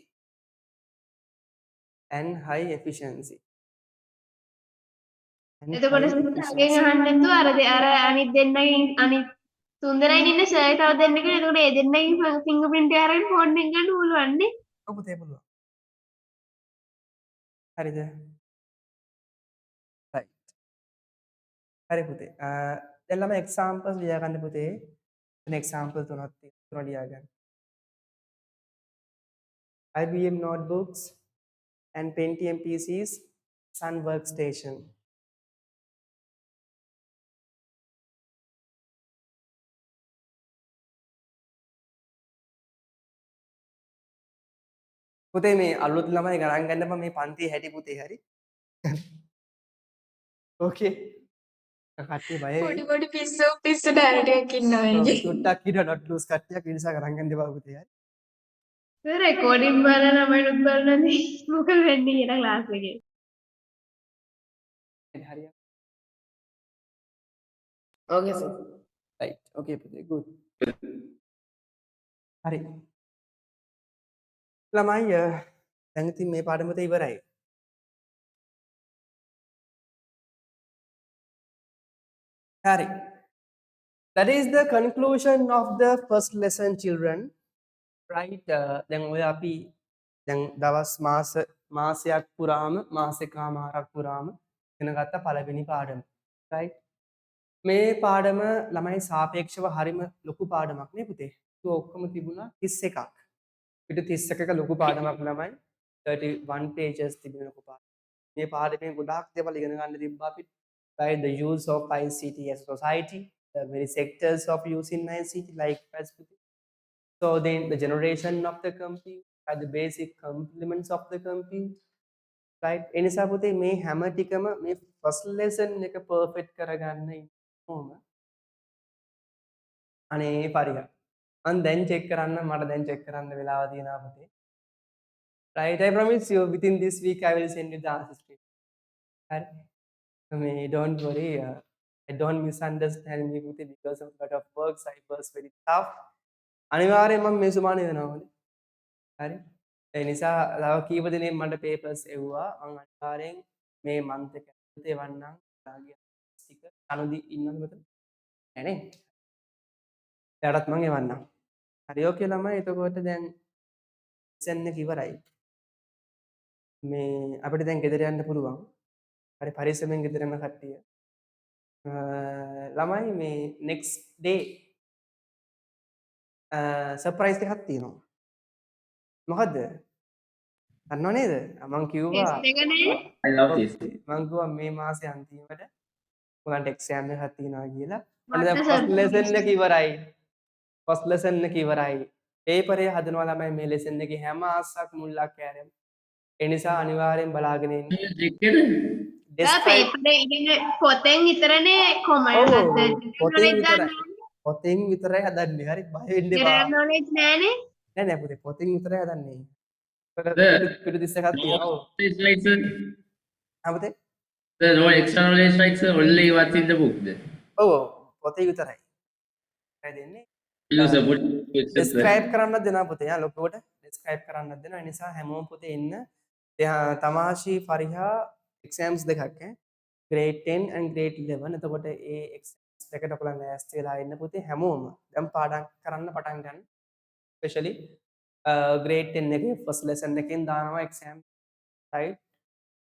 එතකොට සර්ගෙන් අහන්න නැතුව අර අනිත් දෙන්නගෙන් අනිත් තුන්දෙනායින් ඉන්න සර් තව දෙන්නෙකුට එතකොට ඒ දෙන්නගෙන් ෆින්ගර්ප්‍රින්ට් එක අරගෙන ෆෝන් එක ගන්න පුළුවන් නේ. ඔව් පුතේ පුළුවන්. හරිද? right. හරි පුතේ. දැන් ළමයි examples ලියා ගන්න පුතේ. දැන් example තුනක් ලියා ගන්න. IBM notebooks and Pentium PCs, Sun workstation. පුතේ මේ අලුත් ළමයි ගණන් ගන්නපන් මේ පන්තියේ හැටි පුතේ හරි. ඕකේ. කට්ටිය බය වෙයි. පොඩි පිස්සු ඩයරටියක් ඉන්නවා මේකේ. චුට්ටක් හිට not lose කට්ටියක් ඒ නිසා ගණන් ගන්න එපා පුතේ හරි. සර් රෙකෝඩින් බලන ළමයිනුත් බලනනේ මොකද වෙන්නේ කියලා ක්ලාස් එකේ. හරිය. Okay, sir. right okay පුතේ good. හරි. ළමයි දැන් ඉතින් මේ පාඩම පුතේ ඉවරයි. හරි. That is the conclusion of the first lesson children. Right දැන් ඔය අපි දැන් දවස් මාසයක් පුරාම මාසෙකමාරක් පුරාම ඉගෙන ගත්ත පළවෙනි පාඩම. right මේ පාඩම ළමයි සාපේක්ෂව හරිම ලොකු පාඩමක් නේ පුතේ. ඒක ඔක්කොම තිබුණා 31ක්. පිට 31ක ලොකු පාඩමක් ළමයි 31 pages තිබෙන ලොකු පාඩම. මේ පාඩමේ ගොඩාක් දේවල් ඉගෙන ගන්න තිබ්බා අපිට. right the use of ICT as a society, the very sectors of using ICT like specific. So then the generation of the computer are the basic complements of the computer. right එනිසා පුතේ මේ හැම ටිකම මේ first lesson එක perfect කරගන්න ඕන. අනේ පරිග. මම දැන් check කරන්න මට දැන් check කරන්න වෙලාව තියෙනවා පුතේ. right I promise you within this week I will send you the answer script. හරි. don't worry I don't misunderstand me පුතේ because of lot of work I was very tough. අනිවාර්යයෙන්ම මම මේ සුමාන වෙනවා. හරි. ඒ නිසා තව කීප දිනෙක මට papers එව්වා. මම අනිවාර්යෙන් මේ month එක ඇතුළත එවන්නම්. යාගේ ටික අනුදි ඉන්නවද මෙතන? නෑ නේ. එයාටත් මම එවන්නම්. හරි ඕකේ ළමයි. එතකොට දැන් lesson එක ඉවරයි. මේ අපිට දැන් ගෙදර යන්න පුළුවන්. හරි පරිස්සමෙන් ගෙදර යන කට්ටිය. ළමයි මේ next day සර්ප්‍රයිස් එකක් තියෙනවා. මොකද්ද? දන්නව නේද? මම කිව්වා ටෙස්ට් එකනේ. I love this. මම කිව්වා මේ මාසේ අන්තිමට ඔයගන්ට එක්සෑම් එකක් තියෙනවා කියලා. What අන්න දැන් the ෆස්ට් surprise? ලෙසන් එක ඉවරයි. ෆස්ට් ලෙසන් එක ඉවරයි. පේපරේ හදනවා ළමයි මේ ලෙසන් එකේ හැම ආසක් මුල්ලක් ඇරෙම. ඒ නිසා අනිවාර්යෙන් බලාගෙන ඉන්න. පේපරේ ඉන්නේ පොතෙන් විතරනේ කොමන්ට් හදන්නේ. පොතෙන් විතරයි හදන්නේ. හරි බය වෙන්න එපා. ජෙනරල් නොලෙජ් නෑනේ. නෑ පුතේ පොතෙන් විතරයි හදන්නේ. පිටු 31ක් තියෙනවා. ඔව්. Right, sir. පුතේ No extra knowledge, right, sir? Only what's in the book. ඔව් පොතේ විතරයි. හරි දෙන්නේ. Use a book. describe කරන්න දෙනවා පුතේ. ලොකුවට ස්කයිප් කරන්නත් දෙනවා. ඒ නිසා හැමෝම පුතේ එන්න. තමාෂි ෆරිහා එක්සෑම්ස් දෙකක් ඈ. grade 10 and grade 11. එතකොට ඒ එක්සෑම්ස් දෙකට ඔයගොල්ලෝ ලෑස්ති වෙලා ඉන්න පුතේ හැමෝම. දැන් පාඩම් කරන්න පටන් ගන්න. especially grade 10 එකේ first lesson එකෙන් දානවා exam right.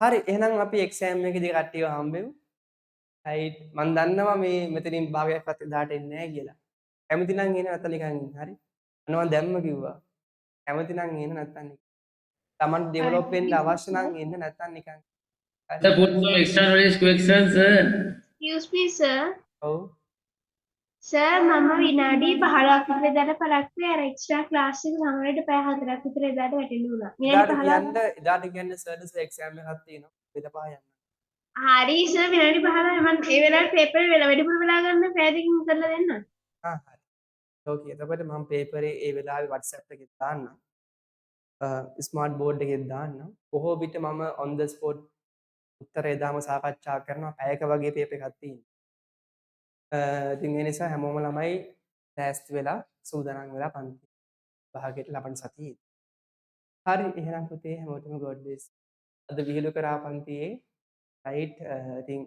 හරි එහෙනම් අපි exam එකේදී කට්ටියව හම්බෙමු. right මම දන්නවා මේ මෙතනින් භාගයක්වත් එදාට එන්නේ නැහැ කියලා. කැමති නම් එන්න නැත්නම් නිකන් ඉන්න. හරි. අන්න මම දැම්ම කිව්වා. කැමති නම් එන්න නැත්නම් නිකන්. Taman develop වෙන්න අවශ්‍ය නම් එන්න නැත්නම් නිකන්. Sir, put some extra knowledge questions, sir. excuse me sir. ඔව්. සර් මම විනාඩි 15ක් විතර එදාට පළක් වේ අර එක්ස්ට්‍රා ක්ලාස් එක සමහරවිට පැය 4ක් විතර එදාට වැටෙන්න උනා. විනාඩි 15ක්. එදාට කියන්න සර්ට එක්සෑම් එකක් තියෙනවා. බෙදපා යන්න. හරි සර් විනාඩි 15 මම ඒ වෙලාවට පේපර් වෙලා වැඩිපුර වෙලා ගන්න පැය දෙකකින් කරලා දෙන්න. හරි. ඕකේ. එතකොට මම පේපරේ ඒ වෙලාවේ WhatsApp එකේ දාන්නම්. ස්මාර්ට් බෝඩ් එකේ දාන්නම්. බොහෝ විට මම on the spot උත්තර එදාම සාකච්ඡා කරනවා. පැයක වගේ පේපර් එකක් තියෙනවා. ඉතින් ඒ නිසා හැමෝම ළමයි ලෑස්ති වෙලා සූදානම් වෙලා පන්ති භාගයට ලබන සතියේ. හරි එහෙනම් පුතේ හැමෝටම God bless. අද විහිළු කරා පන්තියේ right ඉතින්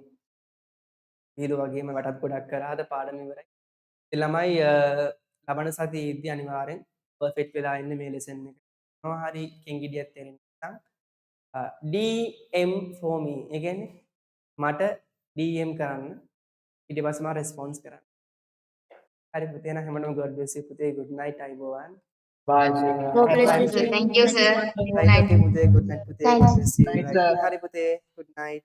විහිළු වගේම වටත් ගොඩක් කරා අද පාඩම ඉවරයි. ඉතින් ළමයි ලබන සතියේදී අනිවාර්යෙන් perfect වෙලා ඉන්න මේ lesson එක. මොනවා හරි කිංගිඩියක් තේරෙන්නේ නැත්නම් DM for me. ඒ කියන්නේ මට DM කරන්න. ඊට පස්සේ මම response කරන්න. හරි පුතේ එහෙනම් හැමෝටම God bless you පුතේ good night අයබෝවන්. Bye. God bless you, Thank you, sir. Good Right night. okay පුතේ good night පුතේ God bless you. Night, Right. sir. හරි පුතේ good night.